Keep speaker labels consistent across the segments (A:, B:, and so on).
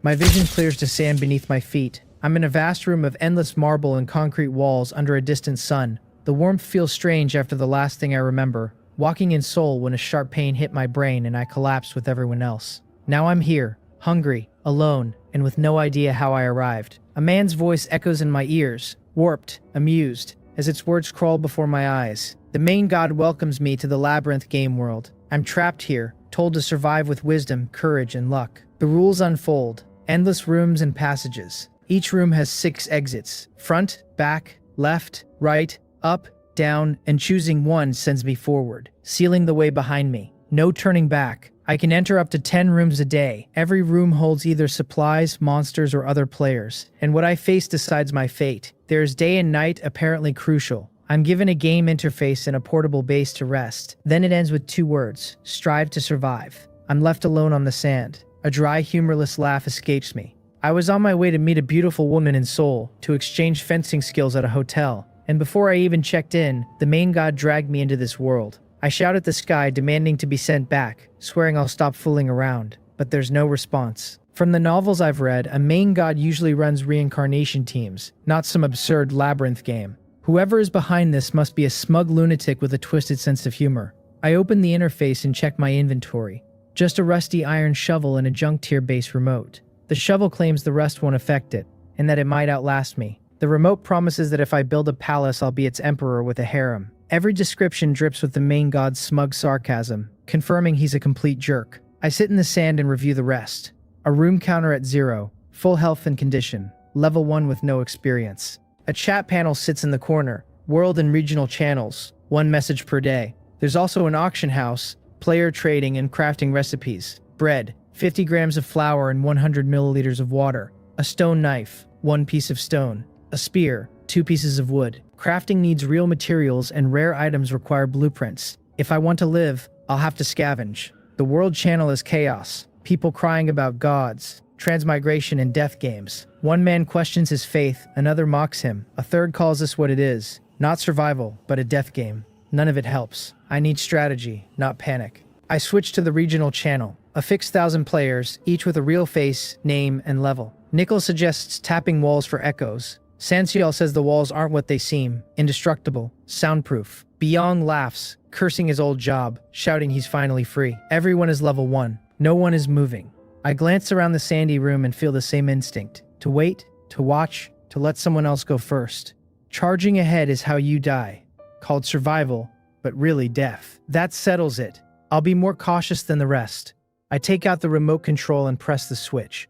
A: My vision clears to sand beneath my feet. I'm in a vast room of endless marble and concrete walls under a distant sun. The warmth feels strange after the last thing I remember, walking in Seoul when a sharp pain hit my brain and I collapsed with everyone else. Now I'm here, hungry, alone, and with no idea how I arrived. A man's voice echoes in my ears, warped, amused, as its words crawl before my eyes. The main god welcomes me to the Labyrinth game world. I'm trapped here, told to survive with wisdom, courage, and luck. The rules unfold. Endless rooms and passages. Each room has 6 exits. Front, back, left, right, up, down, and choosing one sends me forward, sealing the way behind me. No turning back. I can enter up to 10 rooms a day. Every room holds either supplies, monsters, or other players, and what I face decides my fate. There's day and night, apparently crucial. I'm given a game interface and a portable base to rest. Then it ends with 2 words: strive to survive. I'm left alone on the sand. A dry, humorless laugh escapes me. I was on my way to meet a beautiful woman in Seoul, to exchange fencing skills at a hotel, and before I even checked in, the main god dragged me into this world. I shout at the sky, demanding to be sent back, swearing I'll stop fooling around, but there's no response. From the novels I've read, a main god usually runs reincarnation teams, not some absurd labyrinth game. Whoever is behind this must be a smug lunatic with a twisted sense of humor. I open the interface and check my inventory. Just a rusty iron shovel and a junk tier base remote. The shovel claims the rust won't affect it, and that it might outlast me. The remote promises that if I build a palace, I'll be its emperor with a harem. Every description drips with the main god's smug sarcasm, confirming he's a complete jerk. I sit in the sand and review the rest. A room counter at 0, full health and condition, level 1 with no experience. A chat panel sits in the corner, world and regional channels, 1 message per day. There's also an auction house, player trading and crafting recipes, bread, 50 grams of flour and 100 milliliters of water, a stone knife, 1 piece of stone, a spear, 2 pieces of wood. Crafting needs real materials and rare items require blueprints. If I want to live, I'll have to scavenge. The world channel is chaos, people crying about gods, transmigration and death games. One man questions his faith, another mocks him, a third calls this what it is, not survival, but a death game. None of it helps. I need strategy, not panic. I switch to the regional channel, a fixed 1,000 players, each with a real face, name, and level. Nickel suggests tapping walls for echoes. Sanseol says the walls aren't what they seem, indestructible, soundproof. Byong laughs, cursing his old job, shouting he's finally free. Everyone is level 1. No one is moving. I glance around the sandy room and feel the same instinct. To wait, to watch, to let someone else go first. Charging ahead is how you die. Called survival, but really death. That settles it. I'll be more cautious than the rest. I take out the remote control and press the switch,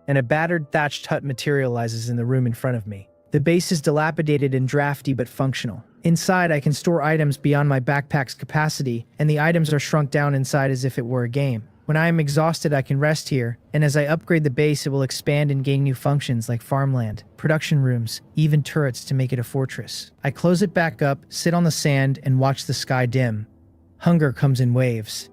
A: and a battered thatched hut materializes in the room in front of me. The base is dilapidated and drafty but functional. Inside, I can store items beyond my backpack's capacity, and the items are shrunk down inside as if it were a game. When I am exhausted, I can rest here, and as I upgrade the base, it will expand and gain new functions like farmland, production rooms, even turrets to make it a fortress. I close it back up, sit on the sand, and watch the sky dim. Hunger comes in waves.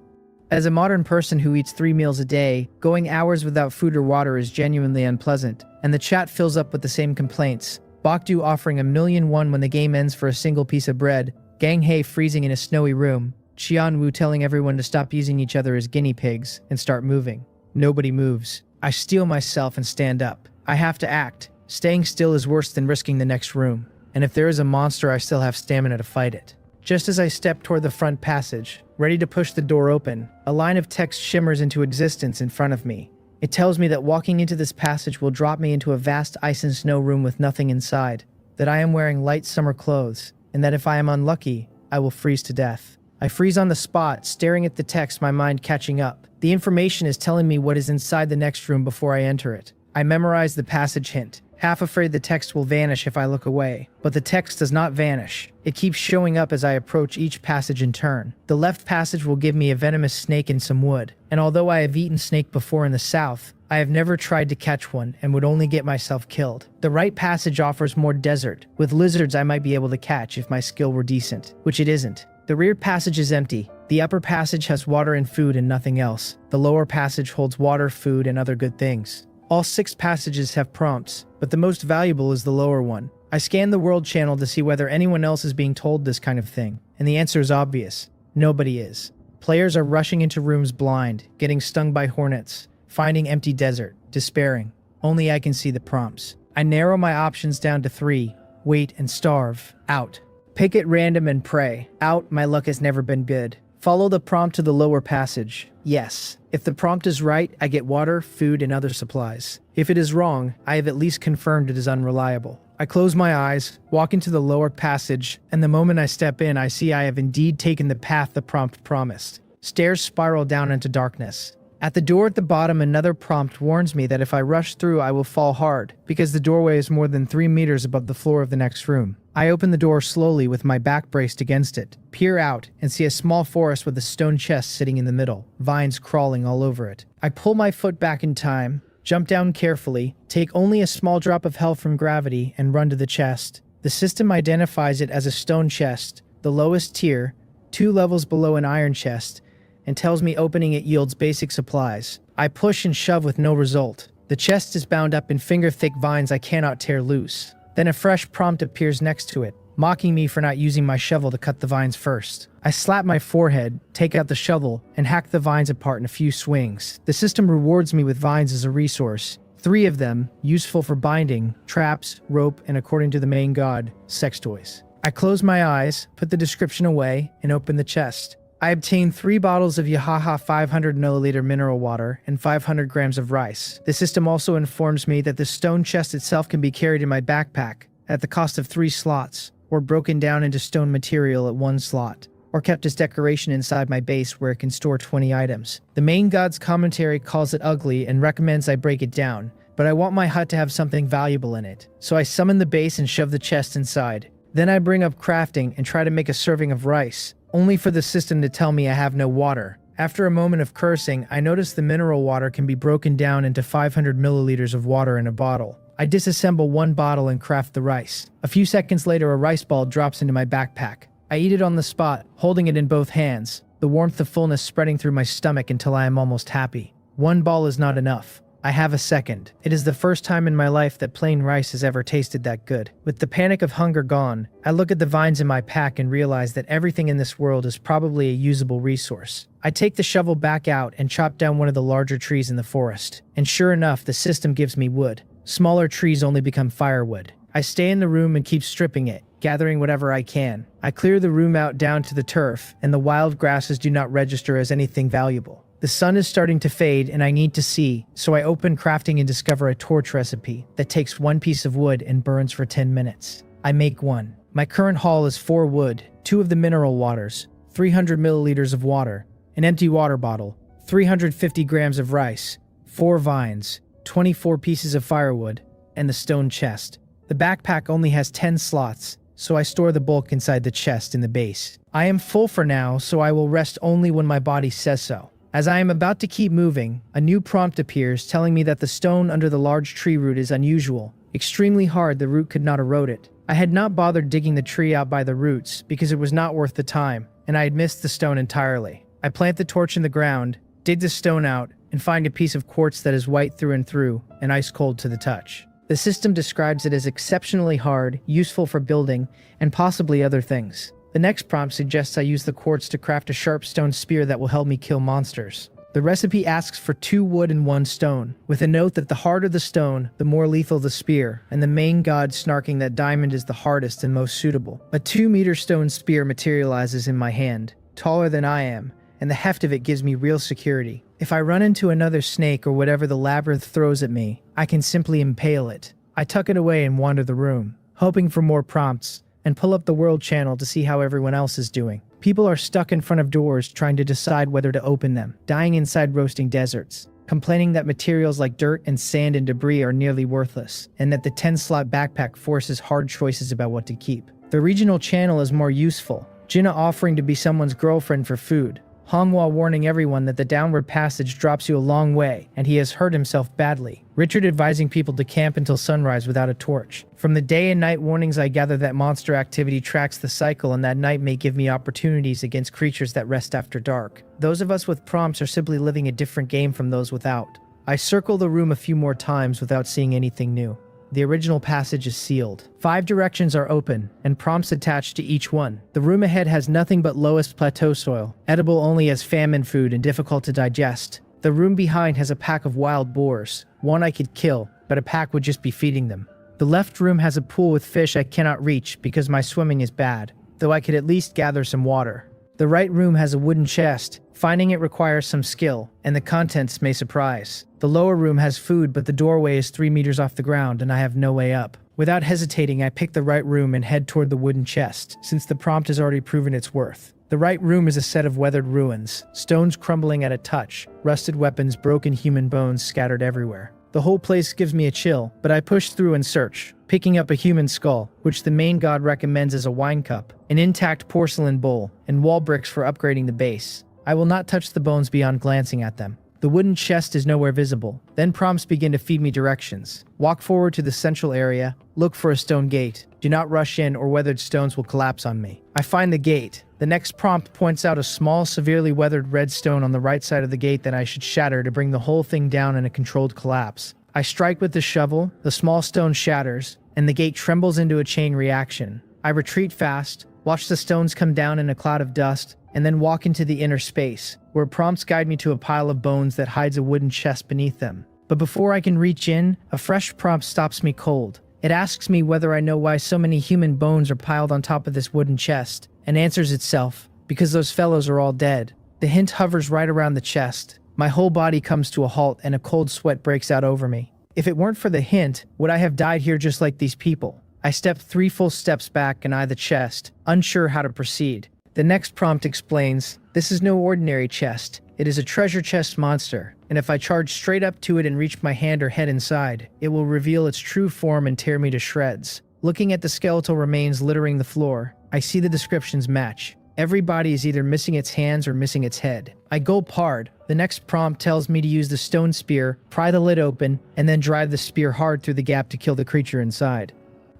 A: As a modern person who eats 3 meals a day, going hours without food or water is genuinely unpleasant, and the chat fills up with the same complaints. Bokdu offering 1,000,001 when the game ends for a single piece of bread, Gang Hei freezing in a snowy room, Qianwu telling everyone to stop using each other as guinea pigs and start moving. Nobody moves. I steel myself and stand up. I have to act. Staying still is worse than risking the next room, and if there is a monster, I still have stamina to fight it. Just as I step toward the front passage, ready to push the door open, a line of text shimmers into existence in front of me. It tells me that walking into this passage will drop me into a vast ice and snow room with nothing inside, that I am wearing light summer clothes, and that if I am unlucky, I will freeze to death. I freeze on the spot, staring at the text, my mind catching up. The information is telling me what is inside the next room before I enter it. I memorize the passage hint, half afraid the text will vanish if I look away. But the text does not vanish. It keeps showing up as I approach each passage in turn. The left passage will give me a venomous snake and some wood, and although I have eaten snake before in the south, I have never tried to catch one and would only get myself killed. The right passage offers more desert. With lizards I might be able to catch if my skill were decent, which it isn't. The rear passage is empty. The upper passage has water and food and nothing else. The lower passage holds water, food, and other good things. All 6 passages have prompts, but the most valuable is the lower one. I scan the world channel to see whether anyone else is being told this kind of thing, and the answer is obvious. Nobody is. Players are rushing into rooms blind, getting stung by hornets, finding empty desert, despairing. Only I can see the prompts. I narrow my options down to 3. Wait and starve. Out. Pick at random and pray. Out, my luck has never been good. Follow the prompt to the lower passage. Yes. If the prompt is right, I get water, food, and other supplies. If it is wrong, I have at least confirmed it is unreliable. I close my eyes, walk into the lower passage, and the moment I step in, I see I have indeed taken the path the prompt promised. Stairs spiral down into darkness. At the door at the bottom, another prompt warns me that if I rush through, I will fall hard, because the doorway is more than 3 meters above the floor of the next room. I open the door slowly with my back braced against it, peer out, and see a small forest with a stone chest sitting in the middle, vines crawling all over it. I pull my foot back in time, jump down carefully, take only a small drop of health from gravity, and run to the chest. The system identifies it as a stone chest, the lowest tier, 2 levels below an iron chest, and tells me opening it yields basic supplies. I push and shove with no result. The chest is bound up in finger-thick vines I cannot tear loose. Then a fresh prompt appears next to it, mocking me for not using my shovel to cut the vines first. I slap my forehead, take out the shovel, and hack the vines apart in a few swings. The system rewards me with vines as a resource. 3 of them, useful for binding, traps, rope, and according to the main god, sex toys. I close my eyes, put the description away, and open the chest. I obtained 3 bottles of Yahaha 500 milliliter mineral water and 500 grams of rice. The system also informs me that the stone chest itself can be carried in my backpack at the cost of 3 slots, or broken down into stone material at 1 slot, or kept as decoration inside my base where it can store 20 items. The main god's commentary calls it ugly and recommends I break it down, but I want my hut to have something valuable in it, so I summon the base and shove the chest inside. Then I bring up crafting and try to make a serving of rice, only for the system to tell me I have no water. After a moment of cursing, I notice the mineral water can be broken down into 500 milliliters of water in a bottle. I disassemble 1 bottle and craft the rice. A few seconds later, a rice ball drops into my backpack. I eat it on the spot, holding it in both hands, the warmth of fullness spreading through my stomach until I am almost happy. 1 ball is not enough. I have a second. It is the first time in my life that plain rice has ever tasted that good. With the panic of hunger gone, I look at the vines in my pack and realize that everything in this world is probably a usable resource. I take the shovel back out and chop down one of the larger trees in the forest. And sure enough, the system gives me wood. Smaller trees only become firewood. I stay in the room and keep stripping it, gathering whatever I can. I clear the room out down to the turf, and the wild grasses do not register as anything valuable. The sun is starting to fade and I need to see, so I open crafting and discover a torch recipe that takes 1 piece of wood and burns for 10 minutes. I make 1. My current haul is 4 wood, 2 of the mineral waters, 300 milliliters of water, an empty water bottle, 350 grams of rice, 4 vines, 24 pieces of firewood, and the stone chest. The backpack only has 10 slots, so I store the bulk inside the chest in the base. I am full for now, so I will rest only when my body says so. As I am about to keep moving, a new prompt appears telling me that the stone under the large tree root is unusual. Extremely hard, the root could not erode it. I had not bothered digging the tree out by the roots because it was not worth the time, and I had missed the stone entirely. I plant the torch in the ground, dig the stone out, and find a piece of quartz that is white through and through and ice cold to the touch. The system describes it as exceptionally hard, useful for building, and possibly other things. The next prompt suggests I use the quartz to craft a sharp stone spear that will help me kill monsters. The recipe asks for 2 wood and 1 stone, with a note that the harder the stone, the more lethal the spear, and the main god snarking that diamond is the hardest and most suitable. A 2-meter stone spear materializes in my hand, taller than I am, and the heft of it gives me real security. If I run into another snake or whatever the labyrinth throws at me, I can simply impale it. I tuck it away and wander the room, hoping for more prompts, and pull up the world channel to see how everyone else is doing. People are stuck in front of doors trying to decide whether to open them, dying inside roasting deserts, complaining that materials like dirt and sand and debris are nearly worthless, and that the 10-slot backpack forces hard choices about what to keep. The regional channel is more useful, Jiho offering to be someone's girlfriend for food, Manhwa warning everyone that the downward passage drops you a long way, and he has hurt himself badly. Richard advising people to camp until sunrise without a torch. From the day and night warnings I gather that monster activity tracks the cycle and that night may give me opportunities against creatures that rest after dark. Those of us with prompts are simply living a different game from those without. I circle the room a few more times without seeing anything new. The original passage is sealed. 5 directions are open, and prompts attached to each one. The room ahead has nothing but lowest plateau soil, edible only as famine food and difficult to digest. The room behind has a pack of wild boars. One I could kill, but a pack would just be feeding them. The left room has a pool with fish I cannot reach because my swimming is bad, though I could at least gather some water. The right room has a wooden chest. Finding it requires some skill, and the contents may surprise. The lower room has food, but the doorway is 3 meters off the ground and I have no way up. Without hesitating, I pick the right room and head toward the wooden chest, since the prompt has already proven its worth. The right room is a set of weathered ruins, stones crumbling at a touch, rusted weapons, broken human bones scattered everywhere. The whole place gives me a chill, but I push through and search, picking up a human skull, which the main god recommends as a wine cup, an intact porcelain bowl, and wall bricks for upgrading the base. I will not touch the bones beyond glancing at them. The wooden chest is nowhere visible. Then prompts begin to feed me directions. Walk forward to the central area, look for a stone gate. Do not rush in or weathered stones will collapse on me. I find the gate. The next prompt points out a small, severely weathered red stone on the right side of the gate that I should shatter to bring the whole thing down in a controlled collapse. I strike with the shovel, the small stone shatters, and the gate trembles into a chain reaction. I retreat fast, watch the stones come down in a cloud of dust, and then walk into the inner space, where prompts guide me to a pile of bones that hides a wooden chest beneath them. But before I can reach in, a fresh prompt stops me cold. It asks me whether I know why so many human bones are piled on top of this wooden chest, and answers itself, because those fellows are all dead. The hint hovers right around the chest. My whole body comes to a halt and a cold sweat breaks out over me. If it weren't for the hint, would I have died here just like these people? I step 3 full steps back and eye the chest, unsure how to proceed. The next prompt explains, this is no ordinary chest. It is a treasure chest monster, and if I charge straight up to it and reach my hand or head inside, it will reveal its true form and tear me to shreds. Looking at the skeletal remains littering the floor, I see the descriptions match. Every body is either missing its hands or missing its head. I gulp hard. The next prompt tells me to use the stone spear, pry the lid open, and then drive the spear hard through the gap to kill the creature inside.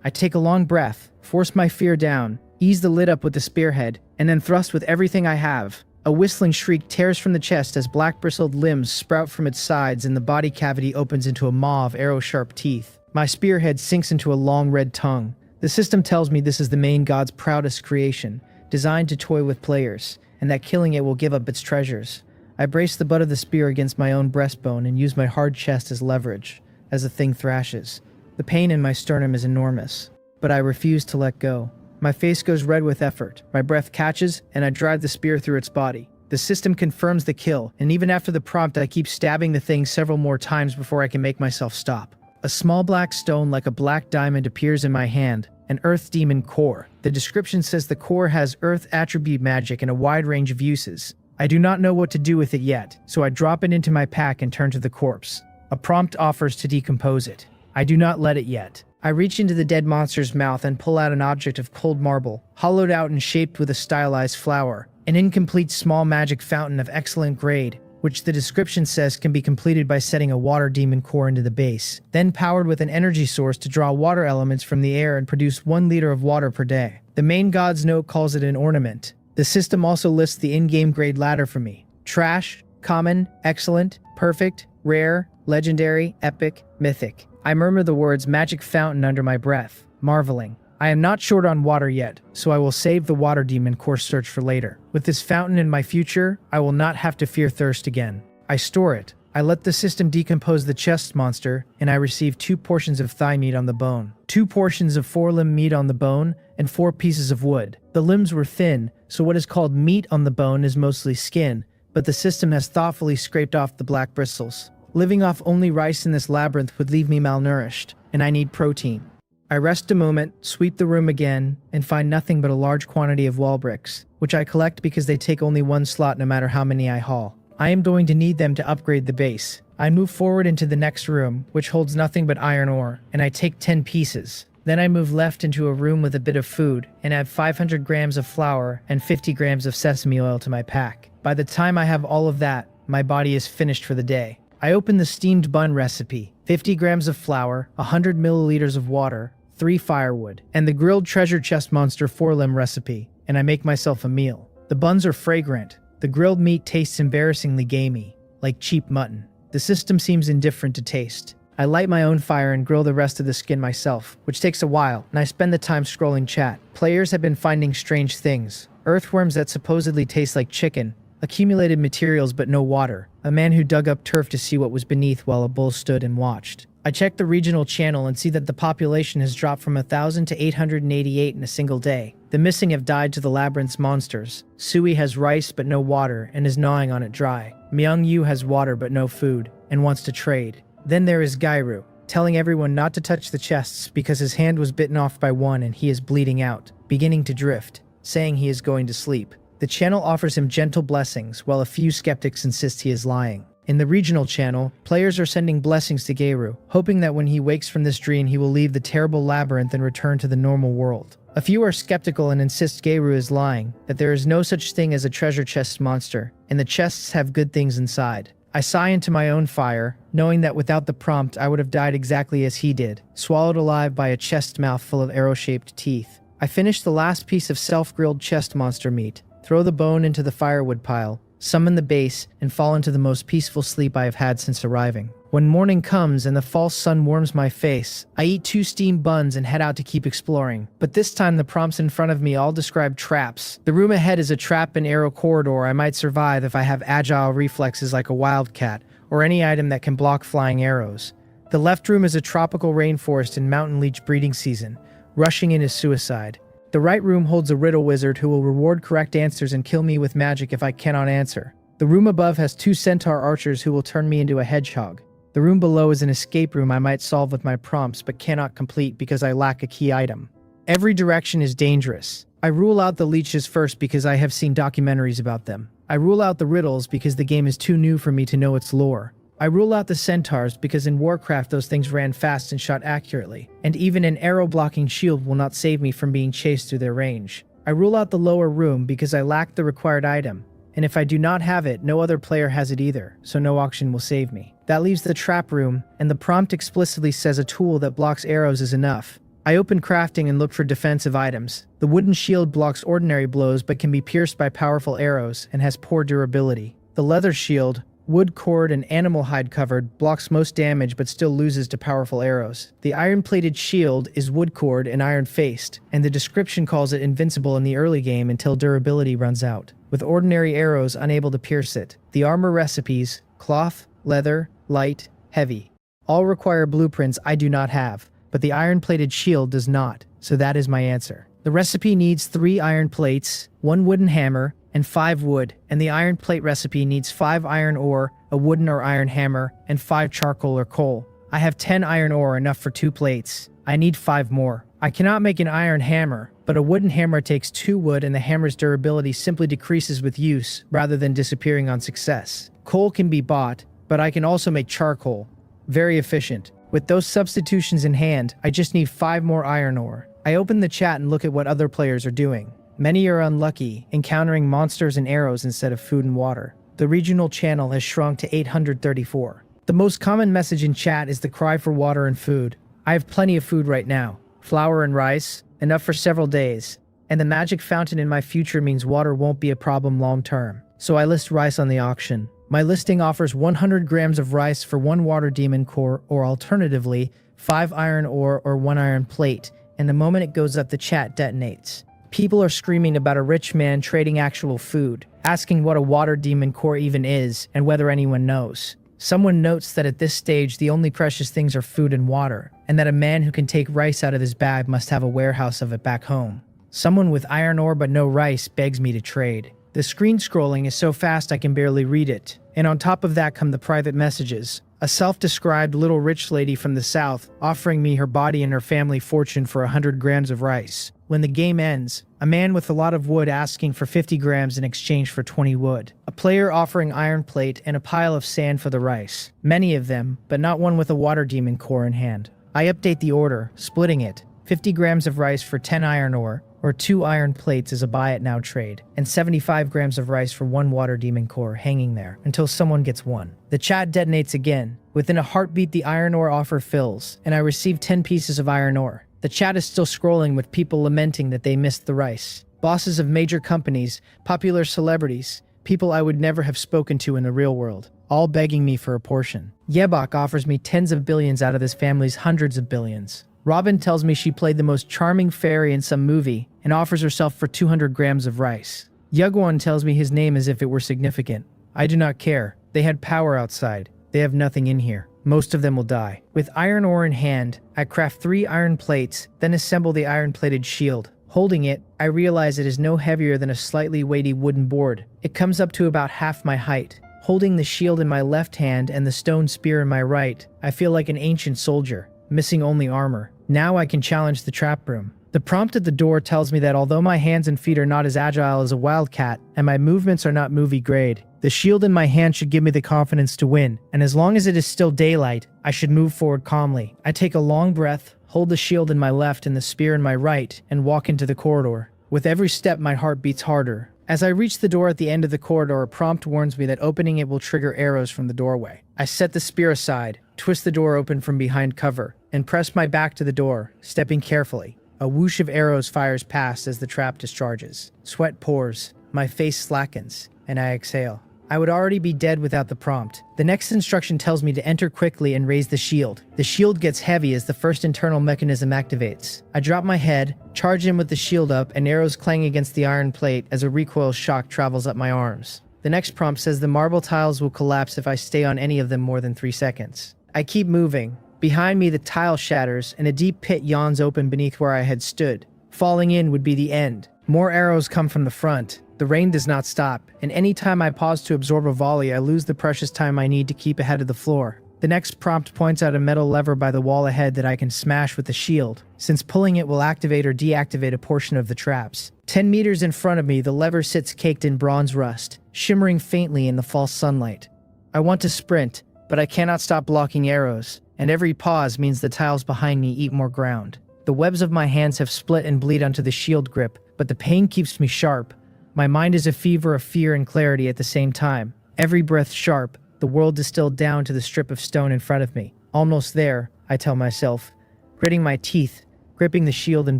A: I take a long breath, force my fear down, ease the lid up with the spearhead, and then thrust with everything I have. A whistling shriek tears from the chest as black-bristled limbs sprout from its sides and the body cavity opens into a maw of arrow-sharp teeth. My spearhead sinks into a long red tongue. The system tells me this is the main god's proudest creation, designed to toy with players, and that killing it will give up its treasures. I brace the butt of the spear against my own breastbone and use my hard chest as leverage, as the thing thrashes. The pain in my sternum is enormous, but I refuse to let go. My face goes red with effort, my breath catches, and I drive the spear through its body. The system confirms the kill, and even after the prompt I keep stabbing the thing several more times before I can make myself stop. A small black stone like a black diamond appears in my hand, an earth demon core. The description says the core has earth attribute magic and a wide range of uses. I do not know what to do with it yet, so I drop it into my pack and turn to the corpse. A prompt offers to decompose it. I do not let it yet. I reach into the dead monster's mouth and pull out an object of cold marble, hollowed out and shaped with a stylized flower, an incomplete small magic fountain of excellent grade, which the description says can be completed by setting a water demon core into the base, then powered with an energy source to draw water elements from the air and produce 1 liter of water per day. The main god's note calls it an ornament. The system also lists the in-game grade ladder for me. Trash, common, excellent, perfect, rare, legendary, epic, mythic. I murmur the words magic fountain under my breath, marveling. I am not short on water yet, so I will save the water demon core search for later. With this fountain in my future, I will not have to fear thirst again. I store it. I let the system decompose the chest monster, and I receive 2 portions of thigh meat on the bone, 2 portions of forelimb meat on the bone, and 4 pieces of wood. The limbs were thin, so what is called meat on the bone is mostly skin, but the system has thoughtfully scraped off the black bristles. Living off only rice in this labyrinth would leave me malnourished, and I need protein. I rest a moment, sweep the room again, and find nothing but a large quantity of wall bricks, which I collect because they take only 1 slot no matter how many I haul. I am going to need them to upgrade the base. I move forward into the next room, which holds nothing but iron ore, and I take 10 pieces. Then I move left into a room with a bit of food, and add 500 grams of flour and 50 grams of sesame oil to my pack. By the time I have all of that, my body is finished for the day. I open the steamed bun recipe, 50 grams of flour, 100 milliliters of water, 3 firewood, and the grilled treasure chest monster forelimb recipe, and I make myself a meal. The buns are fragrant. The grilled meat tastes embarrassingly gamey, like cheap mutton. The system seems indifferent to taste. I light my own fire and grill the rest of the skin myself, which takes a while, and I spend the time scrolling chat. Players have been finding strange things. Earthworms that supposedly taste like chicken, Accumulated materials but no water. A man who dug up turf to see what was beneath while a bull stood and watched. I check the regional channel and see that the population has dropped from 1,000 to 888 in a single day. The missing have died to the Labyrinth's monsters. Sui has rice but no water and is gnawing on it dry. Myung Yu has water but no food and wants to trade. Then there is Gairu, telling everyone not to touch the chests because his hand was bitten off by one and he is bleeding out, beginning to drift, saying he is going to sleep. The channel offers him gentle blessings, while a few skeptics insist he is lying. In the regional channel, players are sending blessings to Gairu, hoping that when he wakes from this dream he will leave the terrible labyrinth and return to the normal world. A few are skeptical and insist Gairu is lying, that there is no such thing as a treasure chest monster, and the chests have good things inside. I sigh into my own fire, knowing that without the prompt I would have died exactly as he did, swallowed alive by a chest mouth full of arrow-shaped teeth. I finish the last piece of self-grilled chest monster meat, throw the bone into the firewood pile, summon the base, and fall into the most peaceful sleep I have had since arriving. When morning comes and the false sun warms my face, I eat 2 steamed buns and head out to keep exploring. But this time the prompts in front of me all describe traps. The room ahead is a trap and arrow corridor I might survive if I have agile reflexes like a wildcat, or any item that can block flying arrows. The left room is a tropical rainforest in mountain leech breeding season. Rushing in is suicide. The right room holds a riddle wizard who will reward correct answers and kill me with magic if I cannot answer. The room above has 2 centaur archers who will turn me into a hedgehog. The room below is an escape room I might solve with my prompts but cannot complete because I lack a key item. Every direction is dangerous. I rule out the leeches first because I have seen documentaries about them. I rule out the riddles because the game is too new for me to know its lore. I rule out the centaurs because in Warcraft those things ran fast and shot accurately, and even an arrow-blocking shield will not save me from being chased through their range. I rule out the lower room because I lack the required item, and if I do not have it, no other player has it either, so no auction will save me. That leaves the trap room, and the prompt explicitly says a tool that blocks arrows is enough. I open crafting and look for defensive items. The wooden shield blocks ordinary blows but can be pierced by powerful arrows and has poor durability. The leather shield, wood cord and animal hide covered, blocks most damage but still loses to powerful arrows. The iron-plated shield is wood cord and iron-faced, and the description calls it invincible in the early game until durability runs out, with ordinary arrows unable to pierce it. The armor recipes, cloth, leather, light, heavy, all require blueprints I do not have, but the iron-plated shield does not, so that is my answer. The recipe needs 3 iron plates, 1 wooden hammer, and 5 wood, and the iron plate recipe needs 5 iron ore, a wooden or iron hammer, and 5 charcoal or coal. I have 10 iron ore, enough for 2 plates. I need 5 more. I cannot make an iron hammer, but a wooden hammer takes 2 wood and the hammer's durability simply decreases with use, rather than disappearing on success. Coal can be bought, but I can also make charcoal. Very efficient. With those substitutions in hand, I just need 5 more iron ore. I open the chat and look at what other players are doing. Many are unlucky, encountering monsters and arrows instead of food and water. The regional channel has shrunk to 834. The most common message in chat is the cry for water and food. I have plenty of food right now. Flour and rice, enough for several days. And the magic fountain in my future means water won't be a problem long term. So I list rice on the auction. My listing offers 100 grams of rice for 1 water demon core, or alternatively, 5 iron ore or 1 iron plate, and the moment it goes up the chat detonates. People are screaming about a rich man trading actual food, asking what a water demon core even is and whether anyone knows. Someone notes that at this stage the only precious things are food and water, and that a man who can take rice out of his bag must have a warehouse of it back home. Someone with iron ore but no rice begs me to trade. The screen scrolling is so fast I can barely read it, and on top of that come the private messages. A self-described little rich lady from the south offering me her body and her family fortune for 100 grams of rice. When the game ends, a man with a lot of wood asking for 50 grams in exchange for 20 wood. A player offering iron plate and a pile of sand for the rice. Many of them, but not one with a water demon core in hand. I update the order, splitting it. 50 grams of rice for 10 iron ore, or 2 iron plates is a buy it now trade, and 75 grams of rice for 1 water demon core hanging there until someone gets 1. The chat detonates again. Within a heartbeat the iron ore offer fills, and I receive 10 pieces of iron ore. The chat is still scrolling with people lamenting that they missed the rice. Bosses of major companies, popular celebrities, people I would never have spoken to in the real world, all begging me for a portion. Yebok offers me tens of billions out of his family's hundreds of billions. Robin tells me she played the most charming fairy in some movie and offers herself for 200 grams of rice. Yugwon tells me his name as if it were significant. I do not care. They had power outside. They have nothing in here. Most of them will die. With iron ore in hand, I craft 3 iron plates, then assemble the iron-plated shield. Holding it, I realize it is no heavier than a slightly weighty wooden board. It comes up to about half my height. Holding the shield in my left hand and the stone spear in my right, I feel like an ancient soldier, missing only armor. Now I can challenge the trap room. The prompt at the door tells me that although my hands and feet are not as agile as a wildcat, and my movements are not movie grade, the shield in my hand should give me the confidence to win, and as long as it is still daylight, I should move forward calmly. I take a long breath, hold the shield in my left and the spear in my right, and walk into the corridor. With every step, my heart beats harder. As I reach the door at the end of the corridor, a prompt warns me that opening it will trigger arrows from the doorway. I set the spear aside, twist the door open from behind cover, and press my back to the door, stepping carefully. A whoosh of arrows fires past as the trap discharges. Sweat pours, my face slackens, and I exhale. I would already be dead without the prompt. The next instruction tells me to enter quickly and raise the shield. The shield gets heavy as the first internal mechanism activates. I drop my head, charge in with the shield up, and arrows clang against the iron plate as a recoil shock travels up my arms. The next prompt says the marble tiles will collapse if I stay on any of them more than 3 seconds. I keep moving. Behind me, the tile shatters, and a deep pit yawns open beneath where I had stood. Falling in would be the end. More arrows come from the front. The rain does not stop, and any time I pause to absorb a volley, I lose the precious time I need to keep ahead of the floor. The next prompt points out a metal lever by the wall ahead that I can smash with the shield, since pulling it will activate or deactivate a portion of the traps. 10 meters in front of me, the lever sits caked in bronze rust, shimmering faintly in the false sunlight. I want to sprint, but I cannot stop blocking arrows, and every pause means the tiles behind me eat more ground. The webs of my hands have split and bleed onto the shield grip, but the pain keeps me sharp. My mind is a fever of fear and clarity at the same time. Every breath sharp, the world distilled down to the strip of stone in front of me. Almost there, I tell myself, gritting my teeth, gripping the shield in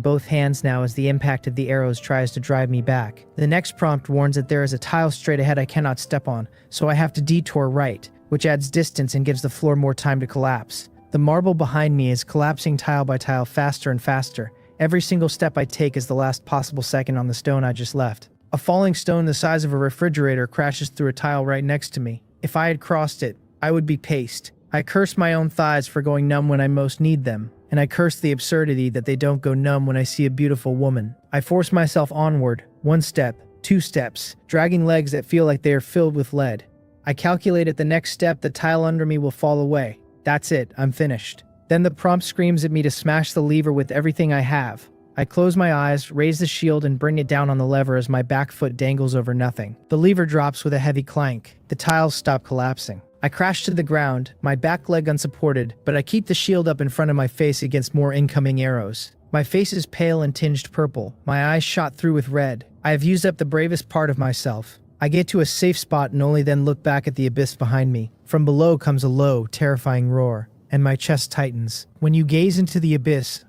A: both hands now as the impact of the arrows tries to drive me back. The next prompt warns that there is a tile straight ahead I cannot step on, so I have to detour right, which adds distance and gives the floor more time to collapse. The marble behind me is collapsing tile by tile faster and faster. Every single step I take is the last possible second on the stone I just left. A falling stone the size of a refrigerator crashes through a tile right next to me. If I had crossed it, I would be paced. I curse my own thighs for going numb when I most need them, and I curse the absurdity that they don't go numb when I see a beautiful woman. I force myself onward, 1 step, 2 steps, dragging legs that feel like they are filled with lead. I calculate at the next step the tile under me will fall away. That's it, I'm finished. Then the prompt screams at me to smash the lever with everything I have. I close my eyes, raise the shield, and bring it down on the lever as my back foot dangles over nothing. The lever drops with a heavy clank. The tiles stop collapsing. I crash to the ground, my back leg unsupported, but I keep the shield up in front of my face against more incoming arrows. My face is pale and tinged purple, my eyes shot through with red. I have used up the bravest part of myself. I get to a safe spot and only then look back at the abyss behind me. From below comes a low, terrifying roar, and my chest tightens. When you gaze into the abyss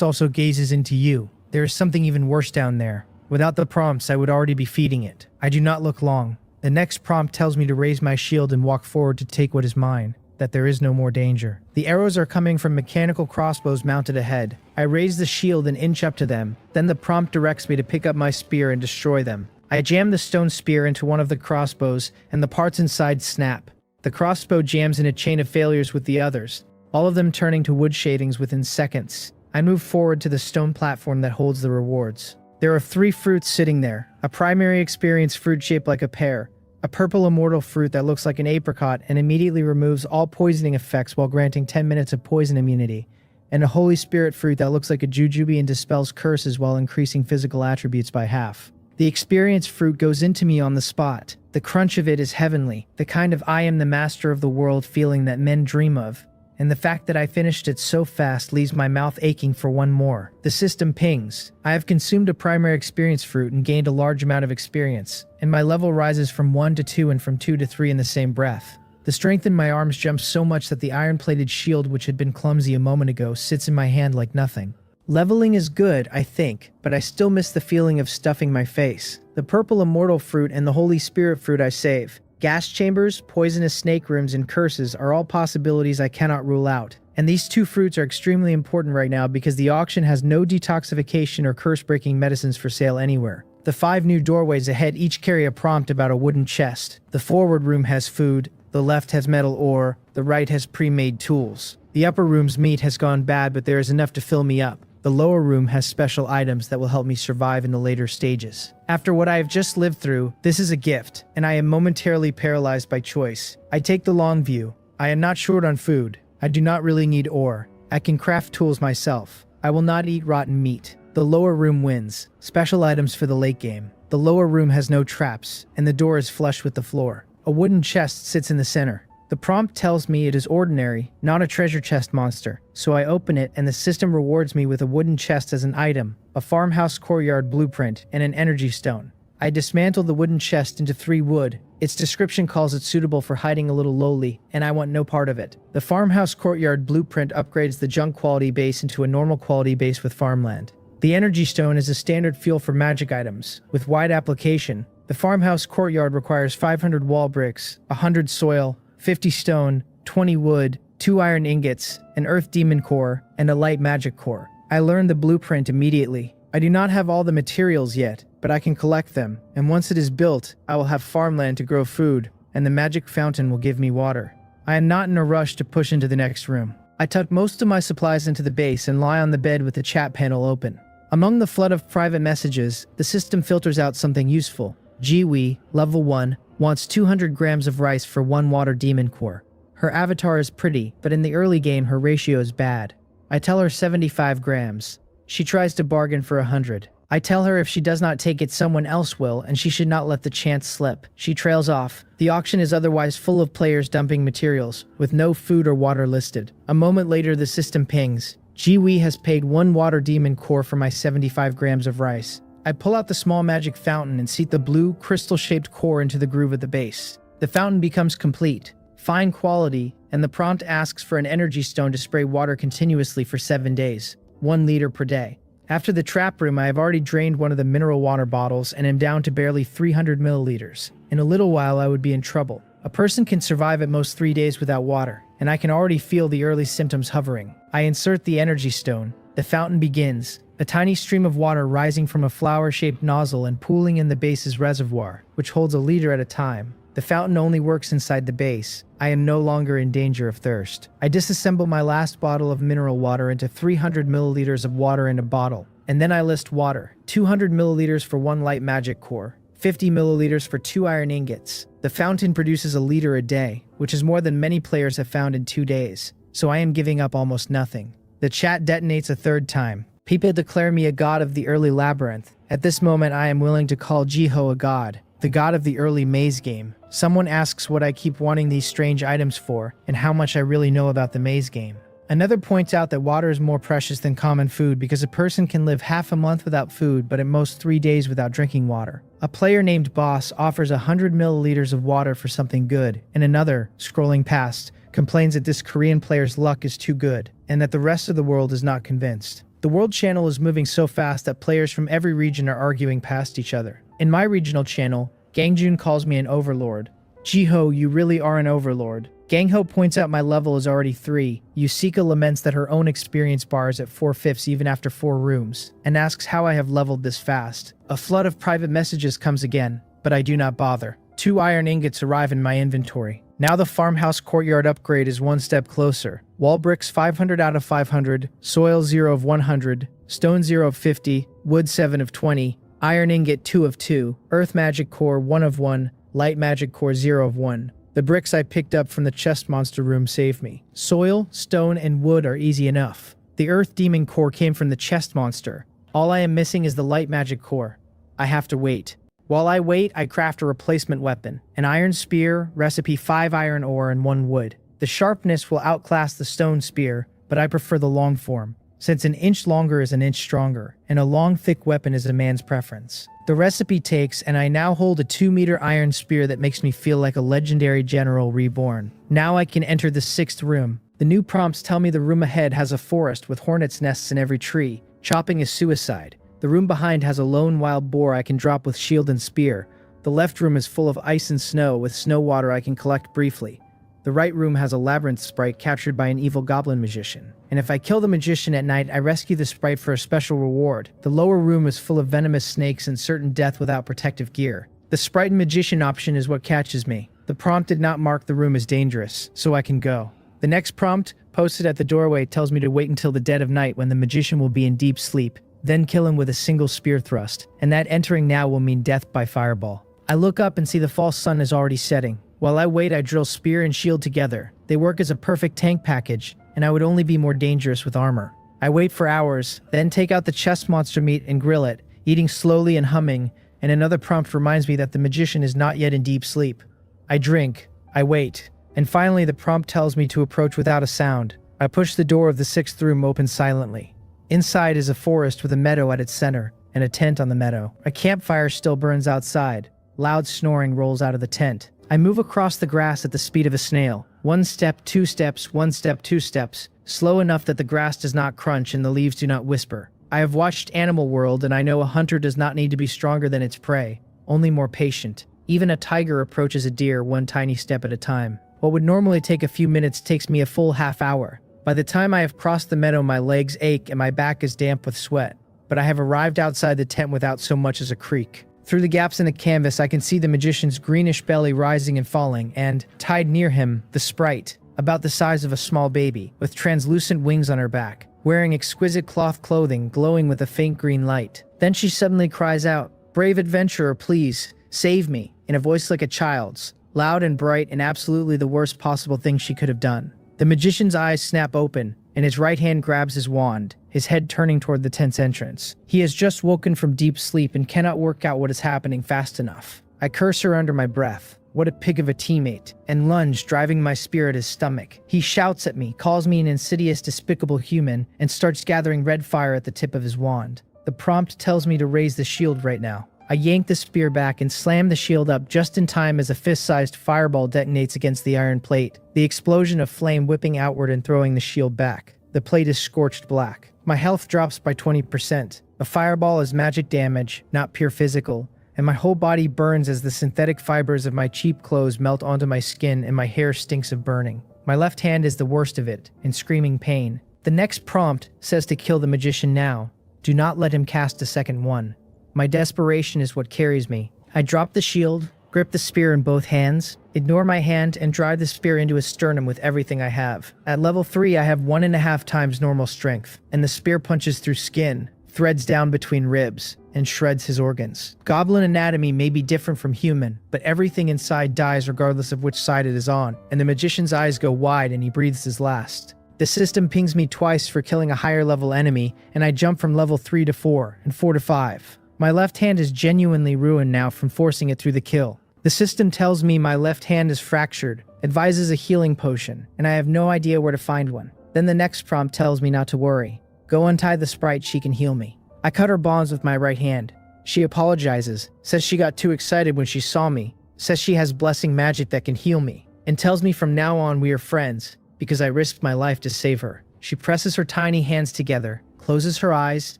A: also gazes into you. There is something even worse down there. Without the prompts, I would already be feeding it. I do not look long. The next prompt tells me to raise my shield and walk forward to take what is mine, that there is no more danger. The arrows are coming from mechanical crossbows mounted ahead. I raise the shield and inch up to them. Then the prompt directs me to pick up my spear and destroy them. I jam the stone spear into one of the crossbows, and the parts inside snap. The crossbow jams in a chain of failures with the others, all of them turning to wood shadings within seconds. I move forward to the stone platform that holds the rewards. There are 3 fruits sitting there. A primary experience fruit shaped like a pear, a purple immortal fruit that looks like an apricot and immediately removes all poisoning effects while granting 10 minutes of poison immunity, and a holy spirit fruit that looks like a jujube and dispels curses while increasing physical attributes by half. The experience fruit goes into me on the spot. The crunch of it is heavenly, the kind of I am the master of the world feeling that men dream of. And the fact that I finished it so fast leaves my mouth aching for one more. The system pings. I have consumed a primary experience fruit and gained a large amount of experience, and my level rises from 1 to 2 and from 2 to 3 in the same breath. The strength in my arms jumps so much that the iron-plated shield, which had been clumsy a moment ago, sits in my hand like nothing. Leveling is good, I think, but I still miss the feeling of stuffing my face. The purple immortal fruit and the holy spirit fruit I save. Gas chambers, poisonous snake rooms, and curses are all possibilities I cannot rule out. And these 2 fruits are extremely important right now because the auction has no detoxification or curse-breaking medicines for sale anywhere. The 5 new doorways ahead each carry a prompt about a wooden chest. The forward room has food, the left has metal ore, the right has pre-made tools. The upper room's meat has gone bad, but there is enough to fill me up. The lower room has special items that will help me survive in the later stages. After what I have just lived through, this is a gift, and I am momentarily paralyzed by choice. I take the long view. I am not short on food. I do not really need ore. I can craft tools myself. I will not eat rotten meat. The lower room wins. Special items for the late game. The lower room has no traps, and the door is flush with the floor. A wooden chest sits in the center. The prompt tells me it is ordinary, not a treasure chest monster, so I open it and the system rewards me with a wooden chest as an item, a farmhouse courtyard blueprint, and an energy stone. I dismantle the wooden chest into 3 wood. Its description calls it suitable for hiding a little lowly, and I want no part of it. The farmhouse courtyard blueprint upgrades the junk quality base into a normal quality base with farmland. The energy stone is a standard fuel for magic items, with wide application. The farmhouse courtyard requires 500 wall bricks, 100 soil, 50 stone, 20 wood, 2 iron ingots, an earth demon core, and a light magic core. I learned the blueprint immediately. I do not have all the materials yet, but I can collect them, and once it is built, I will have farmland to grow food, and the magic fountain will give me water. I am not in a rush to push into the next room. I tuck most of my supplies into the base and lie on the bed with the chat panel open. Among the flood of private messages, the system filters out something useful. Jiho, level 1, wants 200 grams of rice for 1 water demon core. Her avatar is pretty, but in the early game her ratio is bad. I tell her 75 grams. She tries to bargain for 100. I tell her if she does not take it someone else will, and she should not let the chance slip. She trails off. The auction is otherwise full of players dumping materials, with no food or water listed. A moment later the system pings. Jiho has paid 1 water demon core for my 75 grams of rice. I pull out the small magic fountain and seat the blue, crystal-shaped core into the groove at the base. The fountain becomes complete, fine quality, and the prompt asks for an energy stone to spray water continuously for 7 days, 1 liter per day. After the trap room, I have already drained one of the mineral water bottles and am down to barely 300 milliliters. In a little while, I would be in trouble. A person can survive at most 3 days without water, and I can already feel the early symptoms hovering. I insert the energy stone. The fountain begins, a tiny stream of water rising from a flower-shaped nozzle and pooling in the base's reservoir, which holds a liter at a time. The fountain only works inside the base. I am no longer in danger of thirst. I disassemble my last bottle of mineral water into 300 milliliters of water in a bottle, and then I list water. 200 milliliters for 1 light magic core, 50 milliliters for 2 iron ingots. The fountain produces a liter a day, which is more than many players have found in 2 days, so I am giving up almost nothing. The chat detonates a 3rd time. People declare me a god of the early Labyrinth. At this moment, I am willing to call Jiho a god, the god of the early maze game. Someone asks what I keep wanting these strange items for, and how much I really know about the maze game. Another points out that water is more precious than common food because a person can live half a month without food, but at most 3 days without drinking water. A player named Boss offers 100 milliliters of water for something good, and another, scrolling past, complains that this Korean player's luck is too good, and that the rest of the world is not convinced. The world channel is moving so fast that players from every region are arguing past each other. In my regional channel, Gangjun calls me an overlord. Jiho, you really are an overlord. Gangho points out my level is already 3. Yusika laments that her own experience bar is at 4/5 even after 4 rooms, and asks how I have leveled this fast. A flood of private messages comes again, but I do not bother. 2 iron ingots arrive in my inventory. Now the farmhouse courtyard upgrade is 1 step closer. Wall bricks 500 out of 500, soil 0 of 100, stone 0 of 50, wood 7 of 20, iron ingot 2 of 2, earth magic core 1 of 1, light magic core 0 of 1. The bricks I picked up from the chest monster room saved me. Soil, stone, and wood are easy enough. The earth demon core came from the chest monster. All I am missing is the light magic core. I have to wait. While I wait, I craft a replacement weapon. An iron spear, recipe 5 iron ore and 1 wood. The sharpness will outclass the stone spear, but I prefer the long form, since an inch longer is an inch stronger, and a long thick weapon is a man's preference. The recipe takes, and I now hold a 2-meter iron spear that makes me feel like a legendary general reborn. Now I can enter the 6th room. The new prompts tell me the room ahead has a forest with hornets' nests in every tree. Chopping is suicide. The room behind has a lone wild boar I can drop with shield and spear. The left room is full of ice and snow with snow water I can collect briefly. The right room has a labyrinth sprite captured by an evil goblin magician. And if I kill the magician at night, I rescue the sprite for a special reward. The lower room is full of venomous snakes and certain death without protective gear. The sprite and magician option is what catches me. The prompt did not mark the room as dangerous, so I can go. The next prompt, posted at the doorway, tells me to wait until the dead of night when the magician will be in deep sleep, then kill him with a single spear thrust, and that entering now will mean death by fireball. I look up and see the false sun is already setting. While I wait, I drill spear and shield together. They work as a perfect tank package, and I would only be more dangerous with armor. I wait for hours, then take out the chest monster meat and grill it, eating slowly and humming, and another prompt reminds me that the magician is not yet in deep sleep. I drink, I wait, and finally the prompt tells me to approach without a sound. I push the door of the 6th room open silently. Inside is a forest with a meadow at its center, and a tent on the meadow. A campfire still burns outside. Loud snoring rolls out of the tent. I move across the grass at the speed of a snail. 1 step, 2 steps, 1 step, 2 steps, slow enough that the grass does not crunch and the leaves do not whisper. I have watched Animal World, and I know a hunter does not need to be stronger than its prey, only more patient. Even a tiger approaches a deer 1 tiny step at a time. What would normally take a few minutes takes me a full half hour. By the time I have crossed the meadow, my legs ache and my back is damp with sweat. But I have arrived outside the tent without so much as a creak. Through the gaps in the canvas, I can see the magician's greenish belly rising and falling, and, tied near him, the sprite, about the size of a small baby, with translucent wings on her back, wearing exquisite cloth clothing glowing with a faint green light. Then she suddenly cries out, "Brave adventurer, please, save me," in a voice like a child's, loud and bright and absolutely the worst possible thing she could have done. The magician's eyes snap open, and his right hand grabs his wand, his head turning toward the tent's entrance. He has just woken from deep sleep and cannot work out what is happening fast enough. I curse her under my breath. What a pig of a teammate, and lunge, driving my spear at his stomach. He shouts at me, calls me an insidious, despicable human, and starts gathering red fire at the tip of his wand. The prompt tells me to raise the shield right now. I yank the spear back and slam the shield up just in time as a fist-sized fireball detonates against the iron plate, the explosion of flame whipping outward and throwing the shield back. The plate is scorched black. My health drops by 20%. A fireball is magic damage, not pure physical, and my whole body burns as the synthetic fibers of my cheap clothes melt onto my skin and my hair stinks of burning. My left hand is the worst of it, in screaming pain. The next prompt says to kill the magician now. Do not let him cast a second one. My desperation is what carries me. I drop the shield, grip the spear in both hands, ignore my hand, and drive the spear into his sternum with everything I have. At level 3, I have 1.5 times normal strength, and the spear punches through skin, threads down between ribs, and shreds his organs. Goblin anatomy may be different from human, but everything inside dies regardless of which side it is on, and the magician's eyes go wide and he breathes his last. The system pings me twice for killing a higher level enemy, and I jump from level 3 to 4, and 4 to 5. My left hand is genuinely ruined now from forcing it through the kill. The system tells me my left hand is fractured, advises a healing potion, and I have no idea where to find one. Then the next prompt tells me not to worry. Go untie the sprite, she can heal me. I cut her bonds with my right hand. She apologizes, says she got too excited when she saw me, says she has blessing magic that can heal me, and tells me from now on we are friends, because I risked my life to save her. She presses her tiny hands together, closes her eyes,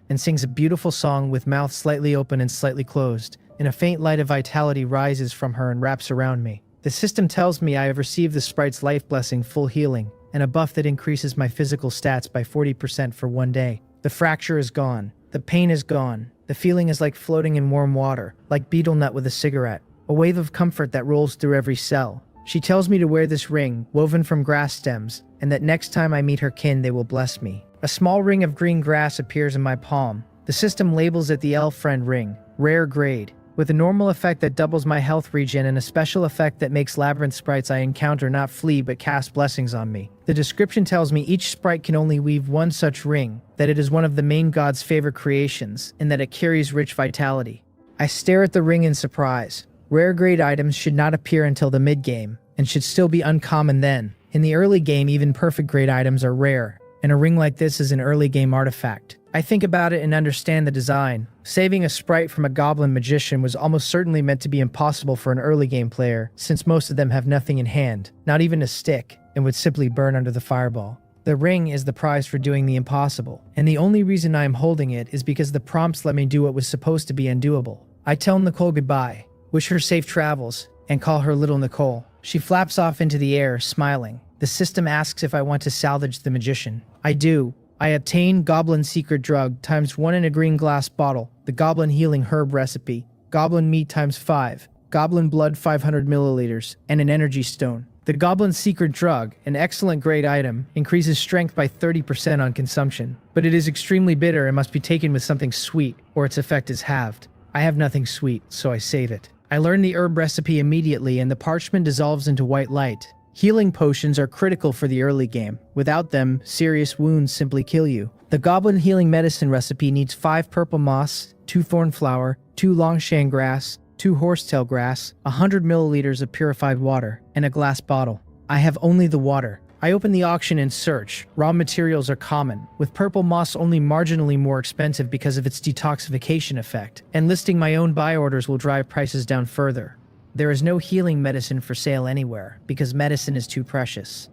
A: and sings a beautiful song with mouth slightly open and slightly closed, and a faint light of vitality rises from her and wraps around me. The system tells me I have received the sprite's life blessing, full healing, and a buff that increases my physical stats by 40% for 1 day. The fracture is gone. The pain is gone. The feeling is like floating in warm water, like betel nut with a cigarette. A wave of comfort that rolls through every cell. She tells me to wear this ring, woven from grass stems, and that next time I meet her kin they will bless me. A small ring of green grass appears in my palm. The system labels it the Elf Friend Ring, rare grade, with a normal effect that doubles my health regen and a special effect that makes labyrinth sprites I encounter not flee but cast blessings on me. The description tells me each sprite can only weave one such ring, that it is one of the main god's favorite creations, and that it carries rich vitality. I stare at the ring in surprise. Rare grade items should not appear until the mid-game, and should still be uncommon then. In the early game, even perfect grade items are rare, and a ring like this is an early game artifact. I think about it and understand the design. Saving a sprite from a goblin magician was almost certainly meant to be impossible for an early game player, since most of them have nothing in hand, not even a stick, and would simply burn under the fireball. The ring is the prize for doing the impossible, and the only reason I am holding it is because the prompts let me do what was supposed to be undoable. I tell Nicole goodbye, wish her safe travels, and call her Little Nicole. She flaps off into the air, smiling. The system asks if I want to salvage the magician. I do. I obtain Goblin Secret Drug ×1 in a green glass bottle, the Goblin Healing Herb Recipe, Goblin Meat ×5, Goblin Blood 500 milliliters, and an Energy Stone. The Goblin Secret Drug, an excellent grade item, increases strength by 30% on consumption, but it is extremely bitter and must be taken with something sweet, or its effect is halved. I have nothing sweet, so I save it. I learn the herb recipe immediately and the parchment dissolves into white light. Healing potions are critical for the early game. Without them, serious wounds simply kill you. The Goblin Healing Medicine recipe needs 5 purple moss, 2 thorn flower, 2 longshan grass, 2 horsetail grass, 100 milliliters of purified water, and a glass bottle. I have only the water. I open the auction and search. Raw materials are common, with purple moss only marginally more expensive because of its detoxification effect, and listing my own buy orders will drive prices down further. There is no healing medicine for sale anywhere, because medicine is too precious.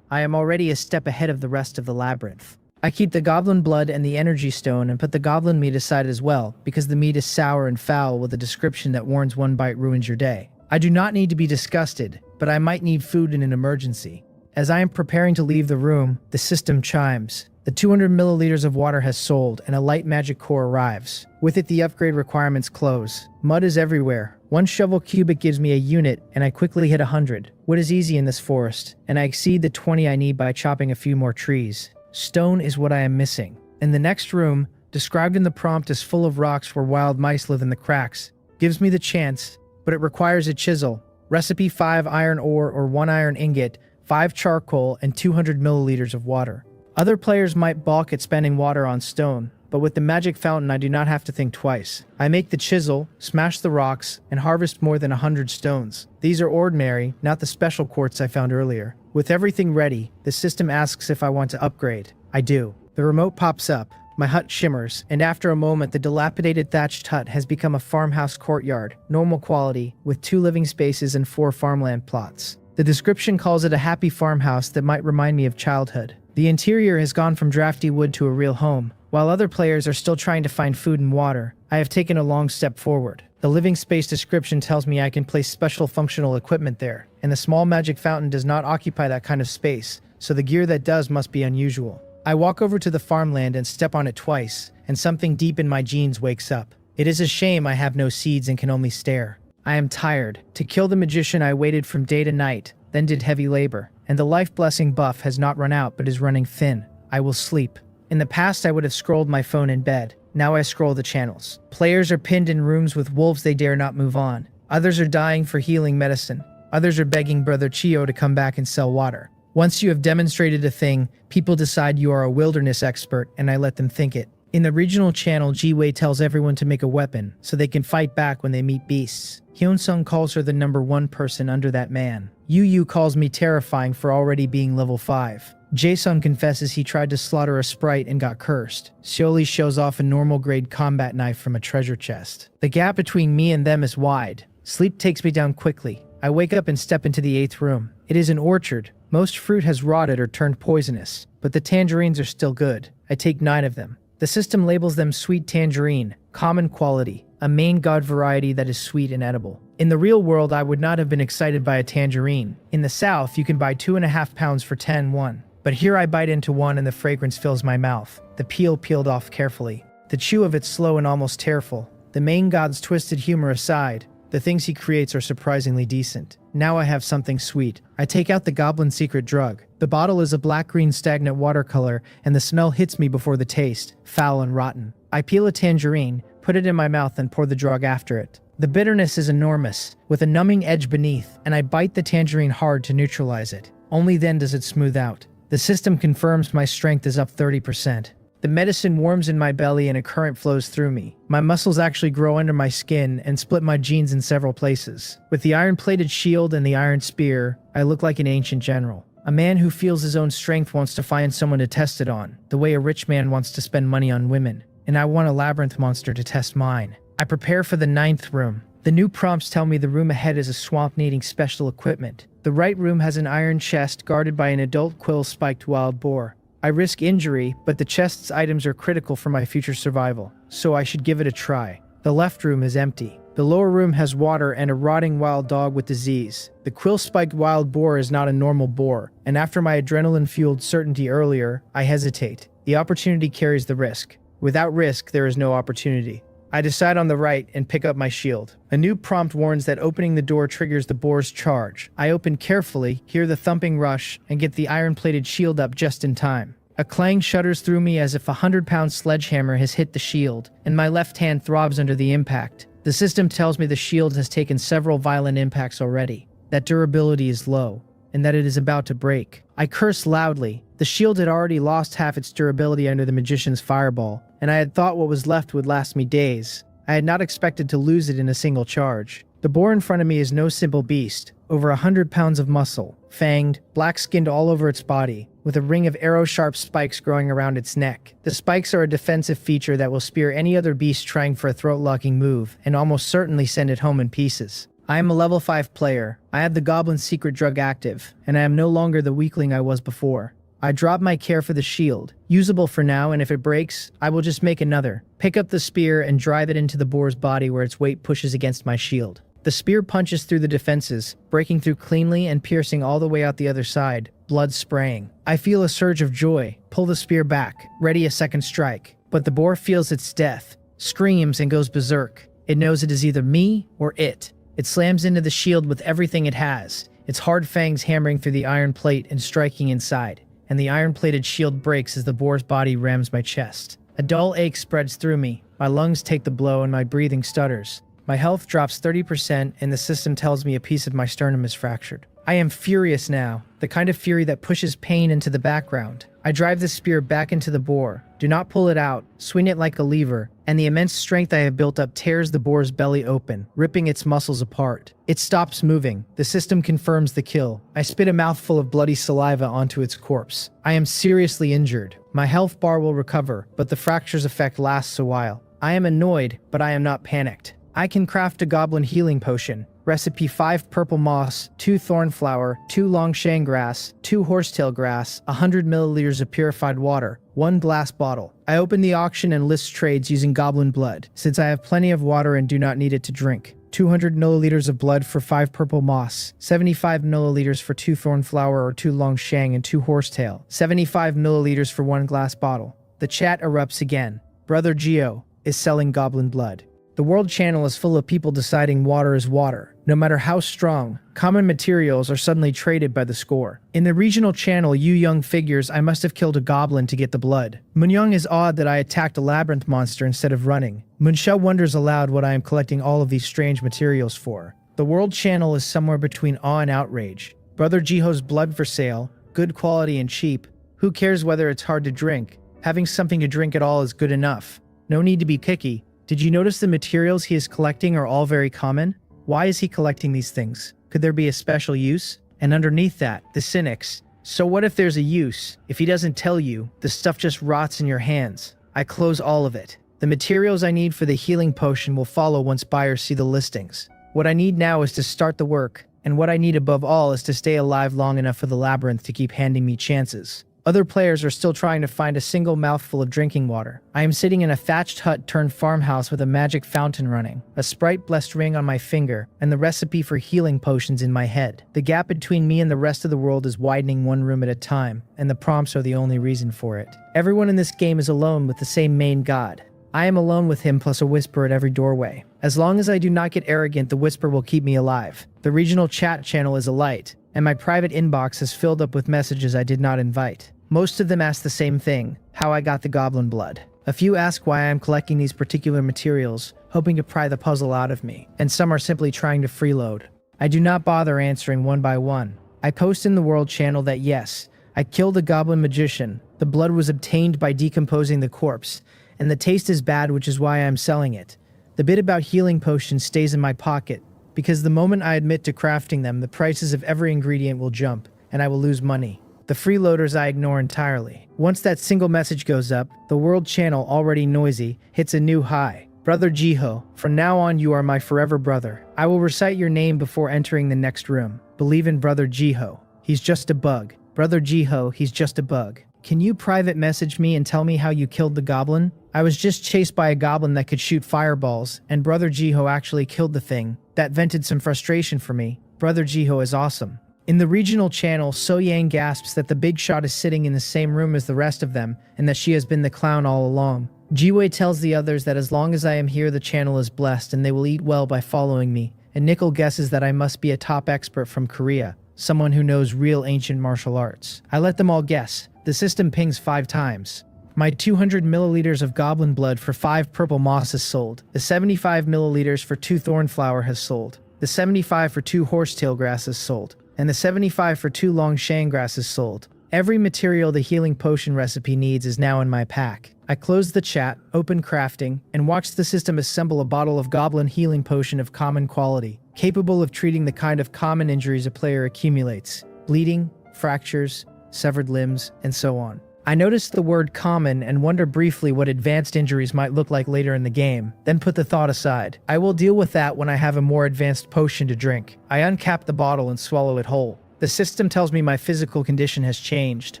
A: I am already a step ahead of the rest of the labyrinth. I keep the goblin blood and the energy stone and put the goblin meat aside as well, because the meat is sour and foul with a description that warns one bite ruins your day. I do not need to be disgusted, but I might need food in an emergency. As I am preparing to leave the room, the system chimes. The 200 milliliters of water has sold, and a light magic core arrives. With it, the upgrade requirements close. Mud is everywhere. 1 shovel cubic gives me a unit, and I quickly hit 100. Wood is easy in this forest, and I exceed the 20 I need by chopping a few more trees. Stone is what I am missing. In the next room, described in the prompt as full of rocks where wild mice live in the cracks, gives me the chance, but it requires a chisel. Recipe 5 iron ore or 1 iron ingot, 5 charcoal, and 200 milliliters of water. Other players might balk at spending water on stone, but with the magic fountain I do not have to think twice. I make the chisel, smash the rocks, and harvest more than 100 stones. These are ordinary, not the special quartz I found earlier. With everything ready, the system asks if I want to upgrade. I do. The remote pops up, my hut shimmers, and after a moment the dilapidated thatched hut has become a farmhouse courtyard, normal quality, with 2 living spaces and 4 farmland plots. The description calls it a happy farmhouse that might remind me of childhood. The interior has gone from drafty wood to a real home. While other players are still trying to find food and water, I have taken a long step forward. The living space description tells me I can place special functional equipment there, and the small magic fountain does not occupy that kind of space, so the gear that does must be unusual. I walk over to the farmland and step on it twice, and something deep in my genes wakes up. It is a shame I have no seeds and can only stare. I am tired. To kill the magician I waited from day to night, then did heavy labor, and the life blessing buff has not run out but is running thin. I will sleep. In the past I would have scrolled my phone in bed. Now I scroll the channels. Players are pinned in rooms with wolves they dare not move on. Others are dying for healing medicine. Others are begging Brother Jiho to come back and sell water. Once you have demonstrated a thing, people decide you are a wilderness expert, and I let them think it. In the regional channel, Jiho tells everyone to make a weapon, so they can fight back when they meet beasts. Hyun-sung calls her the #1 person under that man. Yu calls me terrifying for already being level 5. Jae-sung confesses he tried to slaughter a sprite and got cursed. Seoli shows off a normal grade combat knife from a treasure chest. The gap between me and them is wide. Sleep takes me down quickly. I wake up and step into the 8th room. It is an orchard. Most fruit has rotted or turned poisonous, but the tangerines are still good. I take 9 of them. The system labels them sweet tangerine, common quality, a main god variety that is sweet and edible. In the real world, I would not have been excited by a tangerine. In the south, you can buy 2.5 pounds for 10 won. But here I bite into one and the fragrance fills my mouth, the peel peeled off carefully. The chew of it slow and almost tearful. The main god's twisted humor aside, the things he creates are surprisingly decent. Now I have something sweet. I take out the goblin secret drug. The bottle is a black-green stagnant watercolor, and the smell hits me before the taste, foul and rotten. I peel a tangerine, put it in my mouth and pour the drug after it. The bitterness is enormous, with a numbing edge beneath, and I bite the tangerine hard to neutralize it. Only then does it smooth out. The system confirms my strength is up 30%. The medicine warms in my belly and a current flows through me. My muscles actually grow under my skin and split my jeans in several places. With the iron-plated shield and the iron spear, I look like an ancient general. A man who feels his own strength wants to find someone to test it on, the way a rich man wants to spend money on women. And I want a labyrinth monster to test mine. I prepare for the 9th room. The new prompts tell me the room ahead is a swamp needing special equipment. The right room has an iron chest guarded by an adult quill-spiked wild boar. I risk injury, but the chest's items are critical for my future survival, so I should give it a try. The left room is empty. The lower room has water and a rotting wild dog with disease. The quill-spiked wild boar is not a normal boar, and after my adrenaline-fueled certainty earlier, I hesitate. The opportunity carries the risk. Without risk, there is no opportunity. I decide on the right and pick up my shield. A new prompt warns that opening the door triggers the boar's charge. I open carefully, hear the thumping rush, and get the iron-plated shield up just in time. A clang shudders through me as if a 100-pound sledgehammer has hit the shield, and my left hand throbs under the impact. The system tells me the shield has taken several violent impacts already, that durability is low, and that it is about to break. I curse loudly. The shield had already lost half its durability under the magician's fireball, and I had thought what was left would last me days. I had not expected to lose it in a single charge. The boar in front of me is no simple beast, over 100 pounds of muscle, fanged, black-skinned all over its body, with a ring of arrow-sharp spikes growing around its neck. The spikes are a defensive feature that will spear any other beast trying for a throat-locking move, and almost certainly send it home in pieces. I am a level 5 player. I have the goblin's secret drug active, and I am no longer the weakling I was before. I drop my care for the shield, usable for now, and if it breaks, I will just make another. Pick up the spear and drive it into the boar's body where its weight pushes against my shield. The spear punches through the defenses, breaking through cleanly and piercing all the way out the other side, blood spraying. I feel a surge of joy, pull the spear back, ready a second strike. But the boar feels its death, screams and goes berserk. It knows it is either me or it. It slams into the shield with everything it has, its hard fangs hammering through the iron plate and striking inside, and the iron-plated shield breaks as the boar's body rams my chest. A dull ache spreads through me, my lungs take the blow and my breathing stutters. My health drops 30% and the system tells me a piece of my sternum is fractured. I am furious now, the kind of fury that pushes pain into the background. I drive the spear back into the boar, do not pull it out, swing it like a lever, and the immense strength I have built up tears the boar's belly open, ripping its muscles apart. It stops moving. The system confirms the kill. I spit a mouthful of bloody saliva onto its corpse. I am seriously injured. My health bar will recover, but the fracture's effect lasts a while. I am annoyed, but I am not panicked. I can craft a goblin healing potion. Recipe 5 purple moss, 2 thorn flower, 2 longshan grass, 2 horsetail grass, 100 milliliters of purified water, 1 glass bottle. I open the auction and list trades using goblin blood, since I have plenty of water and do not need it to drink. 200 milliliters of blood for 5 purple moss, 75 milliliters for 2 thorn flower or 2 longshan and 2 horsetail, 75 milliliters for 1 glass bottle. The chat erupts again. Brother Jiho is selling goblin blood. The world channel is full of people deciding water is water. No matter how strong, common materials are suddenly traded by the score. In the regional channel, you young figures, I must have killed a goblin to get the blood. Munyoung is awed that I attacked a labyrinth monster instead of running. Munsha wonders aloud what I am collecting all of these strange materials for. The world channel is somewhere between awe and outrage. Brother Jiho's blood for sale, good quality and cheap. Who cares whether it's hard to drink? Having something to drink at all is good enough. No need to be picky. Did you notice the materials he is collecting are all very common? Why is he collecting these things? Could there be a special use? And underneath that, the cynics. So what if there's a use? If he doesn't tell you, the stuff just rots in your hands. I close all of it. The materials I need for the healing potion will follow once buyers see the listings. What I need now is to start the work, and what I need above all is to stay alive long enough for the labyrinth to keep handing me chances. Other players are still trying to find a single mouthful of drinking water. I am sitting in a thatched hut turned farmhouse with a magic fountain running, a sprite-blessed ring on my finger, and the recipe for healing potions in my head. The gap between me and the rest of the world is widening one room at a time, and the prompts are the only reason for it. Everyone in this game is alone with the same main god. I am alone with him plus a whisper at every doorway. As long as I do not get arrogant, the whisper will keep me alive. The regional chat channel is alight, and my private inbox is filled up with messages I did not invite. Most of them ask the same thing, how I got the goblin blood. A few ask why I am collecting these particular materials, hoping to pry the puzzle out of me, and some are simply trying to freeload. I do not bother answering one by one. I post in the world channel that yes, I killed the goblin magician, the blood was obtained by decomposing the corpse, and the taste is bad, which is why I am selling it. The bit about healing potions stays in my pocket, because the moment I admit to crafting them, the prices of every ingredient will jump, and I will lose money. The freeloaders I ignore entirely. Once that single message goes up, the world channel, already noisy, hits a new high. Brother Jiho, from now on you are my forever brother. I will recite your name before entering the next room. Believe in Brother Jiho. He's just a bug. Brother Jiho, he's just a bug. Can you private message me and tell me how you killed the goblin? I was just chased by a goblin that could shoot fireballs, and Brother Jiho actually killed the thing. That vented some frustration for me. Brother Jiho is awesome. In the regional channel, So Yang gasps that the big shot is sitting in the same room as the rest of them, and that she has been the clown all along. Jiwei tells the others that as long as I am here, the channel is blessed and they will eat well by following me, and Nickel guesses that I must be a top expert from Korea, someone who knows real ancient martial arts. I let them all guess. The system pings 5 times. My 200 milliliters of goblin blood for 5 purple moss is sold. The 75 milliliters for 2 thornflower has sold. The 75 for 2 horsetail grass is sold. And the 75 for 2 long shang grass is sold. Every material the healing potion recipe needs is now in my pack. I closed the chat, opened crafting, and watched the system assemble a bottle of goblin healing potion of common quality, capable of treating the kind of common injuries a player accumulates: bleeding, fractures, severed limbs, and so on. I noticed the word common and wonder briefly what advanced injuries might look like later in the game, then put the thought aside. I will deal with that when I have a more advanced potion to drink. I uncap the bottle and swallow it whole. The system tells me my physical condition has changed,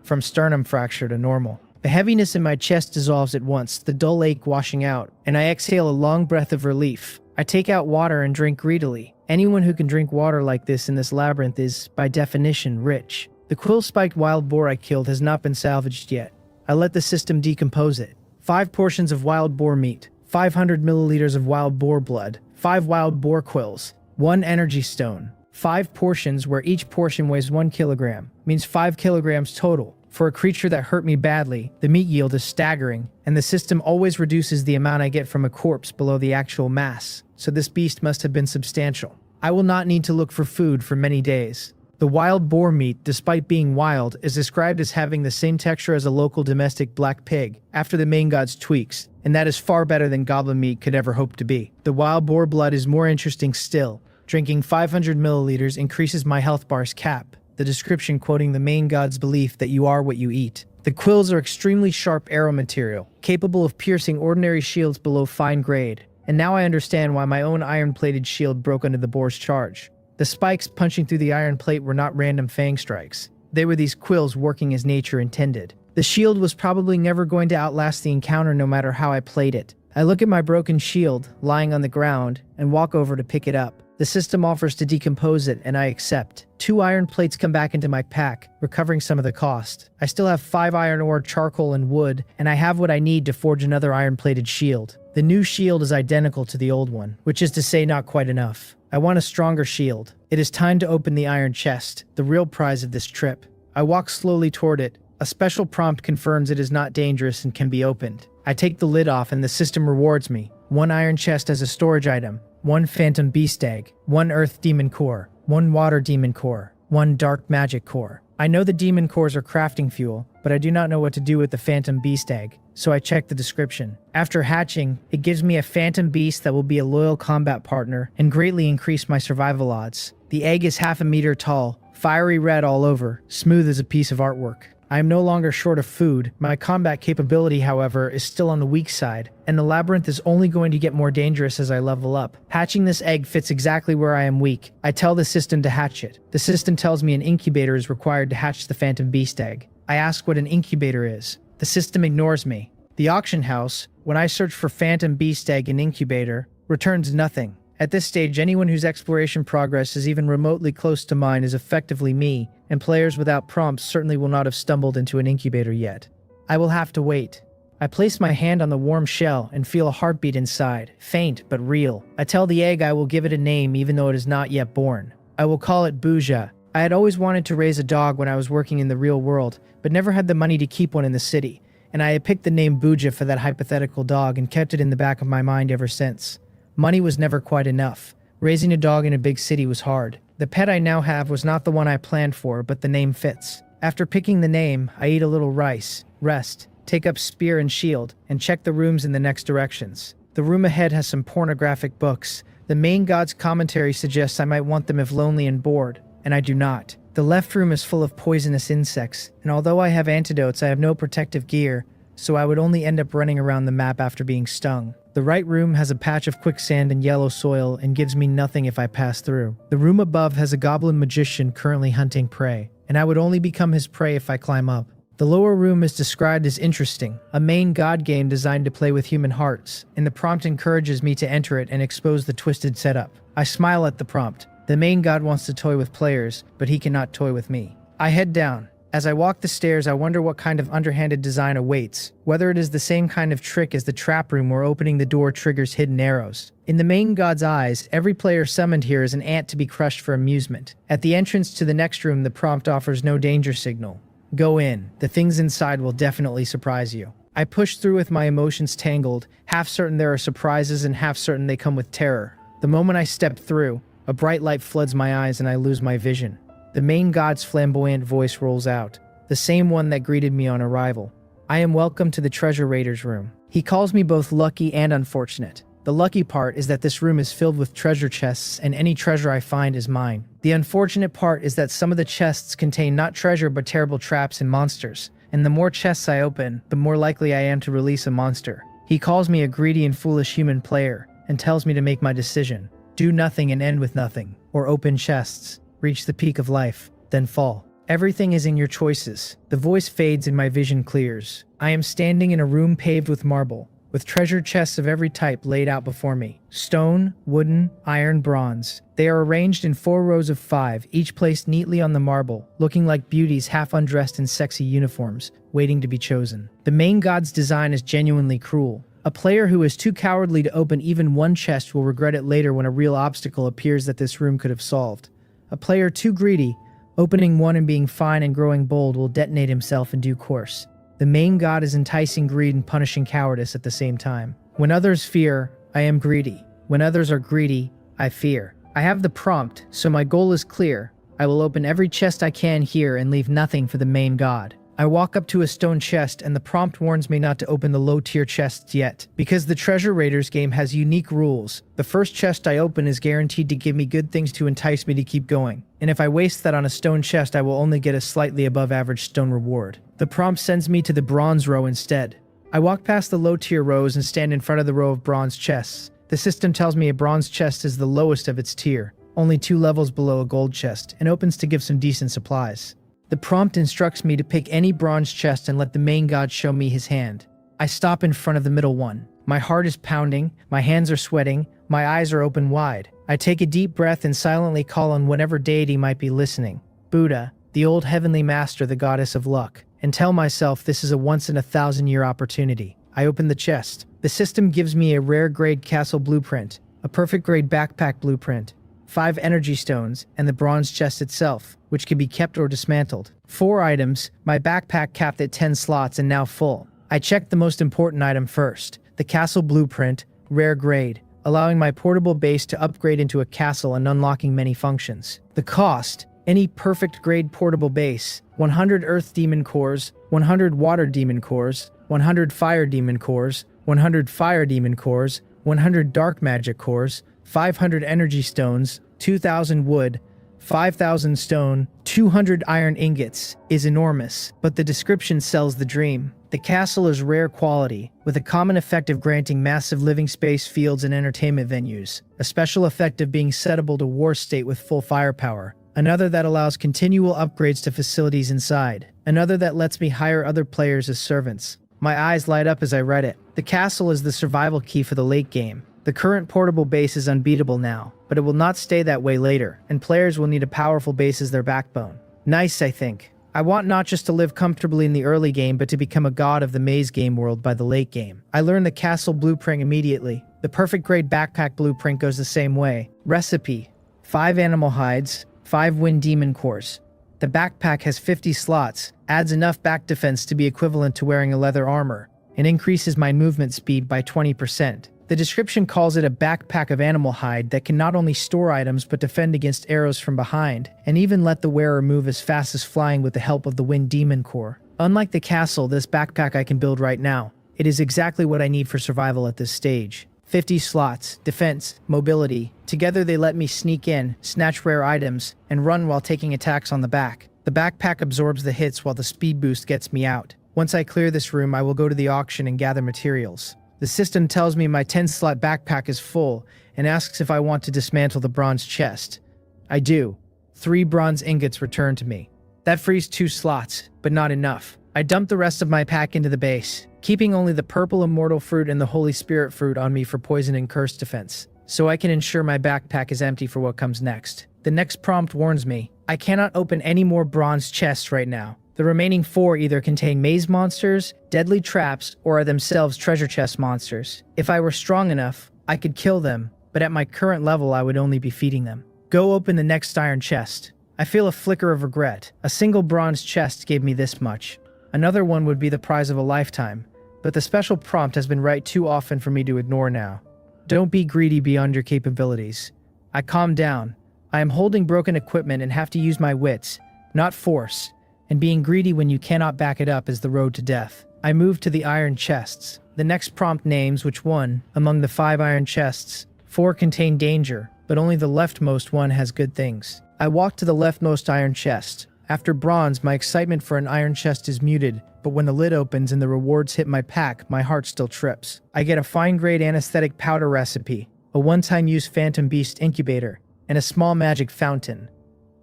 A: from sternum fracture to normal. The heaviness in my chest dissolves at once, the dull ache washing out, and I exhale a long breath of relief. I take out water and drink greedily. Anyone who can drink water like this in this labyrinth is, by definition, rich. The quill-spiked wild boar I killed has not been salvaged yet. I let the system decompose it. 5 portions of wild boar meat, 500 milliliters of wild boar blood, 5 wild boar quills, 1 energy stone. 5 portions where each portion weighs 1 kilogram, means 5 kilograms total. For a creature that hurt me badly, the meat yield is staggering, and the system always reduces the amount I get from a corpse below the actual mass, so this beast must have been substantial. I will not need to look for food for many days. The wild boar meat, despite being wild, is described as having the same texture as a local domestic black pig, after the main god's tweaks, and that is far better than goblin meat could ever hope to be. The wild boar blood is more interesting still. Drinking 500 milliliters increases my health bar's cap, the description quoting the main god's belief that you are what you eat. The quills are extremely sharp arrow material, capable of piercing ordinary shields below fine grade, and now I understand why my own iron-plated shield broke under the boar's charge. The spikes punching through the iron plate were not random fang strikes. They were these quills working as nature intended. The shield was probably never going to outlast the encounter no matter how I played it. I look at my broken shield, lying on the ground, and walk over to pick it up. The system offers to decompose it, and I accept. 2 iron plates come back into my pack, recovering some of the cost. I still have 5 iron ore, charcoal, and wood, and I have what I need to forge another iron-plated shield. The new shield is identical to the old one, which is to say not quite enough. I want a stronger shield. It is time to open the iron chest, the real prize of this trip. I walk slowly toward it. A special prompt confirms it is not dangerous and can be opened. I take the lid off and the system rewards me. 1 iron chest as a storage item, 1 phantom beast egg, 1 earth demon core, 1 water demon core, 1 dark magic core. I know the demon cores are crafting fuel, but I do not know what to do with the phantom beast egg, so I check the description. After hatching, it gives me a phantom beast that will be a loyal combat partner and greatly increase my survival odds. The egg is half a meter tall, fiery red all over, smooth as a piece of artwork. I am no longer short of food. My combat capability, however, is still on the weak side, and the labyrinth is only going to get more dangerous as I level up. Hatching this egg fits exactly where I am weak. I tell the system to hatch it. The system tells me an incubator is required to hatch the phantom beast egg. I ask what an incubator is. The system ignores me. The auction house, when I search for phantom beast egg and incubator, returns nothing. At this stage, anyone whose exploration progress is even remotely close to mine is effectively me, and players without prompts certainly will not have stumbled into an incubator yet. I will have to wait. I place my hand on the warm shell and feel a heartbeat inside, faint but real. I tell the egg I will give it a name even though it is not yet born. I will call it Buja. I had always wanted to raise a dog when I was working in the real world, but never had the money to keep one in the city, and I had picked the name Buja for that hypothetical dog and kept it in the back of my mind ever since. Money was never quite enough. Raising a dog in a big city was hard. The pet I now have was not the one I planned for, but the name fits. After picking the name, I eat a little rice, rest, take up spear and shield, and check the rooms in the next directions. The room ahead has some pornographic books. The main god's commentary suggests I might want them if lonely and bored, and I do not. The left room is full of poisonous insects, and although I have antidotes, I have no protective gear, so I would only end up running around the map after being stung. The right room has a patch of quicksand and yellow soil and gives me nothing if I pass through. The room above has a goblin magician currently hunting prey, and I would only become his prey if I climb up. The lower room is described as interesting, a main god game designed to play with human hearts, and the prompt encourages me to enter it and expose the twisted setup. I smile at the prompt. The main god wants to toy with players, but he cannot toy with me. I head down. As I walk the stairs, I wonder what kind of underhanded design awaits, whether it is the same kind of trick as the trap room where opening the door triggers hidden arrows. In the main god's eyes, every player summoned here is an ant to be crushed for amusement. At the entrance to the next room, the prompt offers no danger signal. Go in. The things inside will definitely surprise you. I push through with my emotions tangled, half certain there are surprises and half certain they come with terror. The moment I step through, a bright light floods my eyes and I lose my vision. The main god's flamboyant voice rolls out, the same one that greeted me on arrival. I am welcome to the treasure raider's room. He calls me both lucky and unfortunate. The lucky part is that this room is filled with treasure chests and any treasure I find is mine. The unfortunate part is that some of the chests contain not treasure but terrible traps and monsters, and the more chests I open, the more likely I am to release a monster. He calls me a greedy and foolish human player and tells me to make my decision. Do nothing and end with nothing, or open chests. Reach the peak of life, then fall. Everything is in your choices. The voice fades and my vision clears. I am standing in a room paved with marble, with treasure chests of every type laid out before me. Stone, wooden, iron, bronze. They are arranged in 4 rows of 5, each placed neatly on the marble, looking like beauties half undressed in sexy uniforms, waiting to be chosen. The main god's design is genuinely cruel. A player who is too cowardly to open even one chest will regret it later when a real obstacle appears that this room could have solved. A player too greedy, opening one and being fine and growing bold will detonate himself in due course. The main god is enticing greed and punishing cowardice at the same time. When others fear, I am greedy. When others are greedy, I fear. I have the prompt, so my goal is clear. I will open every chest I can here and leave nothing for the main god. I walk up to a stone chest and the prompt warns me not to open the low-tier chests yet, because the Treasure Raiders game has unique rules. The first chest I open is guaranteed to give me good things to entice me to keep going, and if I waste that on a stone chest I will only get a slightly above average stone reward. The prompt sends me to the bronze row instead. I walk past the low-tier rows and stand in front of the row of bronze chests. The system tells me a bronze chest is the lowest of its tier, only 2 levels below a gold chest, and opens to give some decent supplies. The prompt instructs me to pick any bronze chest and let the main god show me his hand. I stop in front of the middle one. My heart is pounding, my hands are sweating, my eyes are open wide. I take a deep breath and silently call on whatever deity might be listening. Buddha, the old heavenly master, the goddess of luck, and tell myself this is a once-in-a-thousand-year opportunity. I open the chest. The system gives me a rare grade castle blueprint, a perfect grade backpack blueprint, 5 energy stones, and the bronze chest itself, which can be kept or dismantled. 4 items, my backpack capped at 10 slots and now full. I checked the most important item first, the castle blueprint, rare grade, allowing my portable base to upgrade into a castle and unlocking many functions. The cost, any perfect grade portable base, 100 earth demon cores, 100 water demon cores, 100 fire demon cores, 100 fire demon cores, 100 dark magic cores, 500 energy stones, 2,000 wood, 5,000 stone, 200 iron ingots is enormous, but the description sells the dream. The castle is rare quality, with a common effect of granting massive living space, fields, and entertainment venues, a special effect of being settable to war state with full firepower, another that allows continual upgrades to facilities inside, another that lets me hire other players as servants. My eyes light up as I read it. The castle is the survival key for the late game. The current portable base is unbeatable now, but it will not stay that way later, and players will need a powerful base as their backbone. Nice, I think. I want not just to live comfortably in the early game, but to become a god of the maze game world by the late game. I learned the castle blueprint immediately. The perfect grade backpack blueprint goes the same way. Recipe: 5 animal hides, 5 wind demon cores. The backpack has 50 slots, adds enough back defense to be equivalent to wearing a leather armor, and increases my movement speed by 20%. The description calls it a backpack of animal hide that can not only store items but defend against arrows from behind, and even let the wearer move as fast as flying with the help of the Wind Demon Core. Unlike the castle, this backpack I can build right now. It is exactly what I need for survival at this stage. 50 slots, defense, mobility. Together they let me sneak in, snatch rare items, and run while taking attacks on the back. The backpack absorbs the hits while the speed boost gets me out. Once I clear this room, I will go to the auction and gather materials. The system tells me my 10-slot backpack is full and asks if I want to dismantle the bronze chest. I do. 3 bronze ingots return to me. That frees 2 slots, but not enough. I dump the rest of my pack into the base, keeping only the purple immortal fruit and the Holy Spirit fruit on me for poison and curse defense, so I can ensure my backpack is empty for what comes next. The next prompt warns me, I cannot open any more bronze chests right now. The remaining 4 either contain maze monsters, deadly traps, or are themselves treasure chest monsters. If I were strong enough, I could kill them, but at my current level I would only be feeding them. Go open the next iron chest. I feel a flicker of regret. A single bronze chest gave me this much. Another one would be the prize of a lifetime, but the special prompt has been right too often for me to ignore now. Don't be greedy beyond your capabilities. I calm down. I am holding broken equipment and have to use my wits, not force, and being greedy when you cannot back it up is the road to death. I move to the iron chests. The next prompt names which one, among the 5 iron chests, 4 contain danger, but only the leftmost one has good things. I walk to the leftmost iron chest. After bronze, my excitement for an iron chest is muted, but when the lid opens and the rewards hit my pack, my heart still trips. I get a fine-grade anesthetic powder recipe, a one-time use phantom beast incubator, and a small magic fountain.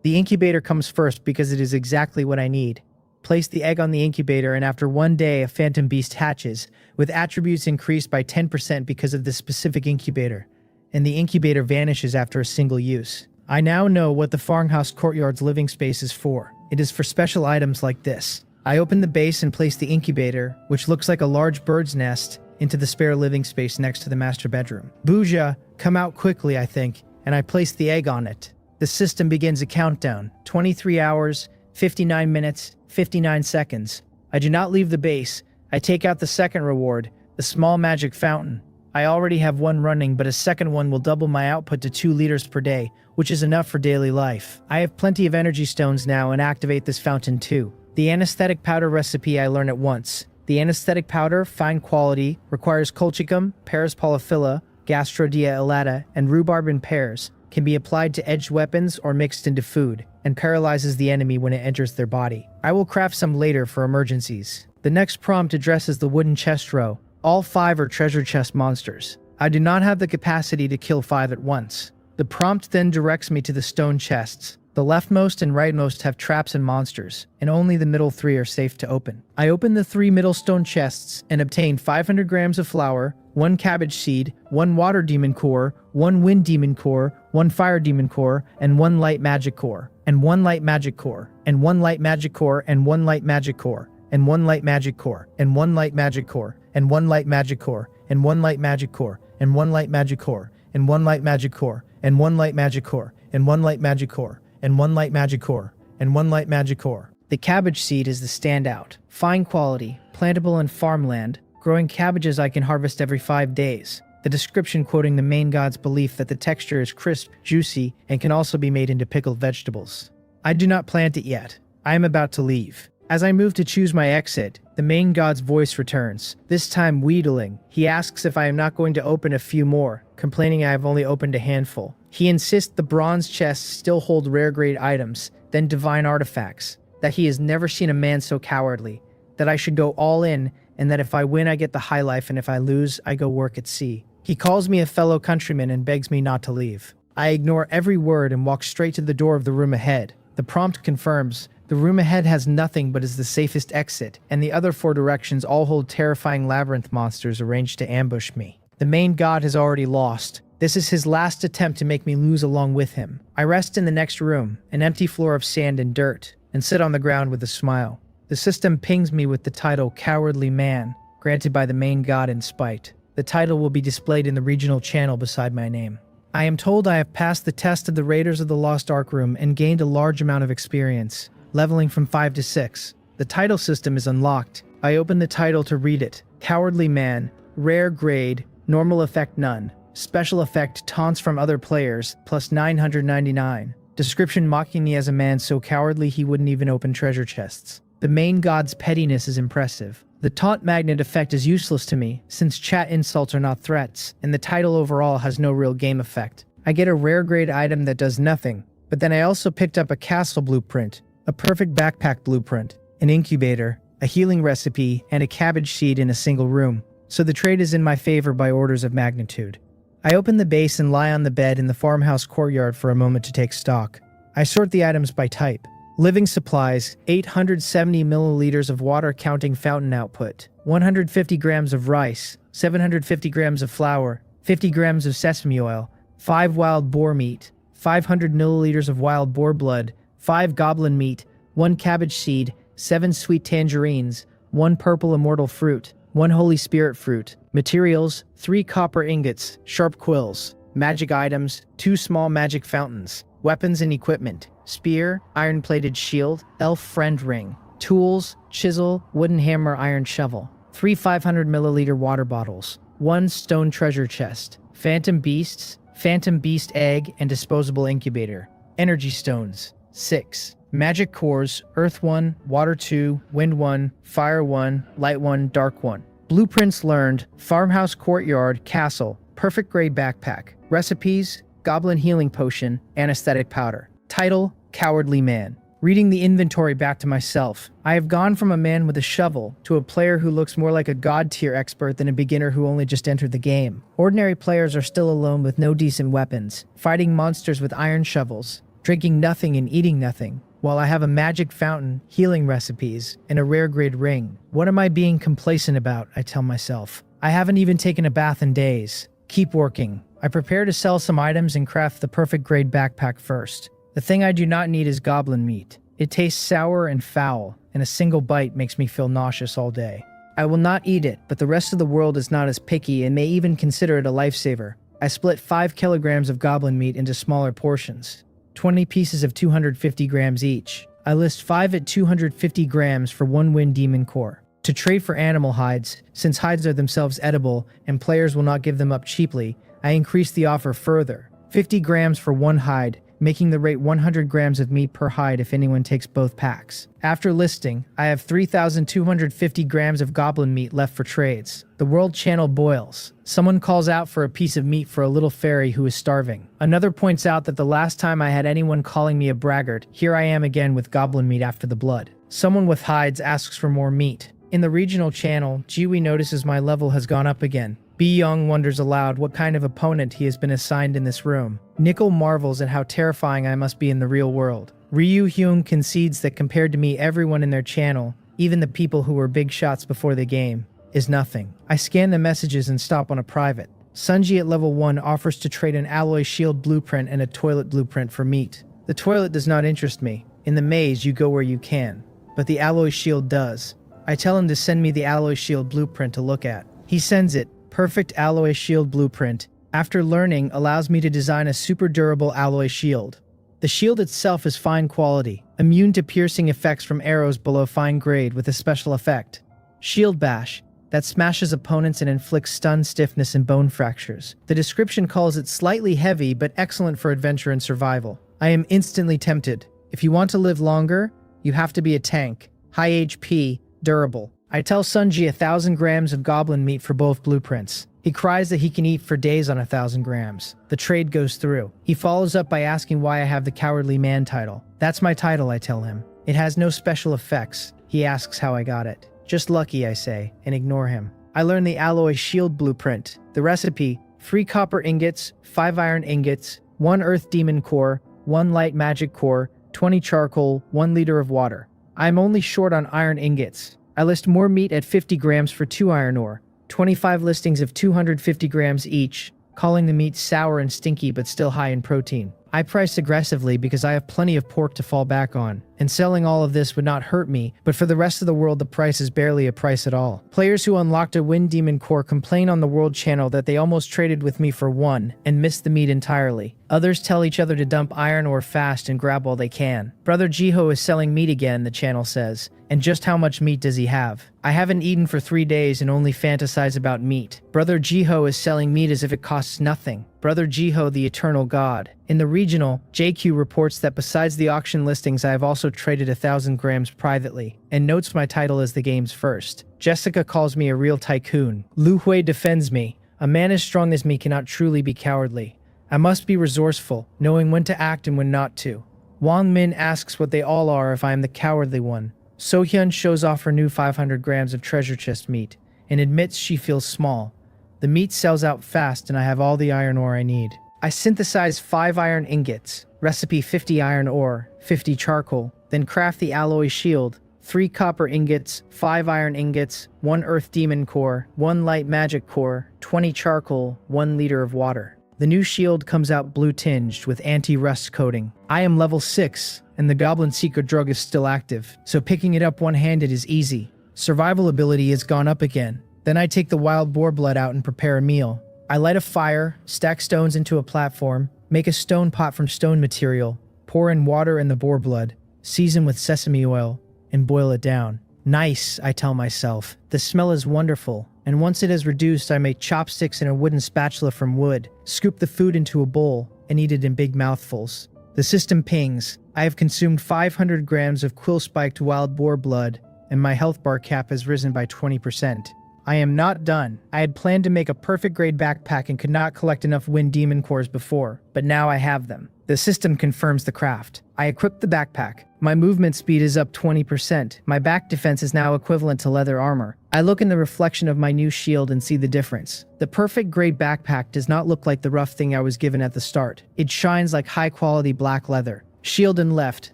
A: The incubator comes first because it is exactly what I need. Place the egg on the incubator and after 1 day a phantom beast hatches, with attributes increased by 10% because of this specific incubator, and the incubator vanishes after a single use. I now know what the farmhouse courtyard's living space is for. It is for special items like this. I open the base and place the incubator, which looks like a large bird's nest, into the spare living space next to the master bedroom. Booja, come out quickly, I think, and I place the egg on it. The system begins a countdown. 23 hours, 59 minutes, 59 seconds. I do not leave the base. I take out the second reward, the small magic fountain. I already have 1 running, but a second one will double my output to 2 liters per day, which is enough for daily life. I have plenty of energy stones now and activate this fountain too. The anesthetic powder recipe I learn at once. The anesthetic powder, fine quality, requires colchicum, Paris polyphylla, Gastrodia elata, and rhubarb in pairs, can be applied to edged weapons or mixed into food, and paralyzes the enemy when it enters their body. I will craft some later for emergencies. The next prompt addresses the wooden chest row. All 5 are treasure chest monsters. I do not have the capacity to kill 5 at once. The prompt then directs me to the stone chests. The leftmost and rightmost have traps and monsters, and only the middle 3 are safe to open. I open the 3 middle stone chests and obtain 500 grams of flour, 1 cabbage seed, 1 water demon core, 1 wind demon core, 1 fire demon core, and 1 light magic core, and 1 light magic core, and 1 light magic core, and 1 light magic core, and 1 light magic core, and 1 light magic core, and 1 light magic core, and 1 light magic core, and 1 light magic core, and 1 light magic core, and 1 light magic core, and 1 light magic core, and 1 light magic core, and 1 light magic core. The cabbage seed is the standout. Fine quality, plantable in farmland, growing cabbages I can harvest every 5 days. The description quoting the main god's belief that the texture is crisp, juicy, and can also be made into pickled vegetables. I do not plant it yet. I am about to leave. As I move to choose my exit, the main god's voice returns, this time wheedling. He asks if I am not going to open a few more, complaining I have only opened a handful. He insists the bronze chests still hold rare grade items, then divine artifacts, that he has never seen a man so cowardly, that I should go all in, and that if I win I get the high life and if I lose I go work at sea. He calls me a fellow countryman and begs me not to leave. I ignore every word and walk straight to the door of the room ahead. The prompt confirms, the room ahead has nothing but is the safest exit, and the other 4 directions all hold terrifying labyrinth monsters arranged to ambush me. The main god has already lost. This is his last attempt to make me lose along with him. I rest in the next room, an empty floor of sand and dirt, and sit on the ground with a smile. The system pings me with the title Cowardly Man, granted by the main god in spite. The title will be displayed in the regional channel beside my name. I am told I have passed the test of the Raiders of the Lost Ark Room and gained a large amount of experience, leveling from 5 to 6. The title system is unlocked. I open the title to read it. Cowardly Man, rare grade, normal effect none. Special effect taunts from other players, plus 999. Description mocking me as a man so cowardly he wouldn't even open treasure chests. The main god's pettiness is impressive. The taunt magnet effect is useless to me, since chat insults are not threats, and the title overall has no real game effect. I get a rare grade item that does nothing, but then I also picked up a castle blueprint, a perfect backpack blueprint, an incubator, a healing recipe, and a cabbage seed in a single room, so the trade is in my favor by orders of magnitude. I open the base and lie on the bed in the farmhouse courtyard for a moment to take stock. I sort the items by type. Living supplies, 870 milliliters of water counting fountain output, 150 grams of rice, 750 grams of flour, 50 grams of sesame oil, 5 wild boar meat, 500 milliliters of wild boar blood, 5 goblin meat, 1 cabbage seed, 7 sweet tangerines, 1 purple immortal fruit, 1 holy spirit fruit. Materials, 3 copper ingots, sharp quills. Magic items, 2 small magic fountains. Weapons and equipment, spear, iron-plated shield, elf friend ring. Tools, chisel, wooden hammer, iron shovel. 3 500 milliliter water bottles. 1 stone treasure chest. Phantom beasts, phantom beast egg, and disposable incubator. Energy stones, 6. Magic cores, earth 1, water 2, wind 1, fire 1, light 1, dark 1. Blueprints learned, farmhouse courtyard, castle, perfect gray backpack. Recipes, goblin healing potion, anesthetic powder. Title, Cowardly Man. Reading the inventory back to myself, I have gone from a man with a shovel to a player who looks more like a god-tier expert than a beginner who only just entered the game. Ordinary players are still alone with no decent weapons, fighting monsters with iron shovels, drinking nothing and eating nothing, while I have a magic fountain, healing recipes, and a rare grade ring. What am I being complacent about, I tell myself. I haven't even taken a bath in days. Keep working. I prepare to sell some items and craft the perfect grade backpack first. The thing I do not need is goblin meat. It tastes sour and foul, and a single bite makes me feel nauseous all day. I will not eat it, but the rest of the world is not as picky and may even consider it a lifesaver. I split 5 kilograms of goblin meat into smaller portions, 20 pieces of 250 grams each. I list 5 at 250 grams for 1 wind demon core. To trade for animal hides, since hides are themselves edible and players will not give them up cheaply, I increase the offer further. 50 grams for 1 hide, making the rate 100 grams of meat per hide if anyone takes both packs. After listing, I have 3,250 grams of goblin meat left for trades. The world channel boils. Someone calls out for a piece of meat for a little fairy who is starving. Another points out that the last time I had anyone calling me a braggart, here I am again with goblin meat after the blood. Someone with hides asks for more meat. In the regional channel, Jiho notices my level has gone up again. B. Young wonders aloud what kind of opponent he has been assigned in this room. Nickel marvels at how terrifying I must be in the real world. Ryu Hyun concedes that compared to me, everyone in their channel, even the people who were big shots before the game, is nothing. I scan the messages and stop on a private. Sunji at level 1 offers to trade an alloy shield blueprint and a toilet blueprint for meat. The toilet does not interest me. In the maze, you go where you can. But the alloy shield does. I tell him to send me the alloy shield blueprint to look at. He sends it. Perfect alloy shield blueprint. After learning, allows me to design a super durable alloy shield. The shield itself is fine quality, immune to piercing effects from arrows below fine grade with a special effect. Shield bash, that smashes opponents and inflicts stun, stiffness, and bone fractures. The description calls it slightly heavy but excellent for adventure and survival. I am instantly tempted. If you want to live longer, you have to be a tank. High HP, durable. I tell Sunji 1,000 grams of goblin meat for both blueprints. He cries that he can eat for days on 1,000 grams. The trade goes through. He follows up by asking why I have the Cowardly Man title. That's my title, I tell him. It has no special effects. He asks how I got it. Just lucky, I say, and ignore him. I learn the alloy shield blueprint. The recipe, 3 copper ingots, 5 iron ingots, 1 earth demon core, 1 light magic core, 20 charcoal, 1 liter of water. I am only short on iron ingots. I list more meat at 50 grams for 2 iron ore, 25 listings of 250 grams each, calling the meat sour and stinky but still high in protein. I price aggressively because I have plenty of pork to fall back on, and selling all of this would not hurt me, but for the rest of the world the price is barely a price at all. Players who unlocked a Wind Demon Core complain on the world channel that they almost traded with me for 1 and missed the meat entirely. Others tell each other to dump iron ore fast and grab all they can. Brother Jiho is selling meat again, the channel says. And just how much meat does he have? I haven't eaten for 3 days and only fantasize about meat. Brother Jiho is selling meat as if it costs nothing. Brother Jiho, the eternal god. In the regional, JQ reports that besides the auction listings I have also traded 1,000 grams privately, and notes my title as the game's first. Jessica calls me a real tycoon. Lu Hui defends me. A man as strong as me cannot truly be cowardly. I must be resourceful, knowing when to act and when not to. Wang Min asks what they all are if I am the cowardly one. Sohyun shows off her new 500 grams of treasure chest meat, and admits she feels small. The meat sells out fast and I have all the iron ore I need. I synthesize 5 iron ingots, recipe 50 iron ore, 50 charcoal, then craft the alloy shield. 3 copper ingots, 5 iron ingots, 1 earth demon core, 1 light magic core, 20 charcoal, 1 liter of water. The new shield comes out blue tinged with anti-rust coating. I am level 6, and the goblin secret drug is still active, so picking it up one-handed is easy. Survival ability has gone up again. Then I take the wild boar blood out and prepare a meal. I light a fire, stack stones into a platform, make a stone pot from stone material, pour in water and the boar blood, season with sesame oil, and boil it down. Nice, I tell myself. The smell is wonderful, and once it is reduced, I make chopsticks and a wooden spatula from wood, scoop the food into a bowl, and eat it in big mouthfuls. The system pings. I have consumed 500 grams of quill-spiked wild boar blood, and my health bar cap has risen by 20%. I am not done. I had planned to make a perfect grade backpack and could not collect enough wind demon cores before, but now I have them. The system confirms the craft. I equip the backpack. My movement speed is up 20%. My back defense is now equivalent to leather armor. I look in the reflection of my new shield and see the difference. The perfect grade backpack does not look like the rough thing I was given at the start. It shines like high quality black leather. Shield in left,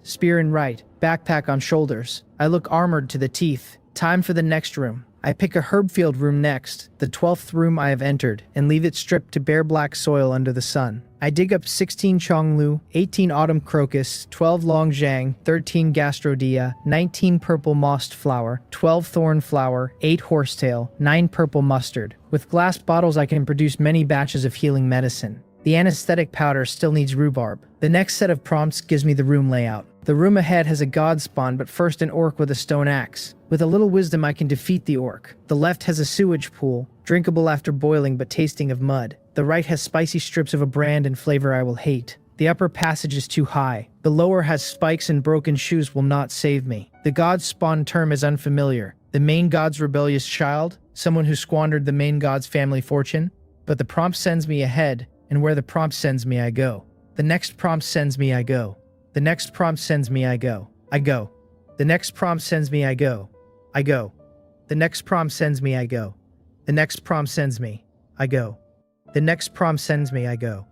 A: spear in right, backpack on shoulders. I look armored to the teeth. Time for the next room. I pick a herbfield room next, the 12th room I have entered, and leave it stripped to bare black soil under the sun. I dig up 16 chonglu, 18 autumn crocus, 12 longjang, 13 gastrodia, 19 purple mossed flower, 12 thorn flower, 8 horsetail, 9 purple mustard. With glass bottles I can produce many batches of healing medicine. The anesthetic powder still needs rhubarb. The next set of prompts gives me the room layout. The room ahead has a god spawn, but first an orc with a stone axe. With a little wisdom I can defeat the orc. The left has a sewage pool, drinkable after boiling but tasting of mud. The right has spicy strips of a brand and flavor I will hate. The upper passage is too high. The lower has spikes and broken shoes will not save me. The god spawn term is unfamiliar. The main god's rebellious child? Someone who squandered the main god's family fortune? But the prompt sends me ahead, and where the prompt sends me I go. The next prompt sends me I go. The next prompt sends me I go. I go. The next prompt sends me I go. I go. The next prompt sends me I go. The next prompt sends me I go. The next prompt sends me I go.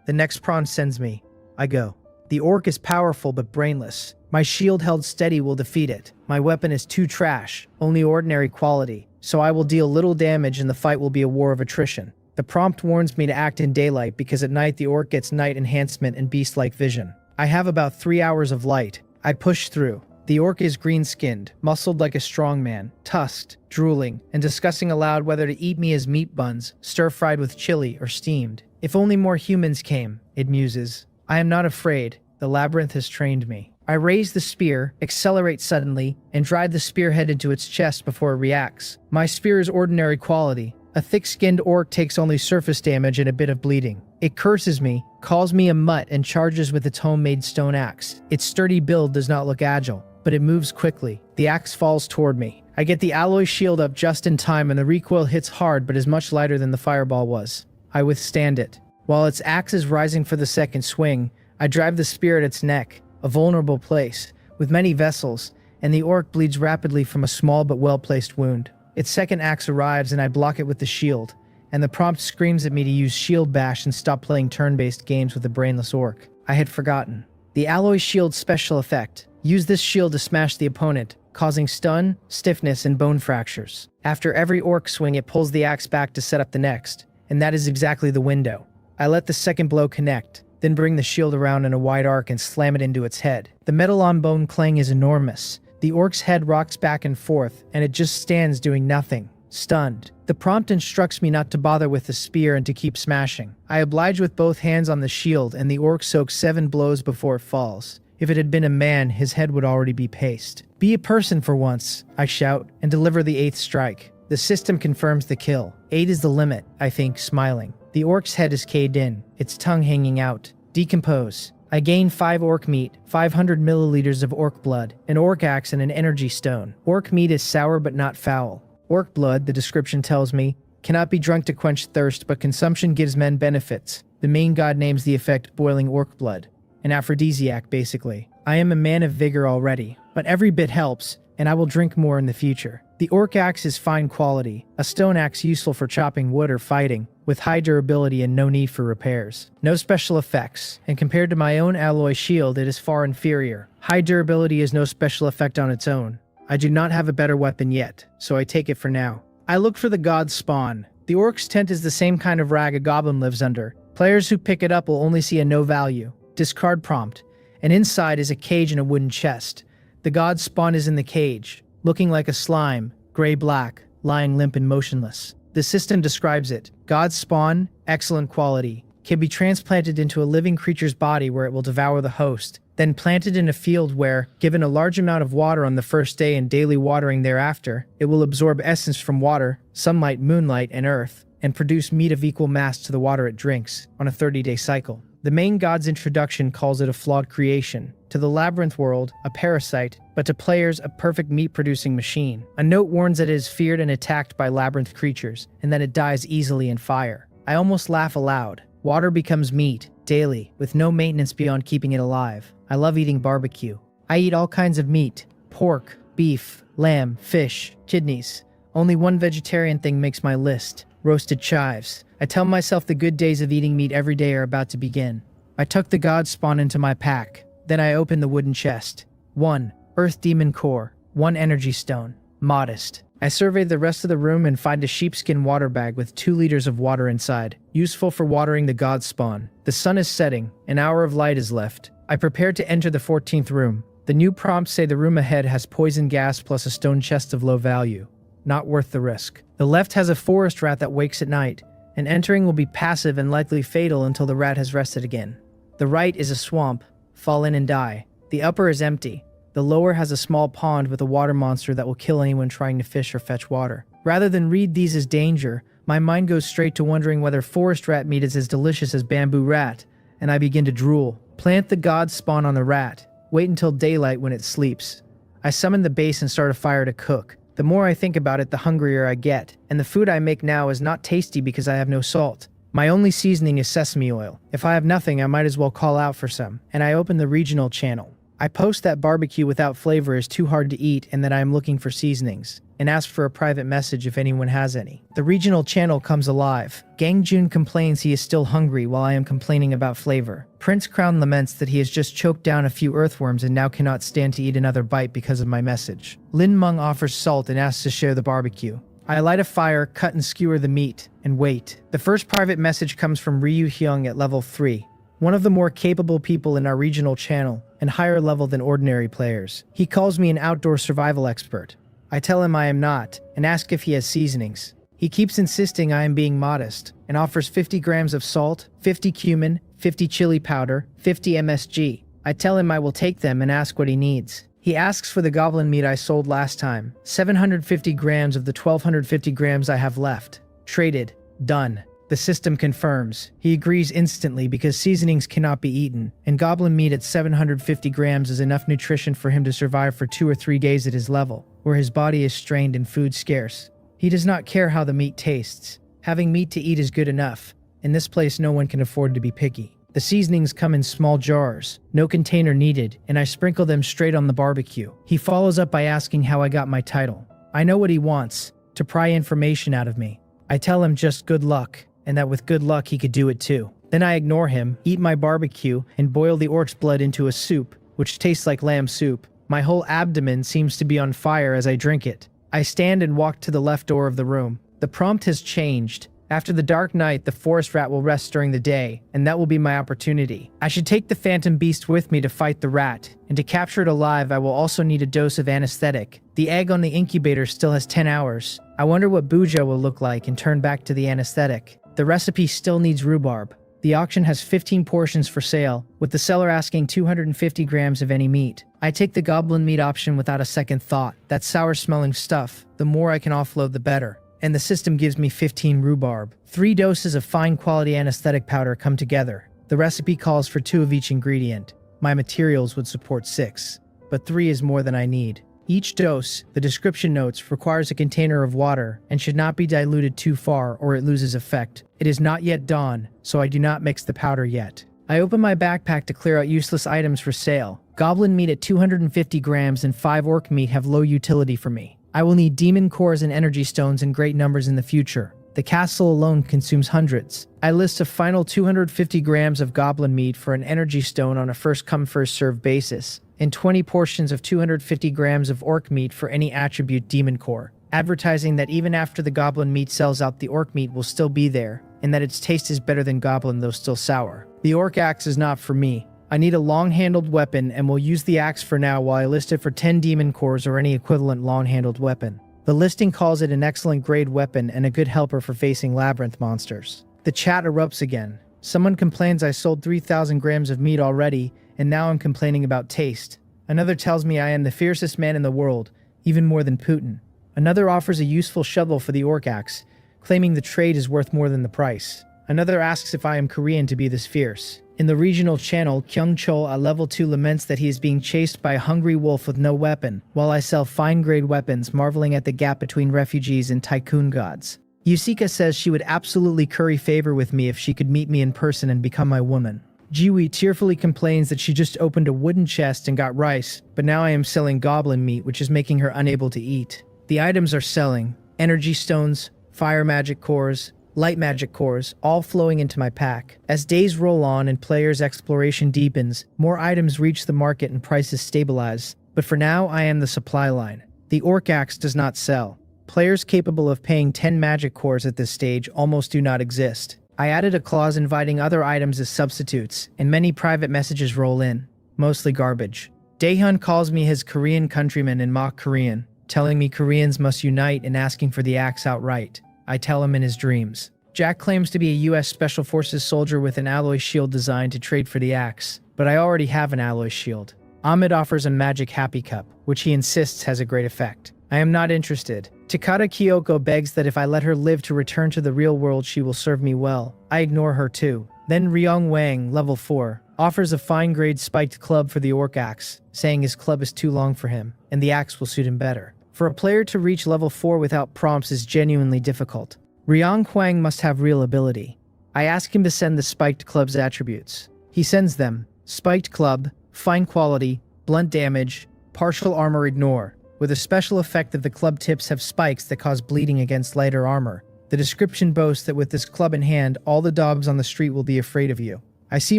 A: The next prompt sends me I go. The orc is powerful but brainless. My shield held steady will defeat it. My weapon is too trash, only ordinary quality, so I will deal little damage and the fight will be a war of attrition. The prompt warns me to act in daylight because at night the orc gets night enhancement and beast-like vision. I have about 3 hours of light. I push through. The orc is green-skinned, muscled like a strong man, tusked, drooling, and discussing aloud whether to eat me as meat buns, stir-fried with chili, or steamed. If only more humans came, it muses. I am not afraid. The labyrinth has trained me. I raise the spear, accelerate suddenly, and drive the spearhead into its chest before it reacts. My spear is ordinary quality. A thick-skinned orc takes only surface damage and a bit of bleeding. It curses me, calls me a mutt, and charges with its homemade stone axe. Its sturdy build does not look agile, but it moves quickly. The axe falls toward me. I get the alloy shield up just in time and the recoil hits hard but is much lighter than the fireball was. I withstand it. While its axe is rising for the second swing, I drive the spear at its neck, a vulnerable place, with many vessels, and the orc bleeds rapidly from a small but well-placed wound. Its second axe arrives and I block it with the shield, and the prompt screams at me to use shield bash and stop playing turn-based games with a brainless orc. I had forgotten. The alloy shield special effect. Use this shield to smash the opponent, causing stun, stiffness, and bone fractures. After every orc swing it pulls the axe back to set up the next, and that is exactly the window. I let the second blow connect, then bring the shield around in a wide arc and slam it into its head. The metal-on-bone clang is enormous. The orc's head rocks back and forth, and it just stands doing nothing, stunned. The prompt instructs me not to bother with the spear and to keep smashing. I oblige with both hands on the shield, and the orc soaks 7 blows before it falls. If it had been a man, his head would already be paste. Be a person for once, I shout, and deliver the 8th strike. The system confirms the kill. 8 is the limit, I think, smiling. The orc's head is caved in, its tongue hanging out. Decompose. I gain 5 orc meat, 500 milliliters of orc blood, an orc axe, and an energy stone. Orc meat is sour but not foul. Orc blood, the description tells me, cannot be drunk to quench thirst, but consumption gives men benefits. The main god names the effect boiling orc blood. An aphrodisiac, basically. I am a man of vigor already, but every bit helps, and I will drink more in the future. The orc axe is fine quality, a stone axe useful for chopping wood or fighting, with high durability and no need for repairs. No special effects, and compared to my own alloy shield it is far inferior. High durability is no special effect on its own. I do not have a better weapon yet, so I take it for now. I look for the god's spawn. The orc's tent is the same kind of rag a goblin lives under. Players who pick it up will only see a no value. Discard prompt. And inside is a cage and a wooden chest. The god's spawn is in the cage, looking like a slime, gray-black, lying limp and motionless. The system describes it. God's spawn, excellent quality, can be transplanted into a living creature's body where it will devour the host, then planted in a field where, given a large amount of water on the first day and daily watering thereafter, it will absorb essence from water, sunlight, moonlight, and earth, and produce meat of equal mass to the water it drinks, on a 30-day cycle. The main god's introduction calls it a flawed creation. To the Labyrinth world, a parasite, but to players, a perfect meat-producing machine. A note warns that it is feared and attacked by Labyrinth creatures, and that it dies easily in fire. I almost laugh aloud. Water becomes meat, daily, with no maintenance beyond keeping it alive. I love eating barbecue. I eat all kinds of meat. Pork, beef, lamb, fish, kidneys. Only one vegetarian thing makes my list. Roasted chives. I tell myself the good days of eating meat every day are about to begin. I tuck the god spawn into my pack. Then I open the wooden chest. 1. Earth Demon Core. 1 Energy Stone. Modest. I survey the rest of the room and find a sheepskin water bag with 2 liters of water inside. Useful for watering the god spawn. The sun is setting. An hour of light is left. I prepare to enter the 14th room. The new prompts say the room ahead has poison gas plus a stone chest of low value. Not worth the risk. The left has a forest rat that wakes at night, and entering will be passive and likely fatal until the rat has rested again. The right is a swamp. Fall in and die. The upper is empty. The lower has a small pond with a water monster that will kill anyone trying to fish or fetch water. Rather than read these as danger, my mind goes straight to wondering whether forest rat meat is as delicious as bamboo rat, and I begin to drool. Plant the god spawn on the rat. Wait until daylight when it sleeps. I summon the base and start a fire to cook. The more I think about it, the hungrier I get, and the food I make now is not tasty because I have no salt. My only seasoning is sesame oil. If I have nothing, I might as well call out for some, and I open the regional channel. I post that barbecue without flavor is too hard to eat and that I am looking for seasonings, and ask for a private message if anyone has any. The regional channel comes alive. Gangjun complains he is still hungry while I am complaining about flavor. Prince Crown laments that he has just choked down a few earthworms and now cannot stand to eat another bite because of my message. Lin Meng offers salt and asks to share the barbecue. I light a fire, cut and skewer the meat, and wait. The first private message comes from Ryu Hyung at level 3. One of the more capable people in our regional channel, and higher level than ordinary players. He calls me an outdoor survival expert. I tell him I am not, and ask if he has seasonings. He keeps insisting I am being modest, and offers 50 grams of salt, 50 cumin, 50 chili powder, 50 MSG. I tell him I will take them and ask what he needs. He asks for the goblin meat I sold last time, 750 grams of the 1250 grams I have left. Traded. Done. The system confirms. He agrees instantly because seasonings cannot be eaten, and goblin meat at 750 grams is enough nutrition for him to survive for 2 or 3 days at his level, where his body is strained and food scarce. He does not care how the meat tastes. Having meat to eat is good enough. In this place no one can afford to be picky. The seasonings come in small jars, no container needed, and I sprinkle them straight on the barbecue. He follows up by asking how I got my title. I know what he wants, to pry information out of me. I tell him just good luck, and that with good luck he could do it too. Then I ignore him, eat my barbecue, and boil the orc's blood into a soup, which tastes like lamb soup. My whole abdomen seems to be on fire as I drink it. I stand and walk to the left door of the room. The prompt has changed. After the dark night, the forest rat will rest during the day, and that will be my opportunity. I should take the phantom beast with me to fight the rat, and to capture it alive I will also need a dose of anesthetic. The egg on the incubator still has 10 hours. I wonder what Bujo will look like and turn back to the anesthetic. The recipe still needs rhubarb. The auction has 15 portions for sale, with the seller asking 250 grams of any meat. I take the goblin meat option without a second thought. That sour-smelling stuff, the more I can offload the better. And the system gives me 15 rhubarb. 3 doses of fine-quality anesthetic powder come together. The recipe calls for 2 of each ingredient. My materials would support 6, but 3 is more than I need. Each dose, the description notes, requires a container of water and should not be diluted too far or it loses effect. It is not yet dawn, so I do not mix the powder yet. I open my backpack to clear out useless items for sale. Goblin meat at 250 grams and 5 orc meat have low utility for me. I will need demon cores and energy stones in great numbers in the future. The castle alone consumes hundreds. I list a final 250 grams of goblin meat for an energy stone on a first-come first-served basis, and 20 portions of 250 grams of orc meat for any attribute demon core, advertising that even after the goblin meat sells out, the orc meat will still be there, and that its taste is better than goblin though still sour. The orc axe is not for me. I need a long-handled weapon and will use the axe for now while I list it for 10 demon cores or any equivalent long-handled weapon. The listing calls it an excellent grade weapon and a good helper for facing labyrinth monsters. The chat erupts again. Someone complains I sold 3,000 grams of meat already, and now I'm complaining about taste. Another tells me I am the fiercest man in the world, even more than Putin. Another offers a useful shovel for the orc axe, claiming the trade is worth more than the price. Another asks if I am Korean to be this fierce. In the regional channel, Kyung-chol at level 2 laments that he is being chased by a hungry wolf with no weapon, while I sell fine-grade weapons, marveling at the gap between refugees and tycoon gods. Yusika says she would absolutely curry favor with me if she could meet me in person and become my woman. Jiwi tearfully complains that she just opened a wooden chest and got rice, but now I am selling goblin meat, which is making her unable to eat. The items are selling: energy stones, fire magic cores, light magic cores, all flowing into my pack. As days roll on and players' exploration deepens, more items reach the market and prices stabilize. But for now, I am the supply line. The orc axe does not sell. Players capable of paying 10 magic cores at this stage almost do not exist. I added a clause inviting other items as substitutes, and many private messages roll in. Mostly garbage. Daehyun calls me his Korean countryman in mock Korean, telling me Koreans must unite and asking for the axe outright. I tell him in his dreams. Jack claims to be a US Special Forces soldier with an alloy shield designed to trade for the axe, but I already have an alloy shield. Ahmed offers a magic happy cup, which he insists has a great effect. I am not interested. Takata Kyoko begs that if I let her live to return to the real world, she will serve me well. I ignore her too. Then Ryong Wang, level 4, offers a fine-grade spiked club for the orc axe, saying his club is too long for him, and the axe will suit him better. For a player to reach level 4 without prompts is genuinely difficult. Ryong Kwang must have real ability. I ask him to send the spiked club's attributes. He sends them: spiked club, fine quality, blunt damage, partial armor ignore, with a special effect that the club tips have spikes that cause bleeding against lighter armor. The description boasts that with this club in hand, all the dogs on the street will be afraid of you. I see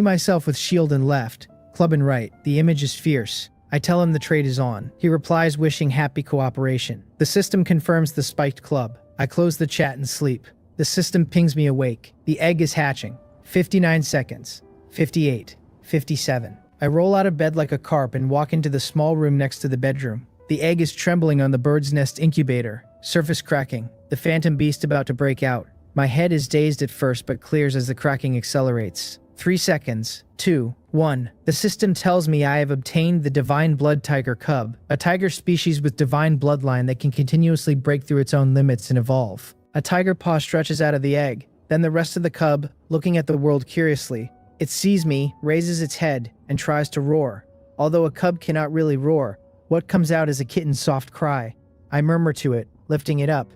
A: myself with shield in left, club in right. The image is fierce. I tell him the trade is on. He replies wishing happy cooperation. The system confirms the spiked club. I close the chat and sleep. The system pings me awake. The egg is hatching. 59 seconds. 58. 57. I roll out of bed like a carp and walk into the small room next to the bedroom. The egg is trembling on the bird's nest incubator. Surface cracking. The phantom beast about to break out. My head is dazed at first but clears as the cracking accelerates. 3 seconds. 2. 1. The system tells me I have obtained the Divine Blood Tiger Cub, a tiger species with divine bloodline that can continuously break through its own limits and evolve. A tiger paw stretches out of the egg. Then the rest of the cub, looking at the world curiously. It sees me, raises its head, and tries to roar. Although a cub cannot really roar, what comes out is a kitten's soft cry. I murmur to it, lifting it up,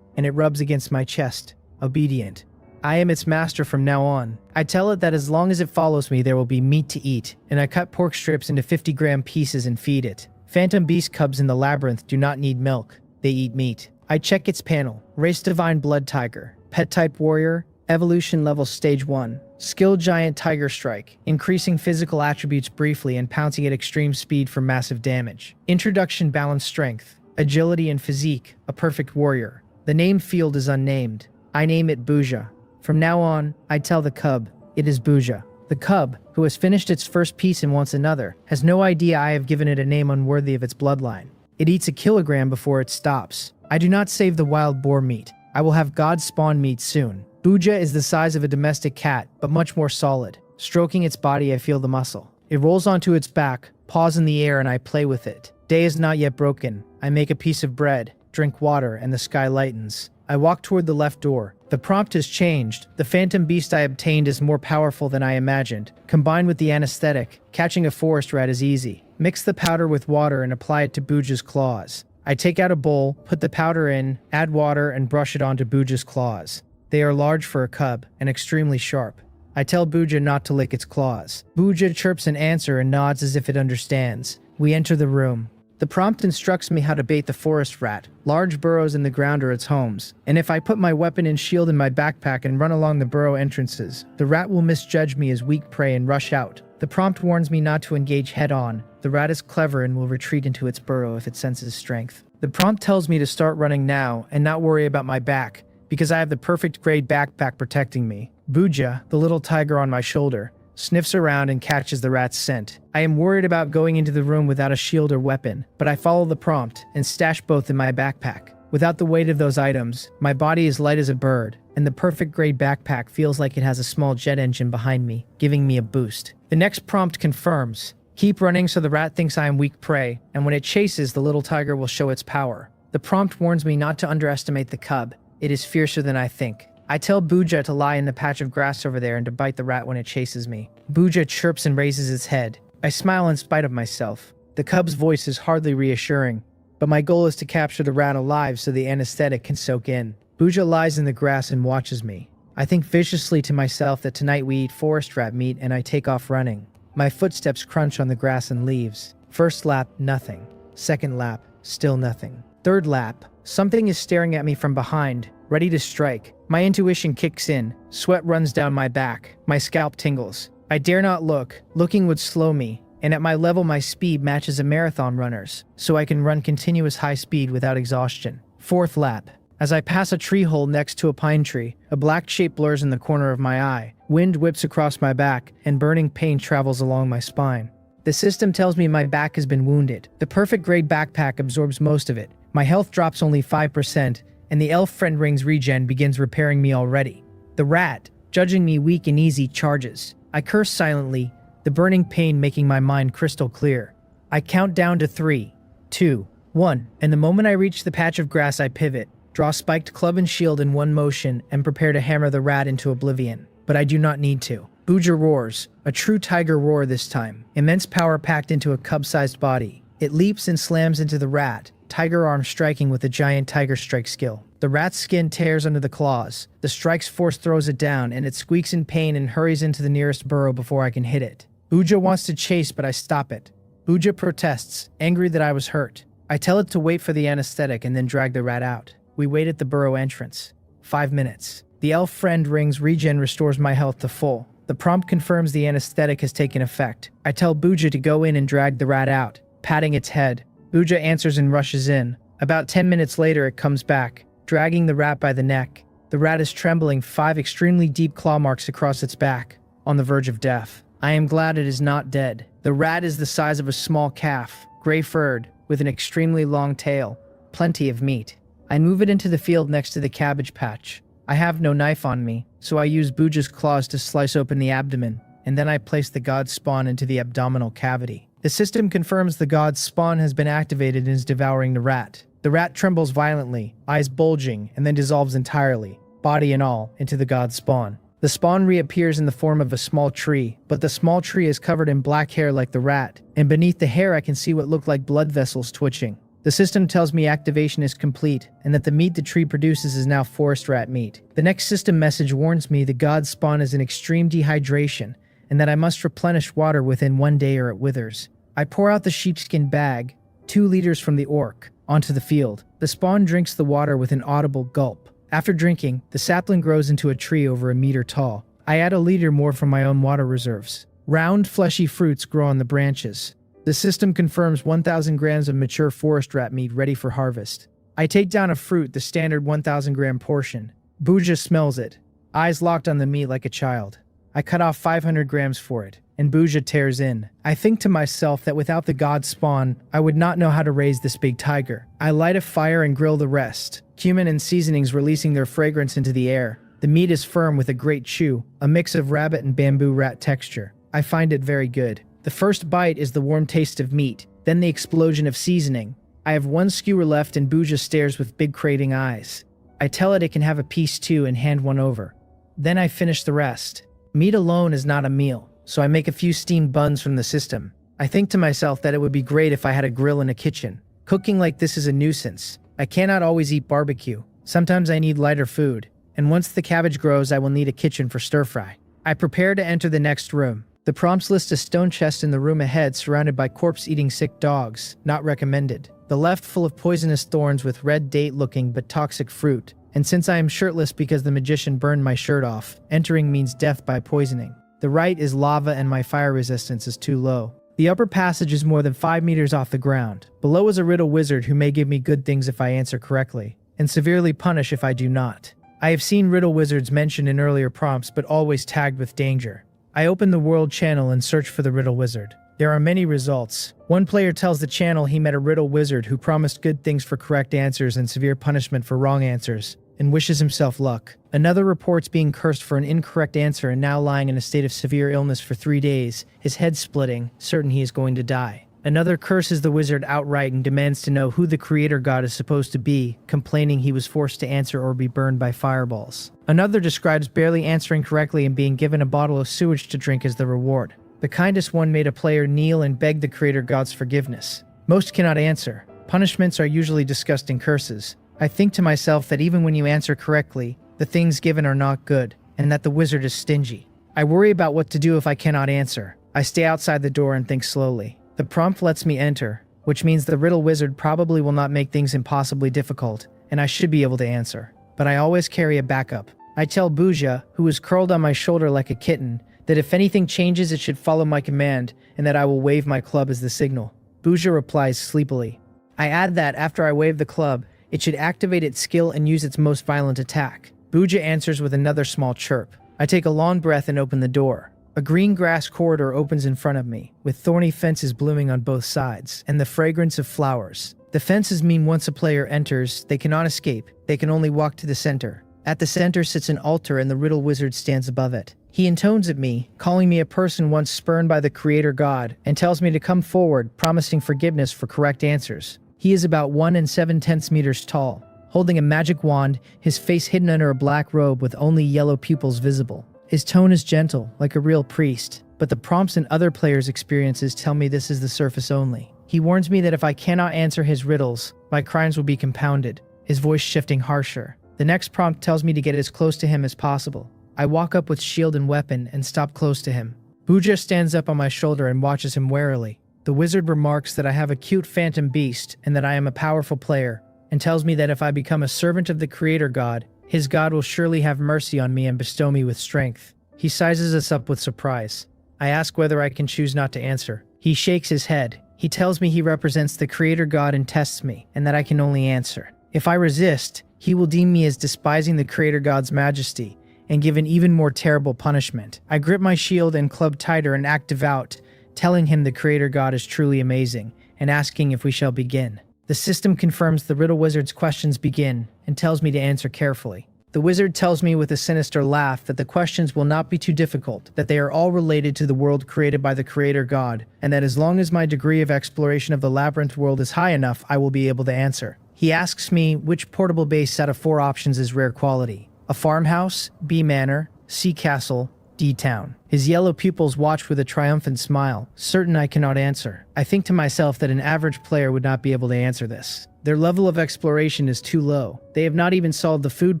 A: and it rubs against my chest, obedient. I am its master from now on. I tell it that as long as it follows me, there will be meat to eat, and I cut pork strips into 50-gram pieces and feed it. Phantom beast cubs in the labyrinth do not need milk. They eat meat. I check its panel. Race Divine Blood Tiger. Pet type warrior. Evolution level stage 1. Skill giant tiger strike. Increasing physical attributes briefly and pouncing at extreme speed for massive damage. Introduction balanced strength. Agility and physique. A perfect warrior. The name field is unnamed. I name it Buja. From now on, I tell the cub, it is Buja. The cub, who has finished its first piece and wants another, has no idea I have given it a name unworthy of its bloodline. It eats a kilogram before it stops. I do not save the wild boar meat. I will have God spawn meat soon. Buja is the size of a domestic cat, but much more solid. Stroking its body, I feel the muscle. It rolls onto its back, paws in the air, and I play with it. Day is not yet broken. I make a piece of bread, drink water, and the sky lightens. I walk toward the left door. The prompt has changed. The phantom beast I obtained is more powerful than I imagined. Combined with the anesthetic, catching a forest rat is easy. Mix the powder with water and apply it to Buja's claws. I take out a bowl, put the powder in, add water, and brush it onto Buja's claws. They are large for a cub and extremely sharp. I tell Buja not to lick its claws. Buja chirps an answer and nods as if it understands. We enter the room. The prompt instructs me how to bait the forest rat. Large burrows in the ground are its homes, and if I put my weapon and shield in my backpack and run along the burrow entrances, the rat will misjudge me as weak prey and rush out. The prompt warns me not to engage head-on. The rat is clever and will retreat into its burrow if it senses strength. The prompt tells me to start running now and not worry about my back, because I have the perfect grade backpack protecting me. Buja, the little tiger on my shoulder, sniffs around and catches the rat's scent. I am worried about going into the room without a shield or weapon, but I follow the prompt and stash both in my backpack. Without the weight of those items, my body is light as a bird, and the perfect grade backpack feels like it has a small jet engine behind me, giving me a boost. The next prompt confirms, keep running so the rat thinks I am weak prey, and when it chases, the little tiger will show its power. The prompt warns me not to underestimate the cub. It is fiercer than I think. I tell Buja to lie in the patch of grass over there and to bite the rat when it chases me. Buja chirps and raises its head. I smile in spite of myself. The cub's voice is hardly reassuring, but my goal is to capture the rat alive so the anesthetic can soak in. Buja lies in the grass and watches me. I think viciously to myself that tonight we eat forest rat meat and I take off running. My footsteps crunch on the grass and leaves. First lap, nothing. Second lap, still nothing. Third lap, something is staring at me from behind, ready to strike. My intuition kicks in. Sweat runs down my back. My scalp tingles. I dare not look. Looking would slow me, and at my level my speed matches a marathon runner's, so I can run continuous high speed without exhaustion. Fourth lap. As I pass a tree hole next to a pine tree, a black shape blurs in the corner of my eye. Wind whips across my back, and burning pain travels along my spine. The system tells me my back has been wounded. The perfect grade backpack absorbs most of it. My health drops only 5%, and the elf friend ring's regen begins repairing me already. The rat, judging me weak and easy, charges. I curse silently, the burning pain making my mind crystal clear. I count down to 3, 2, 1, and the moment I reach the patch of grass I pivot, draw spiked club and shield in one motion, and prepare to hammer the rat into oblivion. But I do not need to. Buja roars, a true tiger roar this time, immense power packed into a cub-sized body. It leaps and slams into the rat, tiger arm striking with a giant tiger strike skill. The rat's skin tears under the claws. The strike's force throws it down, and it squeaks in pain and hurries into the nearest burrow before I can hit it. Buja wants to chase, but I stop it. Buja protests, angry that I was hurt. I tell it to wait for the anesthetic and then drag the rat out. We wait at the burrow entrance. 5 minutes. The elf friend rings regen restores my health to full. The prompt confirms the anesthetic has taken effect. I tell Buja to go in and drag the rat out, patting its head. Buja answers and rushes in. About 10 minutes later it comes back, dragging the rat by the neck. The rat is trembling, 5 extremely deep claw marks across its back, on the verge of death. I am glad it is not dead. The rat is the size of a small calf, gray-furred, with an extremely long tail, plenty of meat. I move it into the field next to the cabbage patch. I have no knife on me, so I use Buja's claws to slice open the abdomen, and then I place the god's spawn into the abdominal cavity. The system confirms the god's spawn has been activated and is devouring the rat. The rat trembles violently, eyes bulging, and then dissolves entirely, body and all, into the god's spawn. The spawn reappears in the form of a small tree, but the small tree is covered in black hair like the rat, and beneath the hair I can see what look like blood vessels twitching. The system tells me activation is complete, and that the meat the tree produces is now forest rat meat. The next system message warns me the god's spawn is in extreme dehydration, and that I must replenish water within 1 day or it withers. I pour out the sheepskin bag, 2 liters from the orc, onto the field. The spawn drinks the water with an audible gulp. After drinking, the sapling grows into a tree over 1 meter tall. I add 1 liter more from my own water reserves. Round, fleshy fruits grow on the branches. The system confirms 1,000 grams of mature forest rat meat ready for harvest. I take down a fruit, the standard 1,000 gram portion. Buja smells it, eyes locked on the meat like a child. I cut off 500 grams for it, and Buja tears in. I think to myself that without the god spawn, I would not know how to raise this big tiger. I light a fire and grill the rest, cumin and seasonings releasing their fragrance into the air. The meat is firm with a great chew, a mix of rabbit and bamboo rat texture. I find it very good. The first bite is the warm taste of meat, then the explosion of seasoning. I have 1 skewer left and Buja stares with big crating eyes. I tell it can have a piece too and hand one over. Then I finish the rest. Meat alone is not a meal, so I make a few steamed buns from the system. I think to myself that it would be great if I had a grill in a kitchen. Cooking like this is a nuisance. I cannot always eat barbecue. Sometimes I need lighter food, and once the cabbage grows I will need a kitchen for stir-fry. I prepare to enter the next room. The prompts list a stone chest in the room ahead surrounded by corpse-eating sick dogs. Not recommended. The left full of poisonous thorns with red date-looking but toxic fruit. And since I am shirtless because the magician burned my shirt off, entering means death by poisoning. The right is lava and my fire resistance is too low. The upper passage is more than 5 meters off the ground. Below is a riddle wizard who may give me good things if I answer correctly, and severely punish if I do not. I have seen riddle wizards mentioned in earlier prompts but always tagged with danger. I open the world channel and search for the riddle wizard. There are many results. One player tells the channel he met a riddle wizard who promised good things for correct answers and severe punishment for wrong answers, and wishes himself luck. Another reports being cursed for an incorrect answer and now lying in a state of severe illness for 3 days, his head splitting, certain he is going to die. Another curses the wizard outright and demands to know who the creator god is supposed to be, complaining he was forced to answer or be burned by fireballs. Another describes barely answering correctly and being given a bottle of sewage to drink as the reward. The kindest one made a player kneel and beg the creator god's forgiveness. Most cannot answer. Punishments are usually disgusting curses. I think to myself that even when you answer correctly, the things given are not good, and that the wizard is stingy. I worry about what to do if I cannot answer. I stay outside the door and think slowly. The prompt lets me enter, which means the riddle wizard probably will not make things impossibly difficult, and I should be able to answer. But I always carry a backup. I tell Buja, who is curled on my shoulder like a kitten, that if anything changes it should follow my command, and that I will wave my club as the signal. Buja replies sleepily. I add that after I wave the club, it should activate its skill and use its most violent attack. Buja answers with another small chirp. I take a long breath and open the door. A green grass corridor opens in front of me, with thorny fences blooming on both sides, and the fragrance of flowers. The fences mean once a player enters, they cannot escape. They can only walk to the center. At the center sits an altar and the riddle wizard stands above it. He intones at me, calling me a person once spurned by the creator god, and tells me to come forward, promising forgiveness for correct answers. He is about 1 7/10 meters tall, holding a magic wand, his face hidden under a black robe with only yellow pupils visible. His tone is gentle, like a real priest, but the prompts and other players' experiences tell me this is the surface only. He warns me that if I cannot answer his riddles, my crimes will be compounded, his voice shifting harsher. The next prompt tells me to get as close to him as possible. I walk up with shield and weapon and stop close to him. Buja stands up on my shoulder and watches him warily. The wizard remarks that I have a cute phantom beast and that I am a powerful player, and tells me that if I become a servant of the creator god, his god will surely have mercy on me and bestow me with strength. He sizes us up with surprise. I ask whether I can choose not to answer. He shakes his head. He tells me he represents the creator god and tests me, and that I can only answer. If I resist, he will deem me as despising the creator god's majesty, and give an even more terrible punishment. I grip my shield and club tighter and act devout, telling him the creator god is truly amazing, and asking if we shall begin. The system confirms the riddle wizard's questions begin, and tells me to answer carefully. The wizard tells me with a sinister laugh that the questions will not be too difficult, that they are all related to the world created by the creator god, and that as long as my degree of exploration of the Labyrinth world is high enough, I will be able to answer. He asks me which portable base out of 4 options is rare quality. A farmhouse, B manor, C castle, D town. His yellow pupils watch with a triumphant smile, certain I cannot answer. I think to myself that an average player would not be able to answer this. Their level of exploration is too low. They have not even solved the food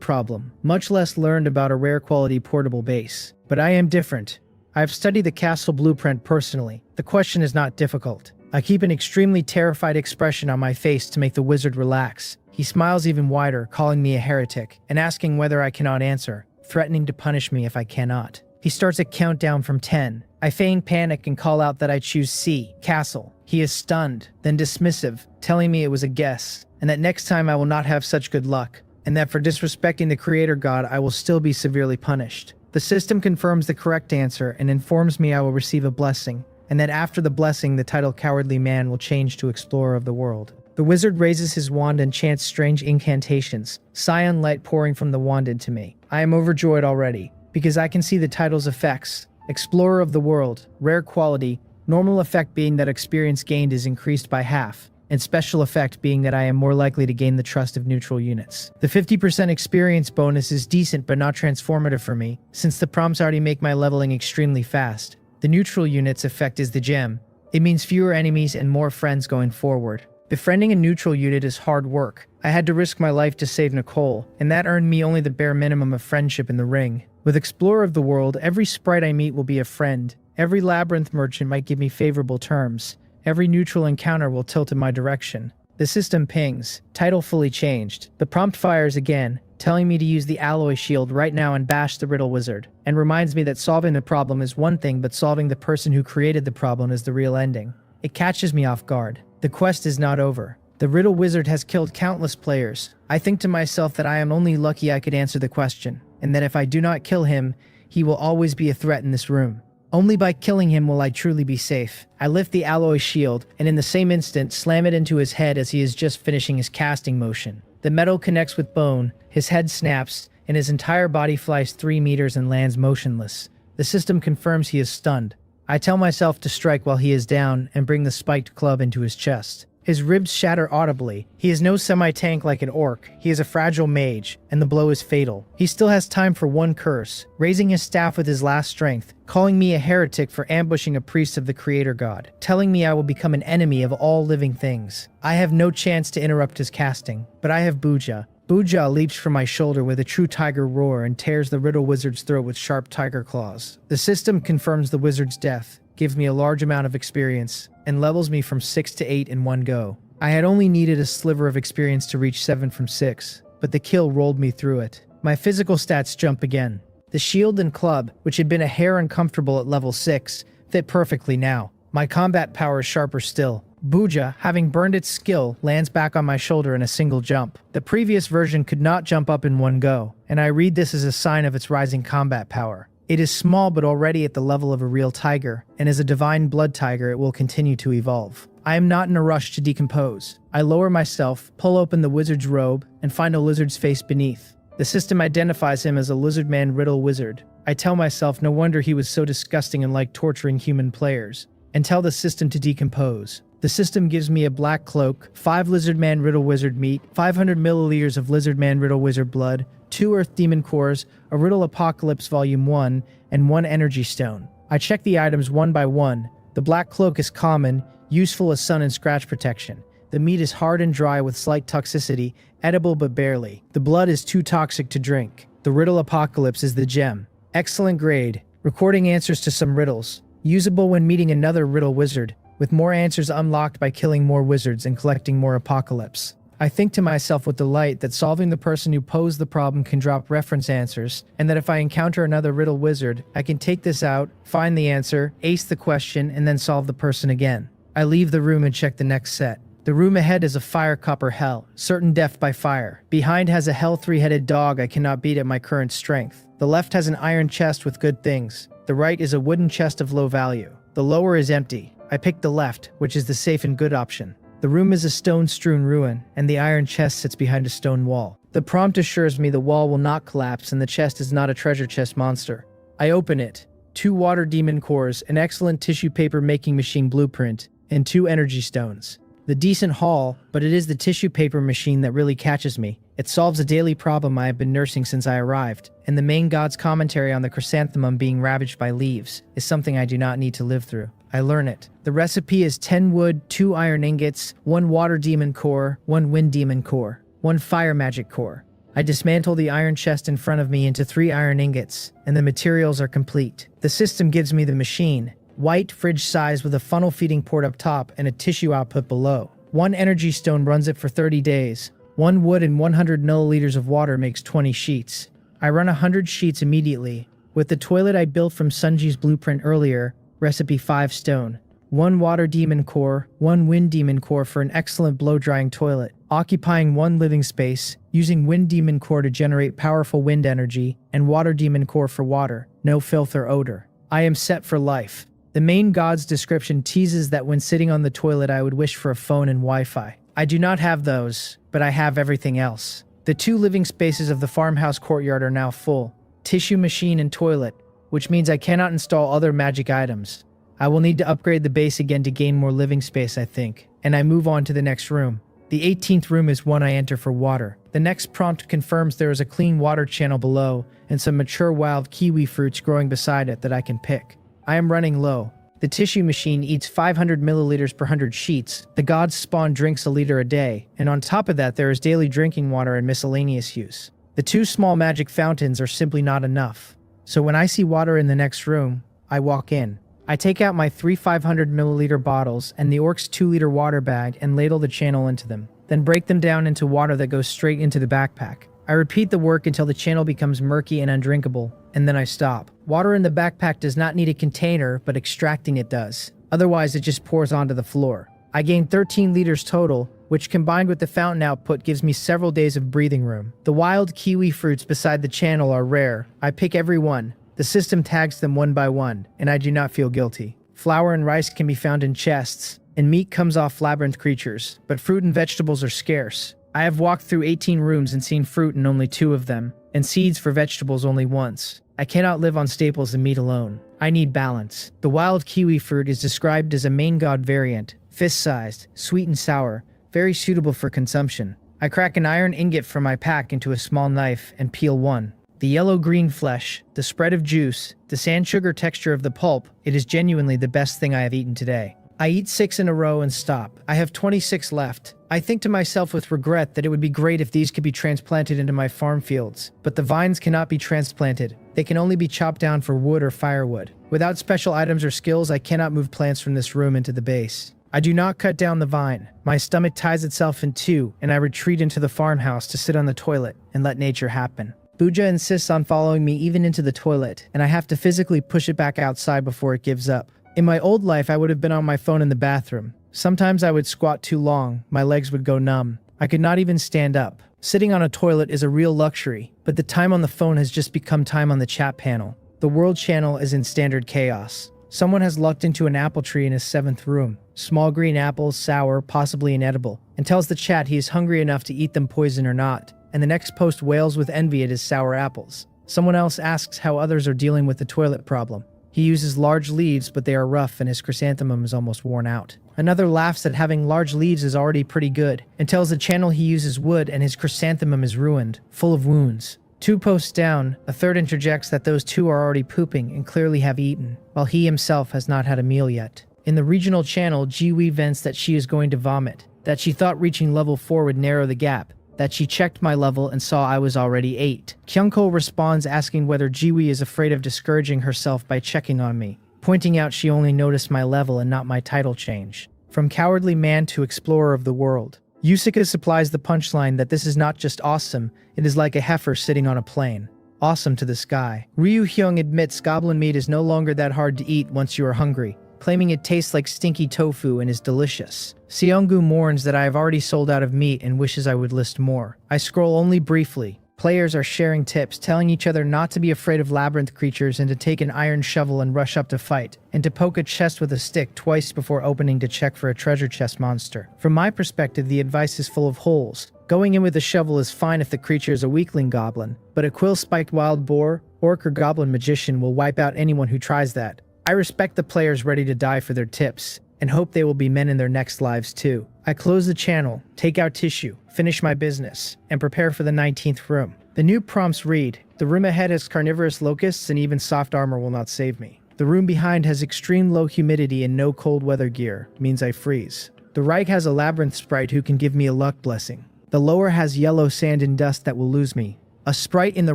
A: problem, much less learned about a rare quality portable base. But I am different. I have studied the castle blueprint personally. The question is not difficult. I keep an extremely terrified expression on my face to make the wizard relax. He smiles even wider, calling me a heretic, and asking whether I cannot answer, threatening to punish me if I cannot. He starts a countdown from 10. I feign panic and call out that I choose C, castle. He is stunned, then dismissive, telling me it was a guess, and that next time I will not have such good luck, and that for disrespecting the creator god I will still be severely punished. The system confirms the correct answer and informs me I will receive a blessing, and that after the blessing the title Cowardly Man will change to Explorer of the World. The wizard raises his wand and chants strange incantations, cyan light pouring from the wand into me. I am overjoyed already, because I can see the title's effects. Explorer of the World, rare quality, normal effect being that experience gained is increased by half, and special effect being that I am more likely to gain the trust of neutral units. The 50% experience bonus is decent but not transformative for me, since the prompts already make my leveling extremely fast. The neutral units effect is the gem. It means fewer enemies and more friends going forward. Befriending a neutral unit is hard work. I had to risk my life to save Nicole, and that earned me only the bare minimum of friendship in the ring. With Explorer of the World, every sprite I meet will be a friend, Every Labyrinth merchant might give me favorable terms. Every neutral encounter will tilt in my direction. The system pings. Title fully changed. The prompt fires again, telling me to use the alloy shield right now and bash the riddle wizard, and reminds me that solving the problem is one thing, but solving the person who created the problem is the real ending. It catches me off guard. The quest is not over. The riddle wizard has killed countless players. I think to myself that I am only lucky I could answer the question, and that if I do not kill him, he will always be a threat in this room. Only by killing him will I truly be safe. I lift the alloy shield, and in the same instant slam it into his head as he is just finishing his casting motion. The metal connects with bone, his head snaps, and his entire body flies 3 meters and lands motionless. The system confirms he is stunned. I tell myself to strike while he is down and bring the spiked club into his chest. His ribs shatter audibly. He is no semi-tank like an orc. He is a fragile mage, and the blow is fatal. He still has time for one curse, raising his staff with his last strength, calling me a heretic for ambushing a priest of the creator god, telling me I will become an enemy of all living things. I have no chance to interrupt his casting, but I have Buja. Buja leaps from my shoulder with a true tiger roar and tears the riddle wizard's throat with sharp tiger claws. The system confirms the wizard's death, gives me a large amount of experience, and levels me from 6 to 8 in one go. I had only needed a sliver of experience to reach 7 from 6, but the kill rolled me through it. My physical stats jump again. The shield and club, which had been a hair uncomfortable at level 6, fit perfectly now. My combat power is sharper still. Buja, having burned its skill, lands back on my shoulder in a single jump. The previous version could not jump up in one go, and I read this as a sign of its rising combat power. It is small but already at the level of a real tiger, and as a divine blood tiger it will continue to evolve. I am not in a rush to decompose. I lower myself, pull open the wizard's robe, and find a lizard's face beneath. The system identifies him as a lizard man riddle wizard. I tell myself no wonder he was so disgusting and liked torturing human players, and tell the system to decompose. The system gives me a black cloak, 5 lizard man riddle wizard meat, 500 milliliters of lizard man riddle wizard blood, 2 earth demon cores, a riddle apocalypse volume 1, and 1 energy stone. I check the items one by one. The black cloak is common, useful as sun and scratch protection. The meat is hard and dry with slight toxicity, edible but barely. The blood is too toxic to drink. The riddle apocalypse is the gem. Excellent grade, recording answers to some riddles. Usable when meeting another riddle wizard, with more answers unlocked by killing more wizards and collecting more apocalypse. I think to myself with delight that solving the person who posed the problem can drop reference answers, and that if I encounter another riddle wizard, I can take this out, find the answer, ace the question, and then solve the person again. I leave the room and check the next set. The room ahead is a fire copper hell, certain death by fire. Behind has a hell 3-headed dog I cannot beat at my current strength. The left has an iron chest with good things. The right is a wooden chest of low value. The lower is empty. I pick the left, which is the safe and good option. The room is a stone-strewn ruin, and the iron chest sits behind a stone wall. The prompt assures me the wall will not collapse and the chest is not a treasure chest monster. I open it. 2 water demon cores, an excellent tissue paper making machine blueprint, and 2 energy stones. The decent haul, but it is the tissue paper machine that really catches me. It solves a daily problem I have been nursing since I arrived, and the main god's commentary on the chrysanthemum being ravaged by leaves is something I do not need to live through. I learn it. The recipe is 10 wood, 2 iron ingots, 1 water demon core, 1 wind demon core, 1 fire magic core. I dismantle the iron chest in front of me into 3 iron ingots, and the materials are complete. The system gives me the machine, white fridge size with a funnel feeding port up top and a tissue output below. 1 energy stone runs it for 30 days. 1 wood and 100 milliliters of water makes 20 sheets. I run 100 sheets immediately. With the toilet I built from Sunji's blueprint earlier, recipe 5 stone. 1 water demon core, 1 wind demon core for an excellent blow-drying toilet, occupying 1 living space, using wind demon core to generate powerful wind energy, and water demon core for water, no filth or odor. I am set for life. The main god's description teases that when sitting on the toilet I would wish for a phone and Wi-Fi. I do not have those, but I have everything else. The 2 living spaces of the farmhouse courtyard are now full. Tissue machine and toilet, which means I cannot install other magic items. I will need to upgrade the base again to gain more living space, I think, and I move on to the next room. The 18th room is one I enter for water. The next prompt confirms there is a clean water channel below and some mature wild kiwi fruits growing beside it that I can pick. I am running low. The tissue machine eats 500 milliliters per 100 sheets. The gods spawn drinks a liter a day, and on top of that there is daily drinking water and miscellaneous use. The 2 small magic fountains are simply not enough. So when I see water in the next room, I walk in. I take out my 3 500 milliliter bottles and the orc's 2-liter water bag and ladle the channel into them, then break them down into water that goes straight into the backpack. I repeat the work until the channel becomes murky and undrinkable, and then I stop. Water in the backpack does not need a container, but extracting it does. Otherwise, it just pours onto the floor. I gain 13 liters total, which combined with the fountain output gives me several days of breathing room. The wild kiwi fruits beside the channel are rare. I pick every one. The system tags them one by one, and I do not feel guilty. Flour and rice can be found in chests, and meat comes off labyrinth creatures, but fruit and vegetables are scarce. I have walked through 18 rooms and seen fruit in only 2 of them, and seeds for vegetables only once. I cannot live on staples and meat alone. I need balance. The wild kiwi fruit is described as a main god variant, fist-sized, sweet and sour, very suitable for consumption. I crack an iron ingot from my pack into a small knife and peel one. The yellow-green flesh, the spread of juice, the sand sugar texture of the pulp, it is genuinely the best thing I have eaten today. I eat 6 in a row and stop. I have 26 left. I think to myself with regret that it would be great if these could be transplanted into my farm fields, but the vines cannot be transplanted. They can only be chopped down for wood or firewood. Without special items or skills, I cannot move plants from this room into the base. I do not cut down the vine. My stomach ties itself in 2, and I retreat into the farmhouse to sit on the toilet and let nature happen. Buja insists on following me even into the toilet, and I have to physically push it back outside before it gives up. In my old life, I would have been on my phone in the bathroom. Sometimes I would squat too long, my legs would go numb. I could not even stand up. Sitting on a toilet is a real luxury, but the time on the phone has just become time on the chat panel. The world channel is in standard chaos. Someone has lucked into an apple tree in his 7th room. Small green apples, sour, possibly inedible, and tells the chat he is hungry enough to eat them poison or not. And the next post wails with envy at his sour apples. Someone else asks how others are dealing with the toilet problem. He uses large leaves, but they are rough and his chrysanthemum is almost worn out. Another laughs that having large leaves is already pretty good, and tells the channel he uses wood and his chrysanthemum is ruined, full of wounds. 2 posts down, a third interjects that those 2 are already pooping and clearly have eaten, while he himself has not had a meal yet. In the regional channel, Jiho vents that she is going to vomit, that she thought reaching level 4 would narrow the gap, that she checked my level and saw I was already 8. Kyungko responds asking whether Jiwi is afraid of discouraging herself by checking on me, pointing out she only noticed my level and not my title change. From cowardly man to explorer of the world. Yusika supplies the punchline that this is not just awesome, it is like a heifer sitting on a plane. Awesome to the sky. Ryu Hyung admits goblin meat is no longer that hard to eat once you are hungry, claiming it tastes like stinky tofu and is delicious. Seonggu mourns that I have already sold out of meat and wishes I would list more. I scroll only briefly. Players are sharing tips, telling each other not to be afraid of labyrinth creatures and to take an iron shovel and rush up to fight, and to poke a chest with a stick twice before opening to check for a treasure chest monster. From my perspective, the advice is full of holes. Going in with a shovel is fine if the creature is a weakling goblin, but a quill-spiked wild boar, orc or goblin magician will wipe out anyone who tries that. I respect the players ready to die for their tips, and hope they will be men in their next lives too. I close the channel, take out tissue, finish my business, and prepare for the 19th room. The new prompts read, the room ahead has carnivorous locusts and even soft armor will not save me. The room behind has extreme low humidity and no cold weather gear, means I freeze. The right has a labyrinth sprite who can give me a luck blessing. The lower has yellow sand and dust that will lose me. A sprite in the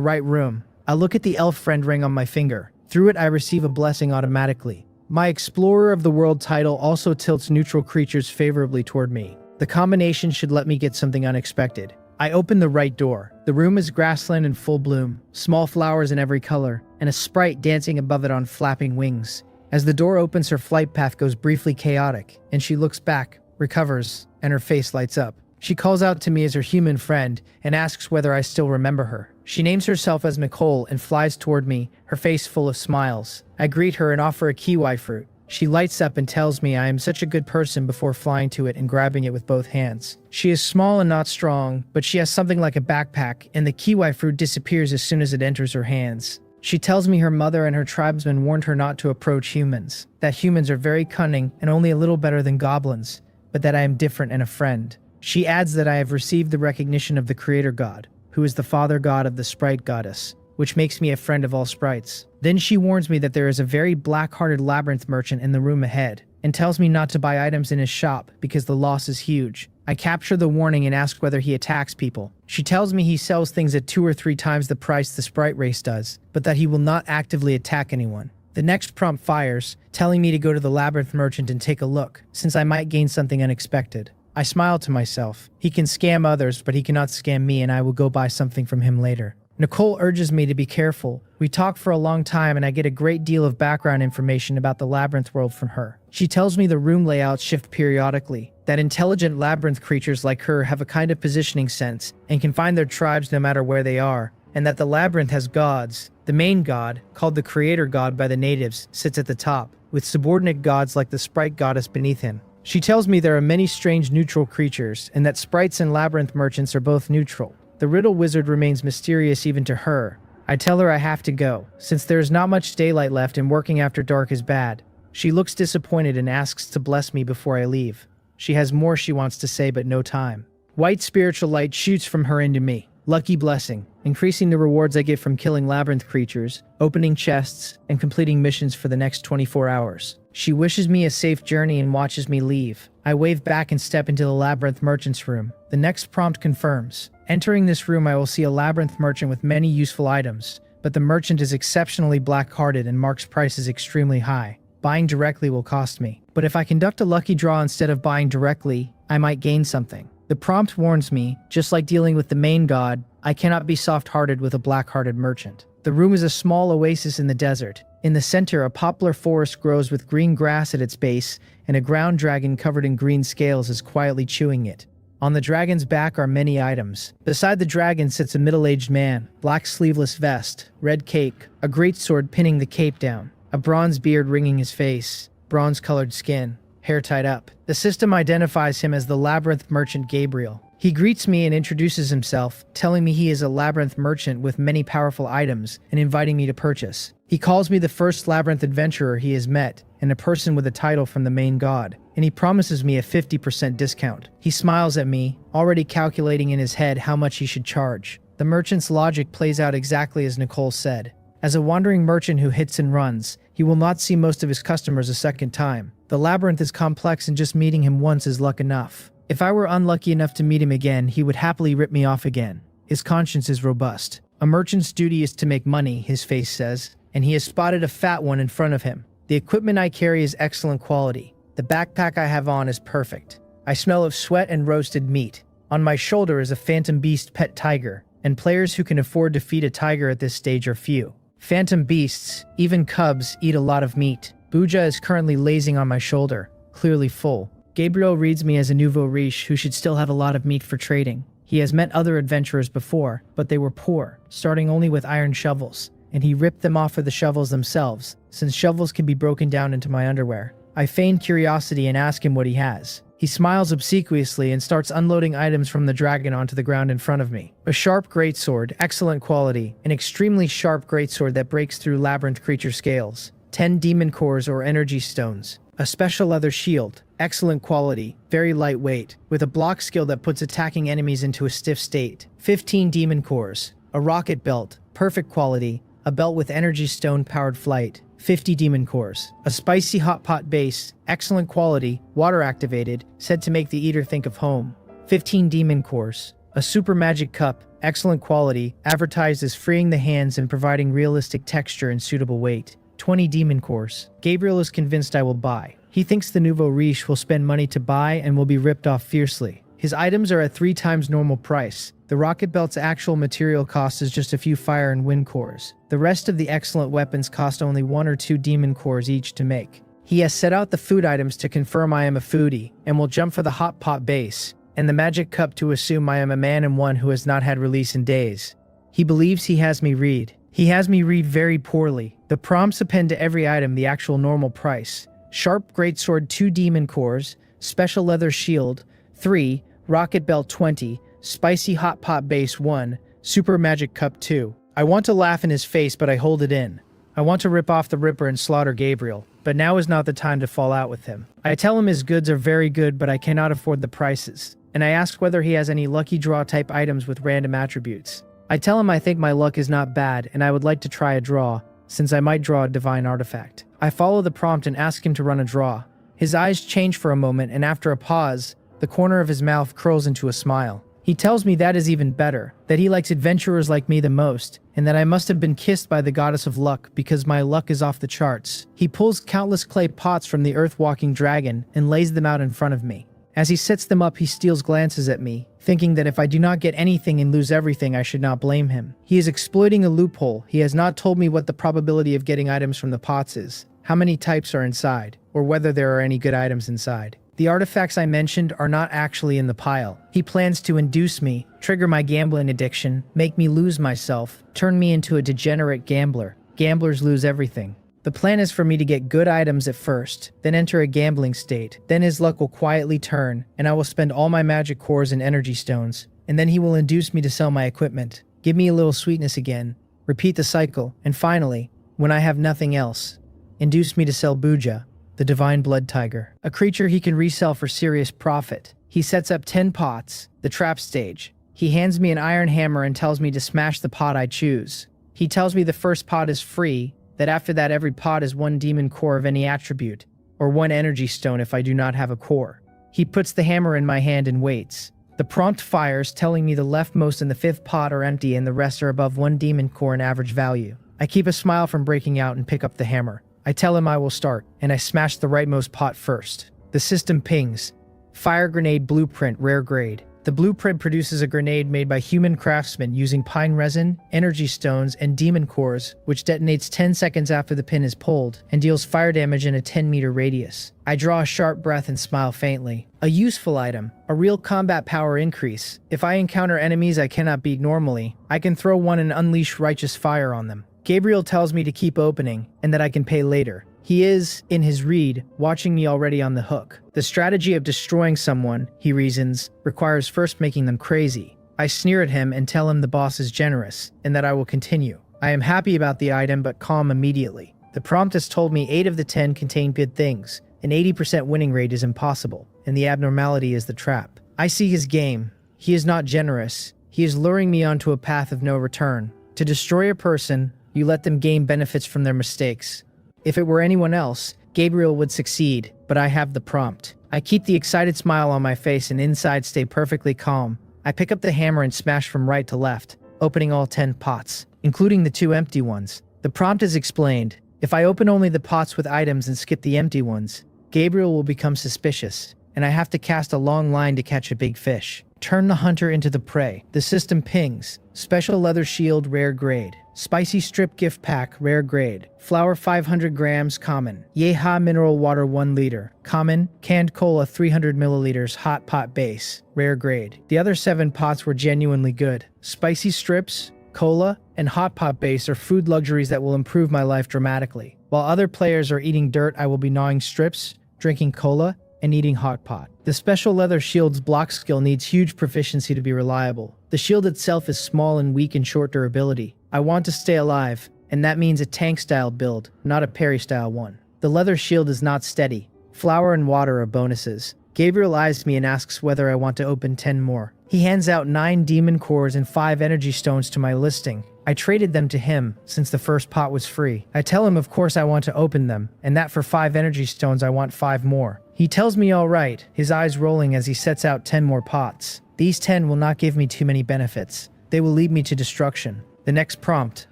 A: right room. I look at the elf friend ring on my finger. Through it I receive a blessing automatically. My Explorer of the World title also tilts neutral creatures favorably toward me. The combination should let me get something unexpected. I open the right door. The room is grassland in full bloom, small flowers in every color, and a sprite dancing above it on flapping wings. As the door opens, her flight path goes briefly chaotic, and she looks back, recovers, and her face lights up. She calls out to me as her human friend and asks whether I still remember her. She names herself as Nicole and flies toward me, her face full of smiles. I greet her and offer a kiwi fruit. She lights up and tells me I am such a good person before flying to it and grabbing it with both hands. She is small and not strong, but she has something like a backpack, and the kiwi fruit disappears as soon as it enters her hands. She tells me her mother and her tribesmen warned her not to approach humans, that humans are very cunning and only a little better than goblins, but that I am different and a friend. She adds that I have received the recognition of the creator god, who is the father god of the sprite goddess, which makes me a friend of all sprites. Then she warns me that there is a very black-hearted labyrinth merchant in the room ahead, and tells me not to buy items in his shop because the loss is huge. I capture the warning and ask whether he attacks people. She tells me he sells things at 2 or 3 times the price the sprite race does, but that he will not actively attack anyone. The next prompt fires, telling me to go to the Labyrinth merchant and take a look, since I might gain something unexpected. I smile to myself. He can scam others, but he cannot scam me, and I will go buy something from him later. Nicole urges me to be careful. We talk for a long time and I get a great deal of background information about the Labyrinth world from her. She tells me the room layouts shift periodically, that intelligent Labyrinth creatures like her have a kind of positioning sense and can find their tribes no matter where they are, and that the Labyrinth has gods. The main god, called the Creator God by the natives, sits at the top, with subordinate gods like the Sprite Goddess beneath him. She tells me there are many strange neutral creatures, and that sprites and Labyrinth merchants are both neutral. The riddle wizard remains mysterious even to her. I tell her I have to go, since there is not much daylight left and working after dark is bad. She looks disappointed and asks to bless me before I leave. She has more she wants to say but no time. White spiritual light shoots from her into me. Lucky blessing, increasing the rewards I get from killing Labyrinth creatures, opening chests, and completing missions for the next 24 hours. She wishes me a safe journey and watches me leave. I wave back and step into the Labyrinth merchant's room. The next prompt confirms. Entering this room, I will see a Labyrinth merchant with many useful items, but the merchant is exceptionally black-hearted and marks prices extremely high. Buying directly will cost me, but if I conduct a lucky draw instead of buying directly, I might gain something. The prompt warns me, just like dealing with the main god, I cannot be soft-hearted with a black-hearted merchant. The room is a small oasis in the desert. In the center, a poplar forest grows with green grass at its base, and a ground dragon covered in green scales is quietly chewing it. On the dragon's back are many items. Beside the dragon sits a middle-aged man, black sleeveless vest, red cape, a greatsword pinning the cape down, a bronze beard ringing his face, bronze-colored skin, hair tied up. The system identifies him as the Labyrinth merchant Gabriel. He greets me and introduces himself, telling me he is a Labyrinth merchant with many powerful items and inviting me to purchase. He calls me the first Labyrinth adventurer he has met and a person with a title from the main god, and he promises me a 50% discount. He smiles at me, already calculating in his head how much he should charge. The merchant's logic plays out exactly as Nicole said. As a wandering merchant who hits and runs, he will not see most of his customers a second time. The Labyrinth is complex and just meeting him once is luck enough. If I were unlucky enough to meet him again, he would happily rip me off again. His conscience is robust. A merchant's duty is to make money, his face says, and he has spotted a fat one in front of him. The equipment I carry is excellent quality. The backpack I have on is perfect. I smell of sweat and roasted meat. On my shoulder is a phantom beast pet tiger, and players who can afford to feed a tiger at this stage are few. Phantom beasts, even cubs, eat a lot of meat. Buja is currently lazing on my shoulder, clearly full. Gabriel reads me as a nouveau riche who should still have a lot of meat for trading. He has met other adventurers before, but they were poor, starting only with iron shovels, and he ripped them off for the shovels themselves, since shovels can be broken down into my underwear. I feign curiosity and ask him what he has. He smiles obsequiously and starts unloading items from the dragon onto the ground in front of me. A sharp greatsword, excellent quality, an extremely sharp greatsword that breaks through Labyrinth creature scales. 10 demon cores or energy stones. A special leather shield, excellent quality, very lightweight, with a block skill that puts attacking enemies into a stiff state. 15 demon cores. A rocket belt, perfect quality, a belt with energy stone powered flight. 50 demon cores. A spicy hot pot base, excellent quality, water activated, said to make the eater think of home. 15 demon cores. A super magic cup, excellent quality, advertised as freeing the hands and providing realistic texture and suitable weight. 20 demon cores. Gabriel is convinced I will buy. He thinks the nouveau riche will spend money to buy and will be ripped off fiercely. His items are at 3 times normal price. The rocket belt's actual material cost is just a few fire and wind cores. The rest of the excellent weapons cost only 1 or 2 demon cores each to make. He has set out the food items to confirm I am a foodie, and will jump for the hot pot base, and the magic cup to assume I am a man and one who has not had release in days. He believes he has me read. He has me read very poorly. The prompts append to every item the actual normal price. Sharp greatsword 2 demon cores, special leather shield 3, rocket belt 20, spicy hot pot base 1, super magic cup 2. I want to laugh in his face, but I hold it in. I want to rip off the Ripper and slaughter Gabriel, but now is not the time to fall out with him. I tell him his goods are very good, but I cannot afford the prices, and I ask whether he has any lucky draw type items with random attributes. I tell him I think my luck is not bad and I would like to try a draw, since I might draw a divine artifact. I follow the prompt and ask him to run a draw. His eyes change for a moment, and after a pause, the corner of his mouth curls into a smile. He tells me that is even better, that he likes adventurers like me the most, and that I must have been kissed by the goddess of luck because my luck is off the charts. He pulls countless clay pots from the earth-walking dragon and lays them out in front of me. As he sets them up, he steals glances at me, thinking that if I do not get anything and lose everything, I should not blame him. He is exploiting a loophole. He has not told me what the probability of getting items from the pots is, how many types are inside, or whether there are any good items inside. The artifacts I mentioned are not actually in the pile. He plans to induce me, trigger my gambling addiction, make me lose myself, turn me into a degenerate gambler. Gamblers lose everything. The plan is for me to get good items at first, then enter a gambling state. Then his luck will quietly turn, and I will spend all my magic cores and energy stones. And then he will induce me to sell my equipment, give me a little sweetness again, repeat the cycle, and finally, when I have nothing else, induce me to sell Buja, the divine blood tiger, a creature he can resell for serious profit. He sets up 10 pots, the trap stage. He hands me an iron hammer and tells me to smash the pot I choose. He tells me the first pot is free, that after that every pot is 1 demon core of any attribute, or 1 energy stone if I do not have a core. He puts the hammer in my hand and waits. The prompt fires, telling me the leftmost and the 5th pot are empty and the rest are above 1 demon core in average value. I keep a smile from breaking out and pick up the hammer. I tell him I will start, and I smash the rightmost pot first. The system pings. Fire grenade blueprint, rare grade. The blueprint produces a grenade made by human craftsmen using pine resin, energy stones, and demon cores, which detonates 10 seconds after the pin is pulled, and deals fire damage in a 10-meter radius. I draw a sharp breath and smile faintly. A useful item, a real combat power increase. If I encounter enemies I cannot beat normally, I can throw one and unleash righteous fire on them. Gabriel tells me to keep opening, and that I can pay later. He is, in his read, watching me already on the hook. The strategy of destroying someone, he reasons, requires first making them crazy. I sneer at him and tell him the boss is generous, and that I will continue. I am happy about the item but calm immediately. The prompt has told me 8 of the 10 contain good things. An 80% winning rate is impossible, and the abnormality is the trap. I see his game. He is not generous. He is luring me onto a path of no return. To destroy a person, you let them gain benefits from their mistakes. If it were anyone else, Gabriel would succeed, but I have the prompt. I keep the excited smile on my face and inside stay perfectly calm. I pick up the hammer and smash from right to left, opening all 10 pots, including the 2 empty ones. The prompt is explained. If I open only the pots with items and skip the empty ones, Gabriel will become suspicious, and I have to cast a long line to catch a big fish. Turn the hunter into the prey. The system pings. Special leather shield, rare grade. Spicy strip gift pack, rare grade. Flour 500 grams, common. Yeha mineral water 1 liter, common. Canned cola 300 milliliters, hot pot base, rare grade. The other 7 pots were genuinely good. Spicy strips, cola, and hot pot base are food luxuries that will improve my life dramatically. While other players are eating dirt, I will be gnawing strips, drinking cola, and eating hot pot. The special leather shield's block skill needs huge proficiency to be reliable. The shield itself is small and weak in short durability. I want to stay alive, and that means a tank-style build, not a parry-style one. The leather shield is not steady. Flour and water are bonuses. Gabriel eyes me and asks whether I want to open 10 more. He hands out 9 demon cores and 5 energy stones to my listing. I traded them to him, since the first pot was free. I tell him of course I want to open them, and that for 5 energy stones I want 5 more. He tells me all right, his eyes rolling as he sets out 10 more pots. These 10 will not give me too many benefits. They will lead me to destruction. The next prompt.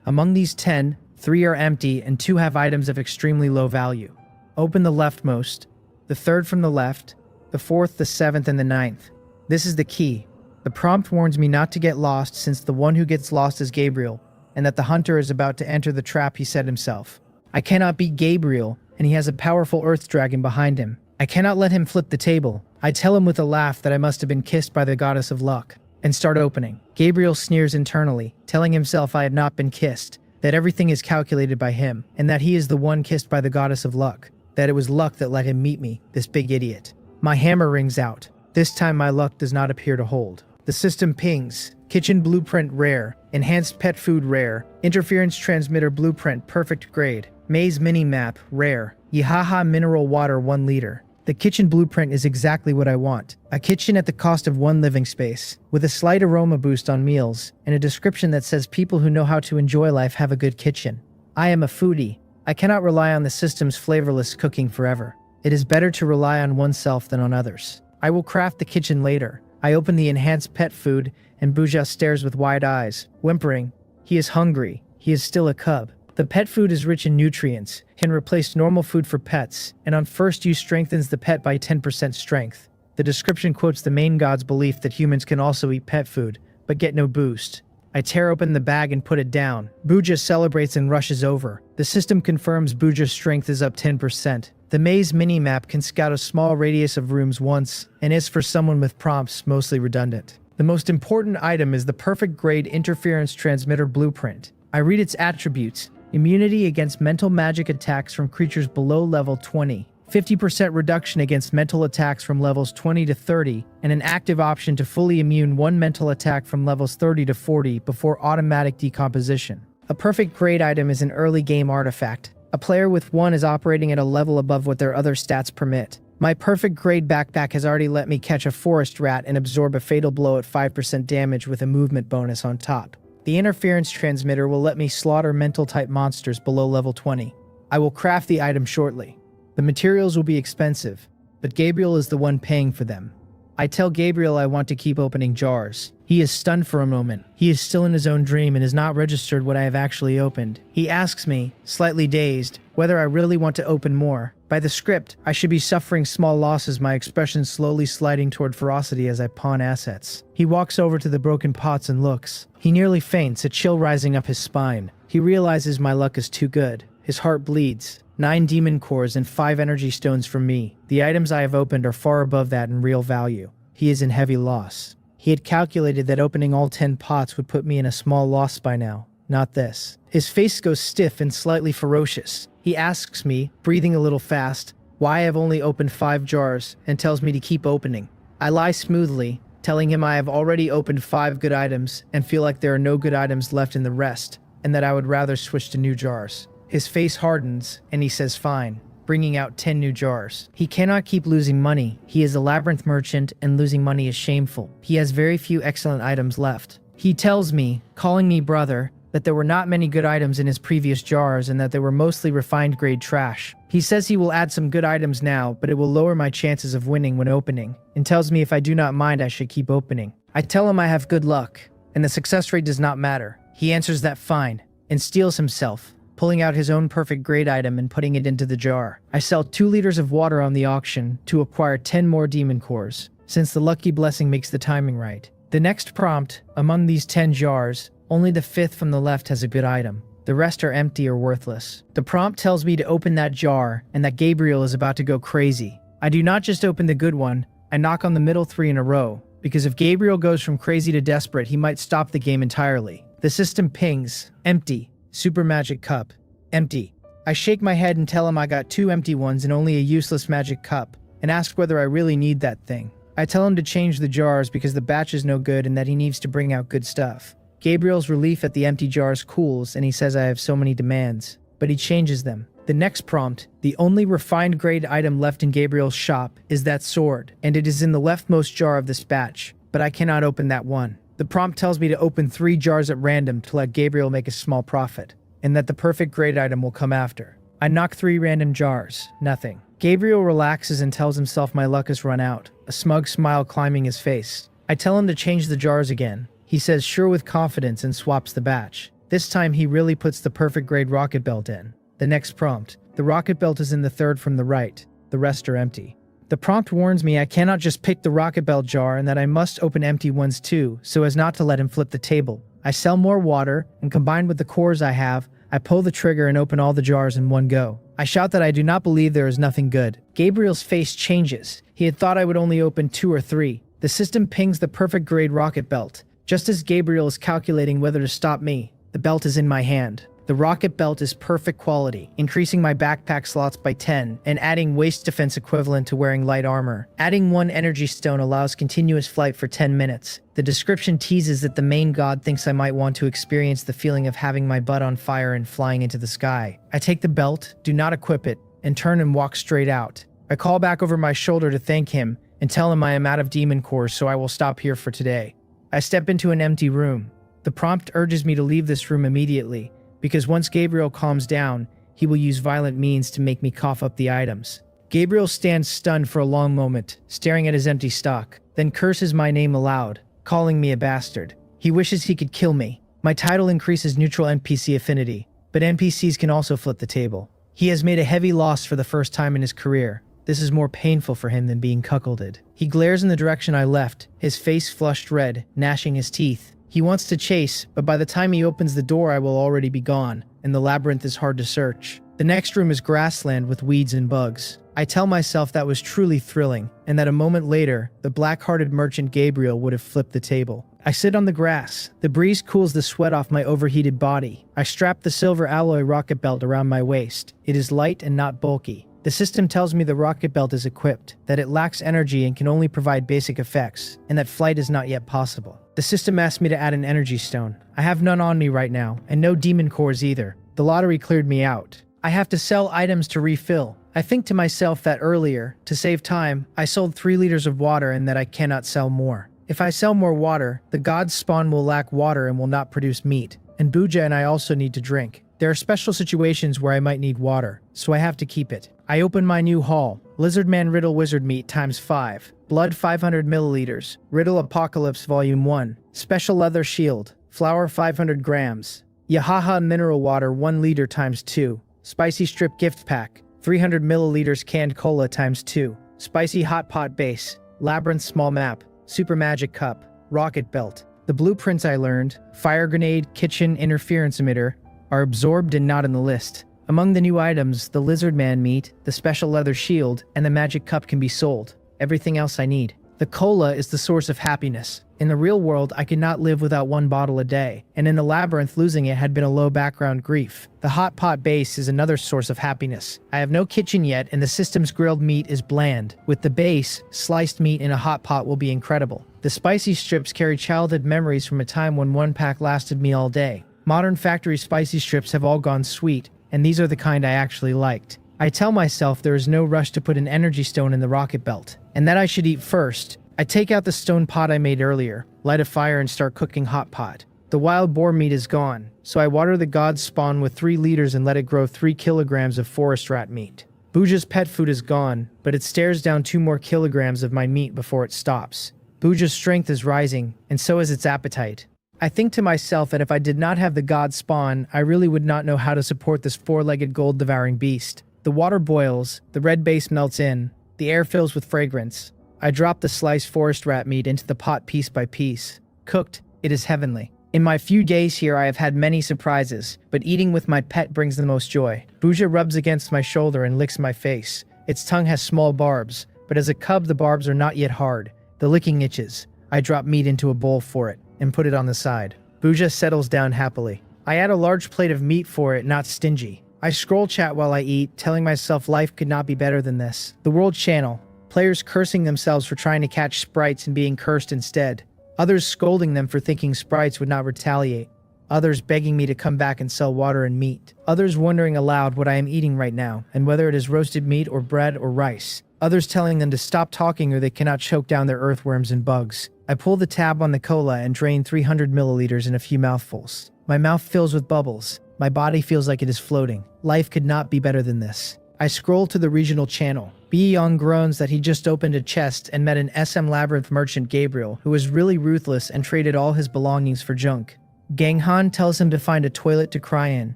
A: Among these 10, 3 are empty and 2 have items of extremely low value. Open the leftmost, the 3rd from the left, the 4th, the 7th, and the 9th. This is the key. The prompt warns me not to get lost since the one who gets lost is Gabriel, and that the hunter is about to enter the trap he set himself. I cannot beat Gabriel, and he has a powerful earth dragon behind him. I cannot let him flip the table. I tell him with a laugh that I must have been kissed by the goddess of luck, and start opening. Gabriel sneers internally, telling himself I have not been kissed, that everything is calculated by him, and that he is the one kissed by the goddess of luck, that it was luck that let him meet me, this big idiot. My hammer rings out. This time my luck does not appear to hold. The system pings. Kitchen blueprint rare. Enhanced pet food rare. Interference transmitter blueprint perfect grade. Maze mini map rare. Yihaha mineral water 1 liter. The kitchen blueprint is exactly what I want. A kitchen at the cost of 1 living space, with a slight aroma boost on meals, and a description that says people who know how to enjoy life have a good kitchen. I am a foodie. I cannot rely on the system's flavorless cooking forever. It is better to rely on oneself than on others. I will craft the kitchen later. I open the enhanced pet food, and Buja stares with wide eyes, whimpering. He is hungry. He is still a cub. The pet food is rich in nutrients, can replace normal food for pets, and on first use strengthens the pet by 10% strength. The description quotes the main god's belief that humans can also eat pet food, but get no boost. I tear open the bag and put it down. Booja celebrates and rushes over. The system confirms Booja's strength is up 10%. The maze minimap can scout a small radius of rooms once, and is for someone with prompts mostly redundant. The most important item is the perfect grade interference transmitter blueprint. I read its attributes. Immunity against mental magic attacks from creatures below level 20. 50% reduction against mental attacks from levels 20 to 30, and an active option to fully immune one mental attack from levels 30 to 40 before automatic decomposition. A perfect grade item is an early game artifact. A player with one is operating at a level above what their other stats permit. My perfect grade backpack has already let me catch a forest rat and absorb a fatal blow at 5% damage with a movement bonus on top. The interference transmitter will let me slaughter mental type monsters below level 20. I will craft the item shortly. The materials will be expensive, but Gabriel is the one paying for them. I tell Gabriel I want to keep opening jars. He is stunned for a moment. He is still in his own dream and has not registered what I have actually opened. He asks me, slightly dazed, whether I really want to open more. By the script, I should be suffering small losses, my expression slowly sliding toward ferocity as I pawn assets. He walks over to the broken pots and looks. He nearly faints, a chill rising up his spine. He realizes my luck is too good. His heart bleeds. 9 demon cores and 5 energy stones from me. The items I have opened are far above that in real value. He is in heavy loss. He had calculated that opening all 10 pots would put me in a small loss by now. Not this. His face goes stiff and slightly ferocious. He asks me, breathing a little fast, why I have only opened 5 jars, and tells me to keep opening. I lie smoothly, telling him I have already opened 5 good items and feel like there are no good items left in the rest, and that I would rather switch to new jars. His face hardens, and he says fine, bringing out 10 new jars. He cannot keep losing money. He is a Labyrinth merchant, and losing money is shameful. He has very few excellent items left. He tells me, calling me brother, that there were not many good items in his previous jars and that they were mostly refined grade trash. He says he will add some good items now, but it will lower my chances of winning when opening, and tells me if I do not mind I should keep opening. I tell him I have good luck, and the success rate does not matter. He answers that fine, and steals himself, pulling out his own perfect grade item and putting it into the jar. I sell 2 liters of water on the auction to acquire 10 more demon cores, since the lucky blessing makes the timing right. The next prompt, among these 10 jars, only the 5th from the left has a good item. The rest are empty or worthless. The prompt tells me to open that jar and that Gabriel is about to go crazy. I do not just open the good one, I knock on the middle 3 in a row, because if Gabriel goes from crazy to desperate, he might stop the game entirely. The system pings, empty. Super magic cup. Empty. I shake my head and tell him I got 2 empty ones and only a useless magic cup, and ask whether I really need that thing. I tell him to change the jars because the batch is no good and that he needs to bring out good stuff. Gabriel's relief at the empty jars cools and he says I have so many demands, but he changes them. The next prompt, the only refined grade item left in Gabriel's shop, is that sword, and it is in the leftmost jar of this batch, but I cannot open that one. The prompt tells me to open 3 jars at random to let Gabriel make a small profit, and that the perfect grade item will come after. I knock 3 random jars. Nothing. Gabriel relaxes and tells himself my luck has run out, a smug smile climbing his face. I tell him to change the jars again. He says sure with confidence and swaps the batch. This time he really puts the perfect grade rocket belt in. The next prompt. The rocket belt is in the 3rd from the right. The rest are empty. The prompt warns me I cannot just pick the rocket belt jar and that I must open empty ones too, so as not to let him flip the table. I sell more water, and combined with the cores I have, I pull the trigger and open all the jars in one go. I shout that I do not believe there is nothing good. Gabriel's face changes. He had thought I would only open 2 or 3. The system pings the perfect grade rocket belt. Just as Gabriel is calculating whether to stop me, the belt is in my hand. The rocket belt is perfect quality, increasing my backpack slots by 10 and adding waist defense equivalent to wearing light armor. Adding 1 energy stone allows continuous flight for 10 minutes. The description teases that the main god thinks I might want to experience the feeling of having my butt on fire and flying into the sky. I take the belt, do not equip it, and turn and walk straight out. I call back over my shoulder to thank him and tell him I am out of demon cores, so I will stop here for today. I step into an empty room. The prompt urges me to leave this room immediately, because once Gabriel calms down, he will use violent means to make me cough up the items. Gabriel stands stunned for a long moment, staring at his empty stock, then curses my name aloud, calling me a bastard. He wishes he could kill me. My title increases neutral NPC affinity, but NPCs can also flip the table. He has made a heavy loss for the first time in his career. This is more painful for him than being cuckolded. He glares in the direction I left, his face flushed red, gnashing his teeth. He wants to chase, but by the time he opens the door I will already be gone, and the labyrinth is hard to search. The next room is grassland with weeds and bugs. I tell myself that was truly thrilling, and that a moment later, the black-hearted merchant Gabriel would have flipped the table. I sit on the grass. The breeze cools the sweat off my overheated body. I strap the silver alloy rocket belt around my waist. It is light and not bulky. The system tells me the rocket belt is equipped, that it lacks energy and can only provide basic effects, and that flight is not yet possible. The system asks me to add an energy stone. I have none on me right now, and no demon cores either. The lottery cleared me out. I have to sell items to refill. I think to myself that earlier, to save time, I sold 3 liters of water and that I cannot sell more. If I sell more water, the god's spawn will lack water and will not produce meat. And Buja and I also need to drink. There are special situations where I might need water, so I have to keep it. I open my new haul. Lizardman Riddle Wizard Meat times 5. Blood 500 milliliters. Riddle Apocalypse Volume 1. Special Leather Shield. Flour 500 grams. Yahaha Mineral Water 1 liter times 2. Spicy Strip Gift Pack. 300 milliliters canned cola times 2. Spicy Hot Pot Base. Labyrinth Small Map. Super Magic Cup. Rocket Belt. The blueprints I learned, Fire Grenade, Kitchen Interference Emitter, are absorbed and not in the list. Among the new items, the Lizardman meat, the special leather shield, and the magic cup can be sold. Everything else I need. The cola is the source of happiness. In the real world, I could not live without 1 bottle a day, and in the labyrinth, losing it had been a low background grief. The hot pot base is another source of happiness. I have no kitchen yet, and the system's grilled meat is bland. With the base, sliced meat in a hot pot will be incredible. The spicy strips carry childhood memories from a time when 1 pack lasted me all day. Modern factory spicy strips have all gone sweet, and these are the kind I actually liked. I tell myself there is no rush to put an energy stone in the rocket belt, and that I should eat first. I take out the stone pot I made earlier, light a fire and start cooking hot pot. The wild boar meat is gone, so I water the god's spawn with 3 liters and let it grow 3 kilograms of forest rat meat. Buja's pet food is gone, but it stares down 2 more kilograms of my meat before it stops. Buja's strength is rising, and so is its appetite. I think to myself that if I did not have the god spawn, I really would not know how to support this 4-legged gold-devouring beast. The water boils, the red base melts in, the air fills with fragrance. I drop the sliced forest rat meat into the pot piece by piece. Cooked, it is heavenly. In my few days here I have had many surprises, but eating with my pet brings the most joy. Buja rubs against my shoulder and licks my face. Its tongue has small barbs, but as a cub the barbs are not yet hard. The licking itches. I drop meat into a bowl for it, and put it on the side. Buja settles down happily. I add a large plate of meat for it, not stingy. I scroll chat while I eat, telling myself life could not be better than this. The World Channel. Players cursing themselves for trying to catch sprites and being cursed instead. Others scolding them for thinking sprites would not retaliate. Others begging me to come back and sell water and meat. Others wondering aloud what I am eating right now, and whether it is roasted meat or bread or rice. Others telling them to stop talking or they cannot choke down their earthworms and bugs. I pull the tab on the cola and drain 300 milliliters in a few mouthfuls. My mouth fills with bubbles. My body feels like it is floating. Life could not be better than this. I scroll to the regional channel. Bi Young groans that he just opened a chest and met an SM Labyrinth merchant Gabriel, who was really ruthless and traded all his belongings for junk. Ganghan tells him to find a toilet to cry in.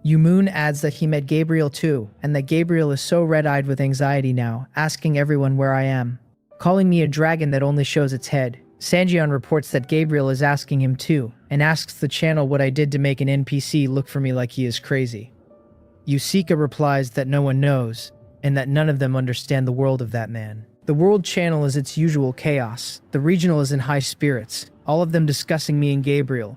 A: Yumoon adds that he met Gabriel too, and that Gabriel is so red-eyed with anxiety now, asking everyone where I am. Calling me a dragon that only shows its head. Sanjian reports that Gabriel is asking him too, and asks the channel what I did to make an NPC look for me like he is crazy. Yusika replies that no one knows, and that none of them understand the world of that man. The World Channel is its usual chaos. The regional is in high spirits, all of them discussing me and Gabriel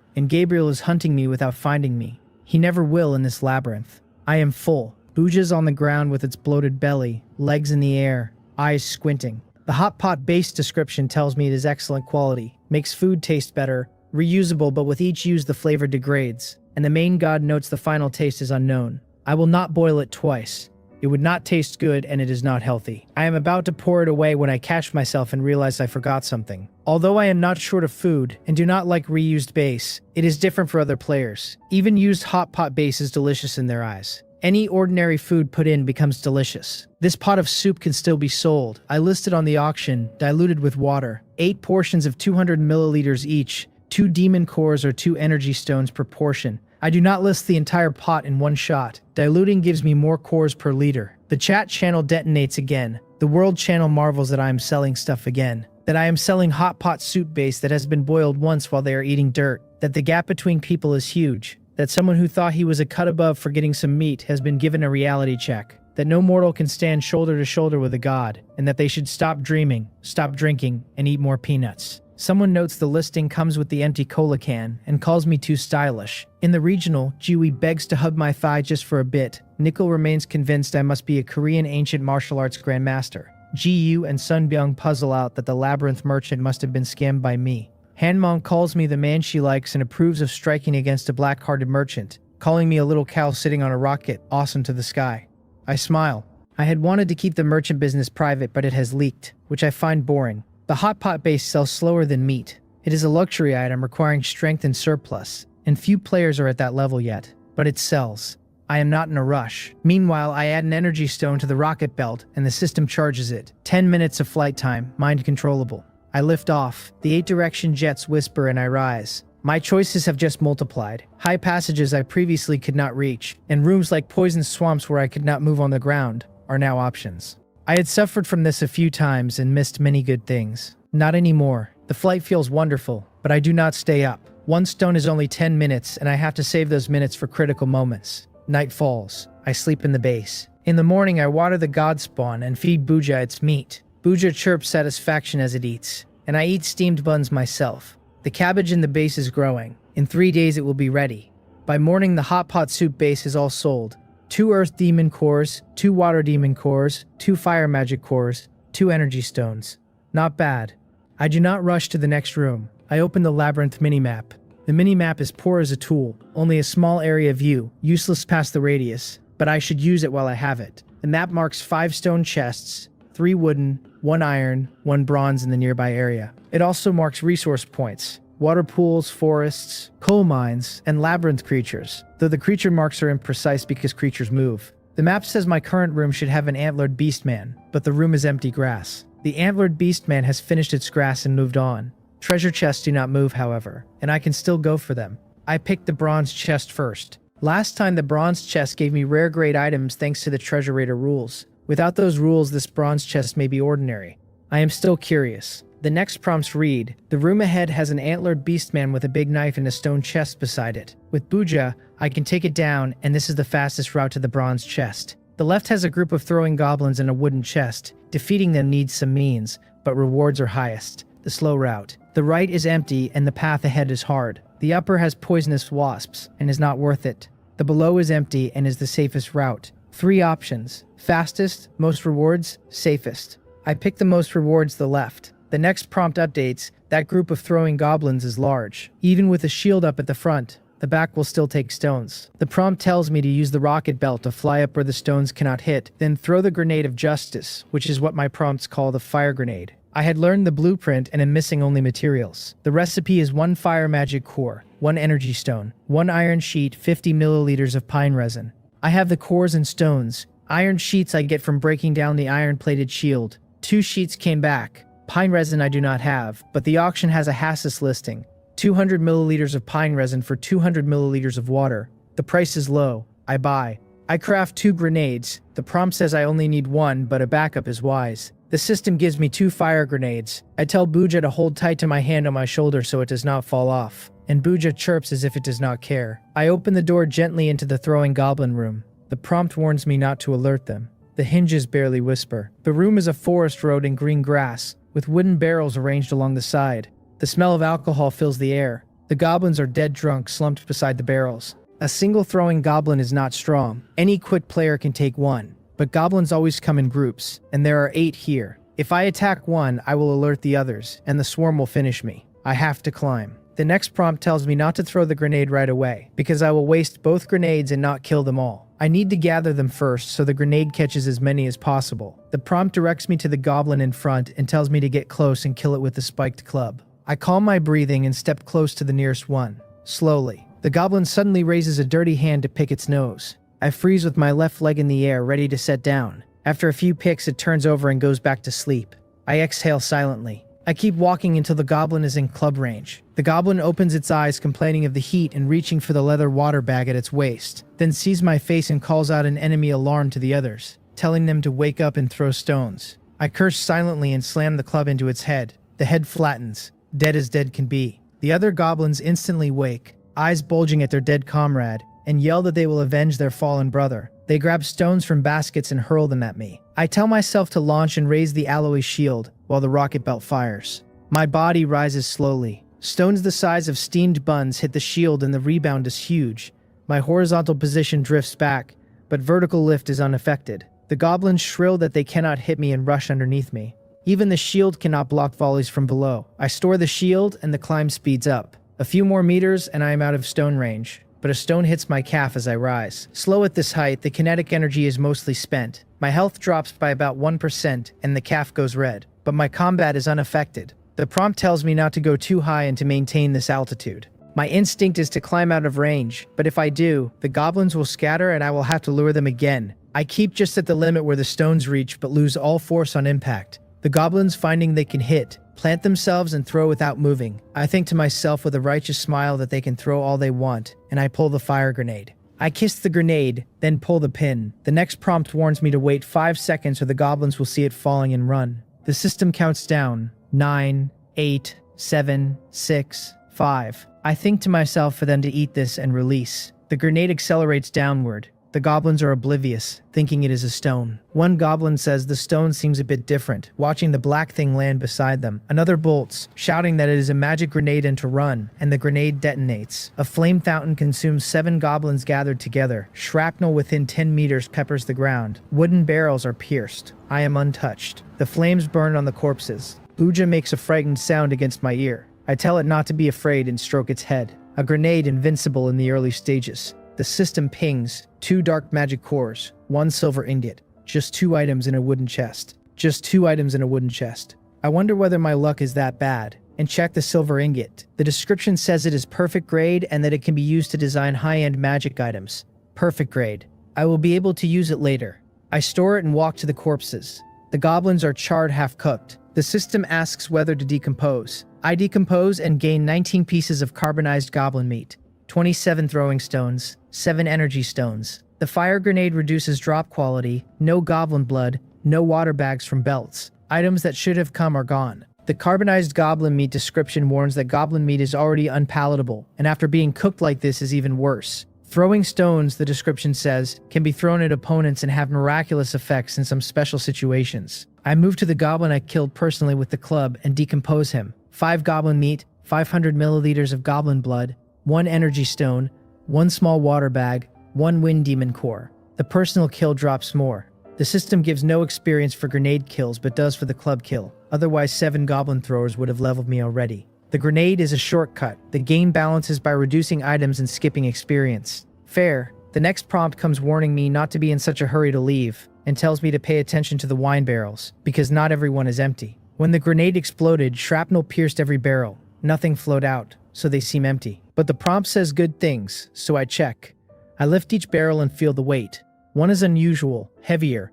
A: is hunting me without finding me. He never will in this labyrinth. I am full. Buja's on the ground with its bloated belly, legs in the air, eyes squinting. The hot pot base description tells me it is excellent quality, makes food taste better, reusable but with each use the flavor degrades, and the main god notes the final taste is unknown. I will not boil it twice. It would not taste good and it is not healthy. I am about to pour it away when I catch myself and realize I forgot something. Although I am not short of food and do not like reused base, it is different for other players. Even used hot pot base is delicious in their eyes. Any ordinary food put in becomes delicious. This pot of soup can still be sold. I listed on the auction, diluted with water. 8 portions of 200 milliliters each, 2 demon cores or 2 energy stones per portion. I do not list the entire pot in one shot. Diluting gives me more cores per liter. The chat channel detonates again. The world channel marvels that I am selling stuff again. That I am selling hot pot soup base that has been boiled once while they are eating dirt. That the gap between people is huge. That someone who thought he was a cut above for getting some meat has been given a reality check. That no mortal can stand shoulder to shoulder with a god. And that they should stop dreaming, stop drinking, and eat more peanuts. Someone notes the listing comes with the empty cola can and calls me too stylish. In the regional, Jiho begs to hug my thigh just for a bit. Nickel remains convinced I must be a Korean ancient martial arts grandmaster. Jiho and Sun Byung puzzle out that the Labyrinth merchant must have been scammed by me. Hanmong calls me the man she likes and approves of striking against a black-hearted merchant, calling me a little cow sitting on a rocket, awesome to the sky. I smile. I had wanted to keep the merchant business private, but it has leaked, which I find boring. The hot pot base sells slower than meat. It is a luxury item requiring strength and surplus, and few players are at that level yet, but it sells. I am not in a rush. Meanwhile, I add an energy stone to the rocket belt, and the system charges it. 10 minutes of flight time, mind controllable. I lift off. The 8-direction jets whisper and I rise. My choices have just multiplied. High passages I previously could not reach, and rooms like poison swamps where I could not move on the ground, are now options. I had suffered from this a few times and missed many good things. Not anymore. The flight feels wonderful, but I do not stay up. One stone is only 10 minutes, and I have to save those minutes for critical moments. Night falls. I sleep in the base. In the morning, I water the god spawn and feed Buja its meat. Buja chirps satisfaction as it eats, and I eat steamed buns myself. The cabbage in the base is growing. In 3 days, it will be ready. By morning, the hot pot soup base is all sold. 2 earth demon cores, 2 water demon cores, 2 fire magic cores, 2 energy stones. Not bad. I do not rush to the next room. I open the Labyrinth minimap. The minimap is poor as a tool, only a small area view, useless past the radius, but I should use it while I have it. The map marks 5 stone chests, 3 wooden, 1 iron, 1 bronze in the nearby area. It also marks resource points. Water pools, forests, coal mines, and labyrinth creatures, though the creature marks are imprecise because creatures move. The map says my current room should have an antlered beastman, but the room is empty grass. The antlered beastman has finished its grass and moved on. Treasure chests do not move, however, and I can still go for them. I picked the bronze chest first. Last time the bronze chest gave me rare grade items thanks to the treasure raider rules. Without those rules, this bronze chest may be ordinary. I am still curious. The next prompts read, the room ahead has an antlered beastman with a big knife and a stone chest beside it. With Buja, I can take it down, and this is the fastest route to the bronze chest. The left has a group of throwing goblins and a wooden chest. Defeating them needs some means, but rewards are highest. The slow route. The right is empty, and the path ahead is hard. The upper has poisonous wasps, and is not worth it. The below is empty, and is the safest route. 3 options. Fastest, most rewards, safest. I pick the most rewards, the left. The next prompt updates, that group of throwing goblins is large. Even with a shield up at the front, the back will still take stones. The prompt tells me to use the rocket belt to fly up where the stones cannot hit, then throw the grenade of justice, which is what my prompts call the fire grenade. I had learned the blueprint and am missing only materials. The recipe is 1 fire magic core, 1 energy stone, 1 iron sheet, 50 milliliters of pine resin. I have the cores and stones. Iron sheets I get from breaking down the iron-plated shield. 2 sheets came back. Pine resin I do not have, but the auction has a Hassus listing. 200 milliliters of pine resin for 200 milliliters of water. The price is low. I buy. I craft 2 grenades. The prompt says I only need 1, but a backup is wise. The system gives me 2 fire grenades. I tell Buja to hold tight to my hand on my shoulder so it does not fall off, and Buja chirps as if it does not care. I open the door gently into the throwing goblin room. The prompt warns me not to alert them. The hinges barely whisper. The room is a forest road in green grass, with wooden barrels arranged along the side. The smell of alcohol fills the air. The goblins are dead drunk, slumped beside the barrels. A single throwing goblin is not strong. Any quick player can take 1, but goblins always come in groups, and there are 8 here. If I attack 1, I will alert the others, and the swarm will finish me. I have to climb. The next prompt tells me not to throw the grenade right away, because I will waste both grenades and not kill them all. I need to gather them first so the grenade catches as many as possible. The prompt directs me to the goblin in front and tells me to get close and kill it with the spiked club. I calm my breathing and step close to the nearest one. Slowly. The goblin suddenly raises a dirty hand to pick its nose. I freeze with my left leg in the air, ready to set down. After a few picks, it turns over and goes back to sleep. I exhale silently. I keep walking until the goblin is in club range. The goblin opens its eyes, complaining of the heat and reaching for the leather water bag at its waist, then sees my face and calls out an enemy alarm to the others, telling them to wake up and throw stones. I curse silently and slam the club into its head. The head flattens, dead as dead can be. The other goblins instantly wake, eyes bulging at their dead comrade, and yell that they will avenge their fallen brother. They grab stones from baskets and hurl them at me. I tell myself to launch and raise the alloy shield while the rocket belt fires. My body rises slowly. Stones the size of steamed buns hit the shield and the rebound is huge. My horizontal position drifts back, but vertical lift is unaffected. The goblins shrill that they cannot hit me and rush underneath me. Even the shield cannot block volleys from below. I store the shield and the climb speeds up. A few more meters and I am out of stone range, but a stone hits my calf as I rise. Slow at this height, the kinetic energy is mostly spent. My health drops by about 1% and the calf goes red, but my combat is unaffected. The prompt tells me not to go too high and to maintain this altitude. My instinct is to climb out of range, but if I do, the goblins will scatter and I will have to lure them again. I keep just at the limit where the stones reach but lose all force on impact. The goblins, finding they can hit, plant themselves and throw without moving. I think to myself with a righteous smile that they can throw all they want, and I pull the fire grenade. I kiss the grenade, then pull the pin. The next prompt warns me to wait 5 seconds or the goblins will see it falling and run. The system counts down. 9, 8, 7, 6, 5. I think to myself for them to eat this and release. The grenade accelerates downward. The goblins are oblivious, thinking it is a stone. One goblin says the stone seems a bit different, watching the black thing land beside them. Another bolts, shouting that it is a magic grenade and to run, and the grenade detonates. A flame fountain consumes 7 goblins gathered together. Shrapnel within 10 meters peppers the ground. Wooden barrels are pierced. I am untouched. The flames burn on the corpses. Buja makes a frightened sound against my ear. I tell it not to be afraid and stroke its head. A grenade invincible in the early stages. The system pings. 2 dark magic cores, 1 silver ingot, just 2 items in a wooden chest. Just 2 items in a wooden chest. I wonder whether my luck is that bad, and check the silver ingot. The description says it is perfect grade and that it can be used to design high-end magic items. Perfect grade. I will be able to use it later. I store it and walk to the corpses. The goblins are charred half-cooked. The system asks whether to decompose. I decompose and gain 19 pieces of carbonized goblin meat, 27 throwing stones, 7 energy stones. The fire grenade reduces drop quality, no goblin blood, no water bags from belts. Items that should have come are gone. The carbonized goblin meat description warns that goblin meat is already unpalatable, and after being cooked like this is even worse. Throwing stones, the description says, can be thrown at opponents and have miraculous effects in some special situations. I move to the goblin I killed personally with the club and decompose him. 5 goblin meat, 500 milliliters of goblin blood, 1 energy stone, 1 small water bag, 1 wind demon core. The personal kill drops more. The system gives no experience for grenade kills but does for the club kill. Otherwise 7 goblin throwers would have leveled me already. The grenade is a shortcut. The game balances by reducing items and skipping experience. Fair. The next prompt comes warning me not to be in such a hurry to leave, and tells me to pay attention to the wine barrels, because not everyone is empty. When the grenade exploded, shrapnel pierced every barrel. Nothing flowed out, so they seem empty. But the prompt says good things, so I check. I lift each barrel and feel the weight. One is unusual, heavier.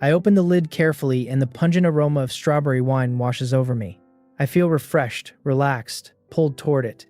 A: I open the lid carefully and the pungent aroma of strawberry wine washes over me. I feel refreshed, relaxed, pulled toward it.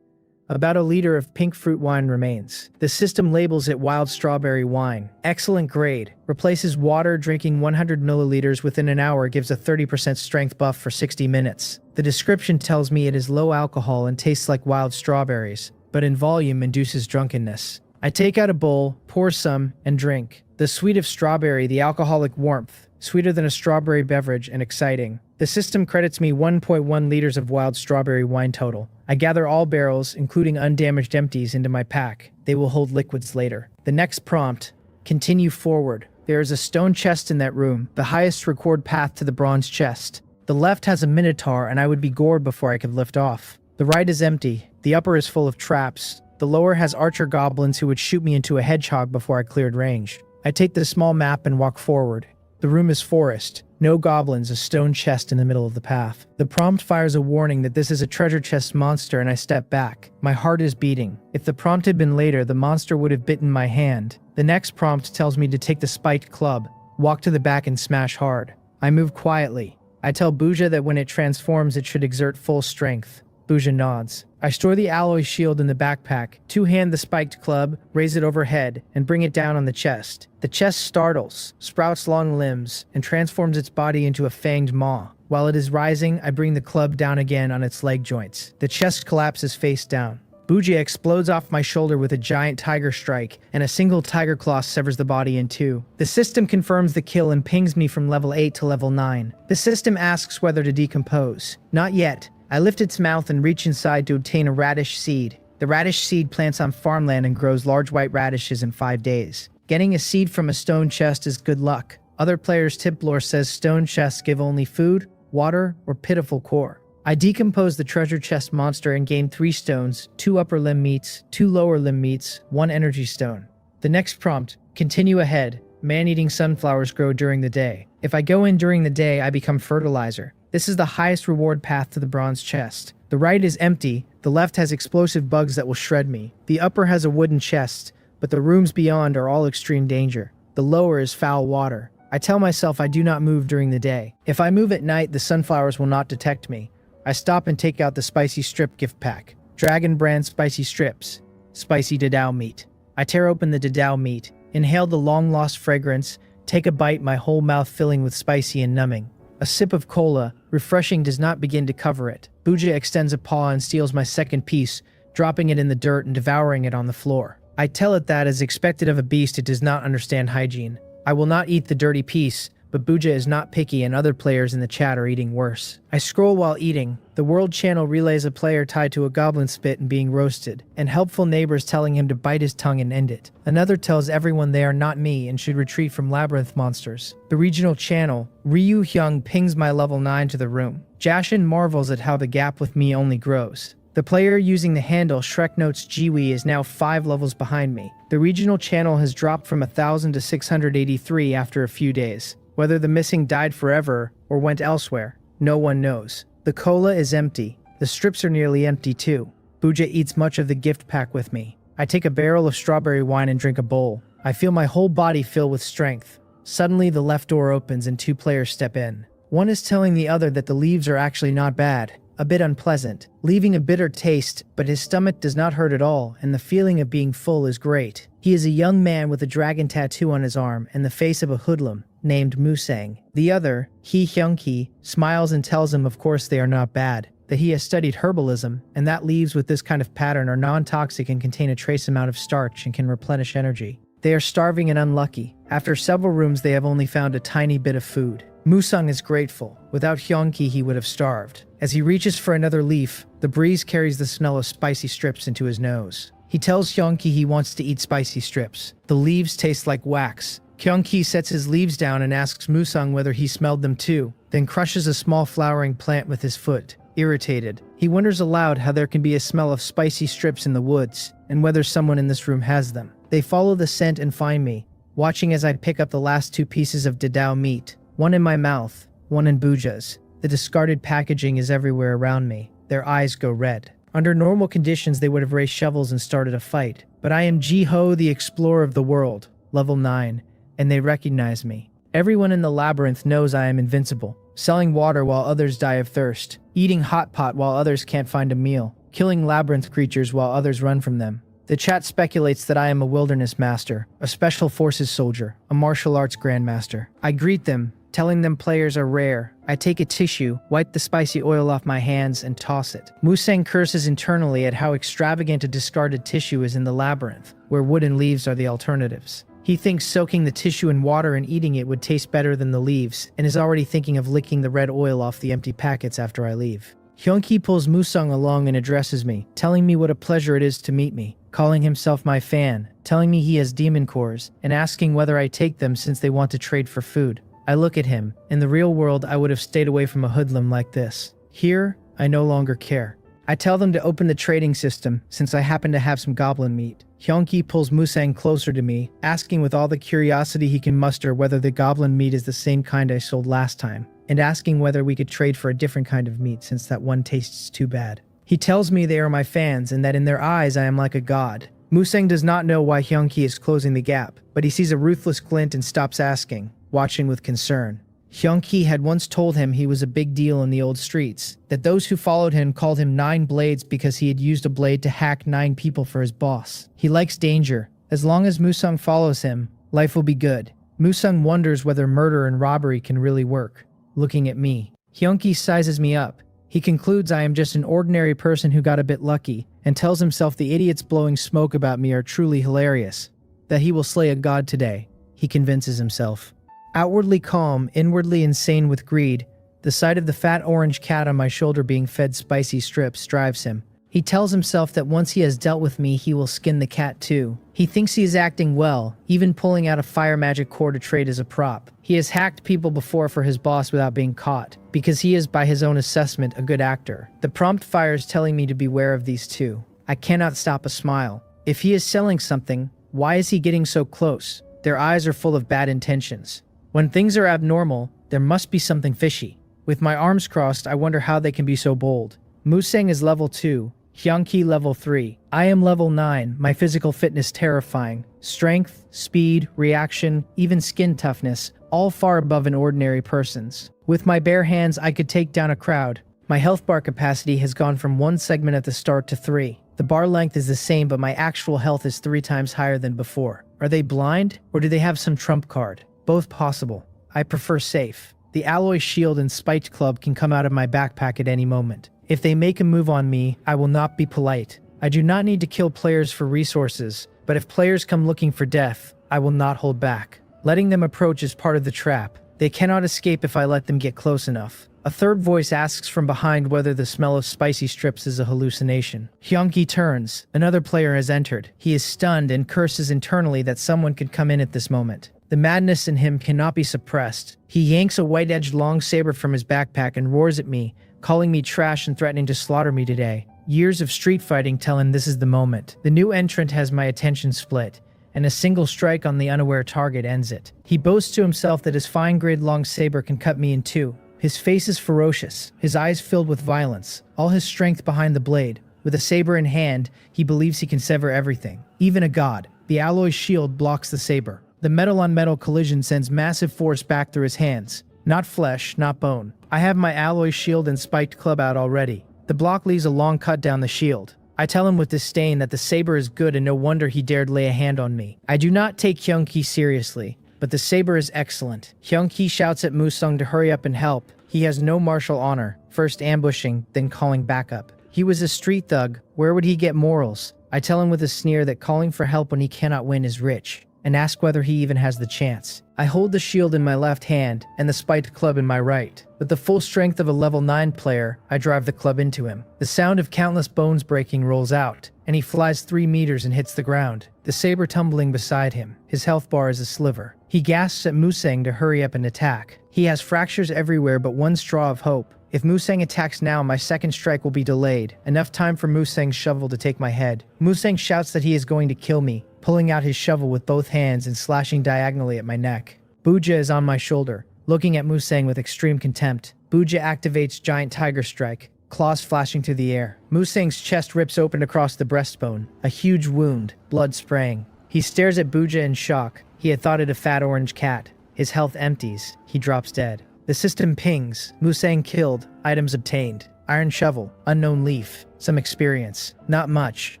A: About a liter of pink fruit wine remains. The system labels it wild strawberry wine. Excellent grade. Replaces water. Drinking 100 milliliters within an hour gives a 30% strength buff for 60 minutes. The description tells me it is low alcohol and tastes like wild strawberries, but in volume induces drunkenness. I take out a bowl, pour some, and drink. The sweet of strawberry, the alcoholic warmth, sweeter than a strawberry beverage and exciting. The system credits me 1.1 liters of wild strawberry wine total. I gather all barrels, including undamaged empties, into my pack. They will hold liquids later. The next prompt, continue forward. There is a stone chest in that room, the highest record path to the bronze chest. The left has a minotaur and I would be gored before I could lift off. The right is empty. The upper is full of traps. The lower has archer goblins who would shoot me into a hedgehog before I cleared range. I take the small map and walk forward. The room is forest. No goblins, a stone chest in the middle of the path. The prompt fires a warning that this is a treasure chest monster and I step back. My heart is beating. If the prompt had been later, the monster would have bitten my hand. The next prompt tells me to take the spiked club, walk to the back and smash hard. I move quietly. I tell Buja that when it transforms, it should exert full strength. Buja nods. I store the alloy shield in the backpack, two-hand the spiked club, raise it overhead, and bring it down on the chest. The chest startles, sprouts long limbs, and transforms its body into a fanged maw. While it is rising, I bring the club down again on its leg joints. The chest collapses face down. Buja explodes off my shoulder with a giant tiger strike, and a single tiger claw severs the body in two. The system confirms the kill and pings me from level 8 to level 9. The system asks whether to decompose. Not yet. I lift its mouth and reach inside to obtain a radish seed. The radish seed plants on farmland and grows large white radishes in 5 days. Getting a seed from a stone chest is good luck. Other players' tip lore says stone chests give only food, water, or pitiful core. I decompose the treasure chest monster and gain 3 stones, 2 upper limb meats, 2 lower limb meats, 1 energy stone. The next prompt, continue ahead. Man-eating sunflowers grow during the day. If I go in during the day, I become fertilizer. This is the highest reward path to the bronze chest. The right is empty, the left has explosive bugs that will shred me. The upper has a wooden chest, but the rooms beyond are all extreme danger. The lower is foul water. I tell myself I do not move during the day. If I move at night, the sunflowers will not detect me. I stop and take out the spicy strip gift pack. Dragon brand spicy strips. Spicy Dadao meat. I tear open the Dadao meat, inhale the long-lost fragrance, take a bite, my whole mouth filling with spicy and numbing. A sip of cola, refreshing, does not begin to cover it. Buja extends a paw and steals my second piece, dropping it in the dirt and devouring it on the floor. I tell it that, as expected of a beast, it does not understand hygiene. I will not eat the dirty piece, but Buja is not picky and other players in the chat are eating worse. I scroll while eating. The World Channel relays a player tied to a goblin spit and being roasted, and helpful neighbors telling him to bite his tongue and end it. Another tells everyone they are not me and should retreat from Labyrinth monsters. The regional channel, Ryu Hyung, pings my level 9 to the room. Jashin marvels at how the gap with me only grows. The player using the handle Shrek notes Jiwi is now 5 levels behind me. The regional channel has dropped from 1000 to 683 after a few days. Whether the missing died forever or went elsewhere, no one knows. The cola is empty. The strips are nearly empty too. Buja eats much of the gift pack with me. I take a barrel of strawberry wine and drink a bowl. I feel my whole body fill with strength. Suddenly the left door opens and 2 players step in. One is telling the other that the leaves are actually not bad, a bit unpleasant, leaving a bitter taste, but his stomach does not hurt at all, and the feeling of being full is great. He is a young man with a dragon tattoo on his arm and the face of a hoodlum, named Musang. The other, Hee Hyung-ki, smiles and tells him of course they are not bad, that he has studied herbalism, and that leaves with this kind of pattern are non-toxic and contain a trace amount of starch and can replenish energy. They are starving and unlucky. After several rooms they have only found a tiny bit of food. Musang is grateful. Without Hyung-ki he would have starved. As he reaches for another leaf, the breeze carries the smell of spicy strips into his nose. He tells Hyung-ki he wants to eat spicy strips. The leaves taste like wax. Hyung-ki sets his leaves down and asks Musang whether he smelled them too, then crushes a small flowering plant with his foot. Irritated, he wonders aloud how there can be a smell of spicy strips in the woods, and whether someone in this room has them. They follow the scent and find me, watching as I pick up the last 2 pieces of Dadao meat, one in my mouth, one in Buja's. The discarded packaging is everywhere around me. Their eyes go red. Under normal conditions they would have raised shovels and started a fight, but I am Jiho, the explorer of the world, level 9, and they recognize me. Everyone in the labyrinth knows I am invincible, selling water while others die of thirst, eating hot pot while others can't find a meal, killing labyrinth creatures while others run from them. The chat speculates that I am a wilderness master, a special forces soldier, a martial arts grandmaster. I greet them, telling them players are rare. I take a tissue, wipe the spicy oil off my hands, and toss it. Musang curses internally at how extravagant a discarded tissue is in the labyrinth, where wood and leaves are the alternatives. He thinks soaking the tissue in water and eating it would taste better than the leaves, and is already thinking of licking the red oil off the empty packets after I leave. Hyung-ki pulls Musang along and addresses me, telling me what a pleasure it is to meet me, calling himself my fan, telling me he has demon cores, and asking whether I take them since they want to trade for food. I look at him. In the real world, I would have stayed away from a hoodlum like this. Here, I no longer care. I tell them to open the trading system, since I happen to have some goblin meat. Hyung-ki pulls Musang closer to me, asking with all the curiosity he can muster whether the goblin meat is the same kind I sold last time, and asking whether we could trade for a different kind of meat since that one tastes too bad. He tells me they are my fans and that in their eyes I am like a god. Musang does not know why Hyung-ki is closing the gap, but he sees a ruthless glint and stops asking, watching with concern. Hyunki had once told him he was a big deal in the old streets, that those who followed him called him Nine Blades because he had used a blade to hack 9 people for his boss. He likes danger. As long as Musung follows him, life will be good. Musung wonders whether murder and robbery can really work. Looking at me, Hyunki sizes me up. He concludes I am just an ordinary person who got a bit lucky, and tells himself the idiots blowing smoke about me are truly hilarious. That he will slay a god today, he convinces himself. Outwardly calm, inwardly insane with greed, the sight of the fat orange cat on my shoulder being fed spicy strips drives him. He tells himself that once he has dealt with me, he will skin the cat too. He thinks he is acting well, even pulling out a fire magic core to trade as a prop. He has hacked people before for his boss without being caught, because he is, by his own assessment, a good actor. The prompt fire is telling me to beware of these two. I cannot stop a smile. If he is selling something, why is he getting so close? Their eyes are full of bad intentions. When things are abnormal, there must be something fishy. With my arms crossed, I wonder how they can be so bold. Musang is level 2, Hyunki level 3. I am level 9, my physical fitness terrifying. Strength, speed, reaction, even skin toughness, all far above an ordinary person's. With my bare hands, I could take down a crowd. My health bar capacity has gone from 1 segment at the start to 3. The bar length is the same, but my actual health is 3 times higher than before. Are they blind, or do they have some trump card? Both possible. I prefer safe. The alloy shield and spiked club can come out of my backpack at any moment. If they make a move on me, I will not be polite. I do not need to kill players for resources, but if players come looking for death, I will not hold back. Letting them approach is part of the trap. They cannot escape if I let them get close enough. A third voice asks from behind whether the smell of spicy strips is a hallucination. Hyunki turns. Another player has entered. He is stunned and curses internally that someone could come in at this moment. The madness in him cannot be suppressed. He yanks a white-edged long saber from his backpack and roars at me, calling me trash and threatening to slaughter me today. Years of street fighting tell him this is the moment. The new entrant has my attention split, and a single strike on the unaware target ends it. He boasts to himself that his fine-grade long saber can cut me in 2. His face is ferocious, his eyes filled with violence, all his strength behind the blade. With a saber in hand, he believes he can sever everything, even a god. The alloy shield blocks the saber. The metal-on-metal collision sends massive force back through his hands. Not flesh, not bone. I have my alloy shield and spiked club out already. The block leaves a long cut down the shield. I tell him with disdain that the saber is good and no wonder he dared lay a hand on me. I do not take Hyunki seriously, but the saber is excellent. Hyunki shouts at Musung to hurry up and help. He has no martial honor, first ambushing, then calling backup. He was a street thug. Where would he get morals? I tell him with a sneer that calling for help when he cannot win is rich, and ask whether he even has the chance. I hold the shield in my left hand and the spiked club in my right. With the full strength of a level 9 player, I drive the club into him. The sound of countless bones breaking rolls out, and he flies 3 meters and hits the ground, the saber tumbling beside him. His health bar is a sliver. He gasps at Musang to hurry up and attack. He has fractures everywhere but one straw of hope. If Musang attacks now, my second strike will be delayed. Enough time for Musang's shovel to take my head. Musang shouts that he is going to kill me, pulling out his shovel with both hands and slashing diagonally at my neck. Buja is on my shoulder, looking at Musang with extreme contempt. Buja activates Giant Tiger Strike, claws flashing through the air. Musang's chest rips open across the breastbone, a huge wound, blood spraying. He stares at Buja in shock. He had thought it a fat orange cat. His health empties. He drops dead. The system pings. Musang killed. Items obtained. Iron shovel. Unknown leaf. Some experience. Not much.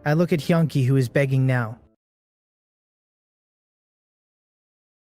A: I look at Hyunki, who is begging now.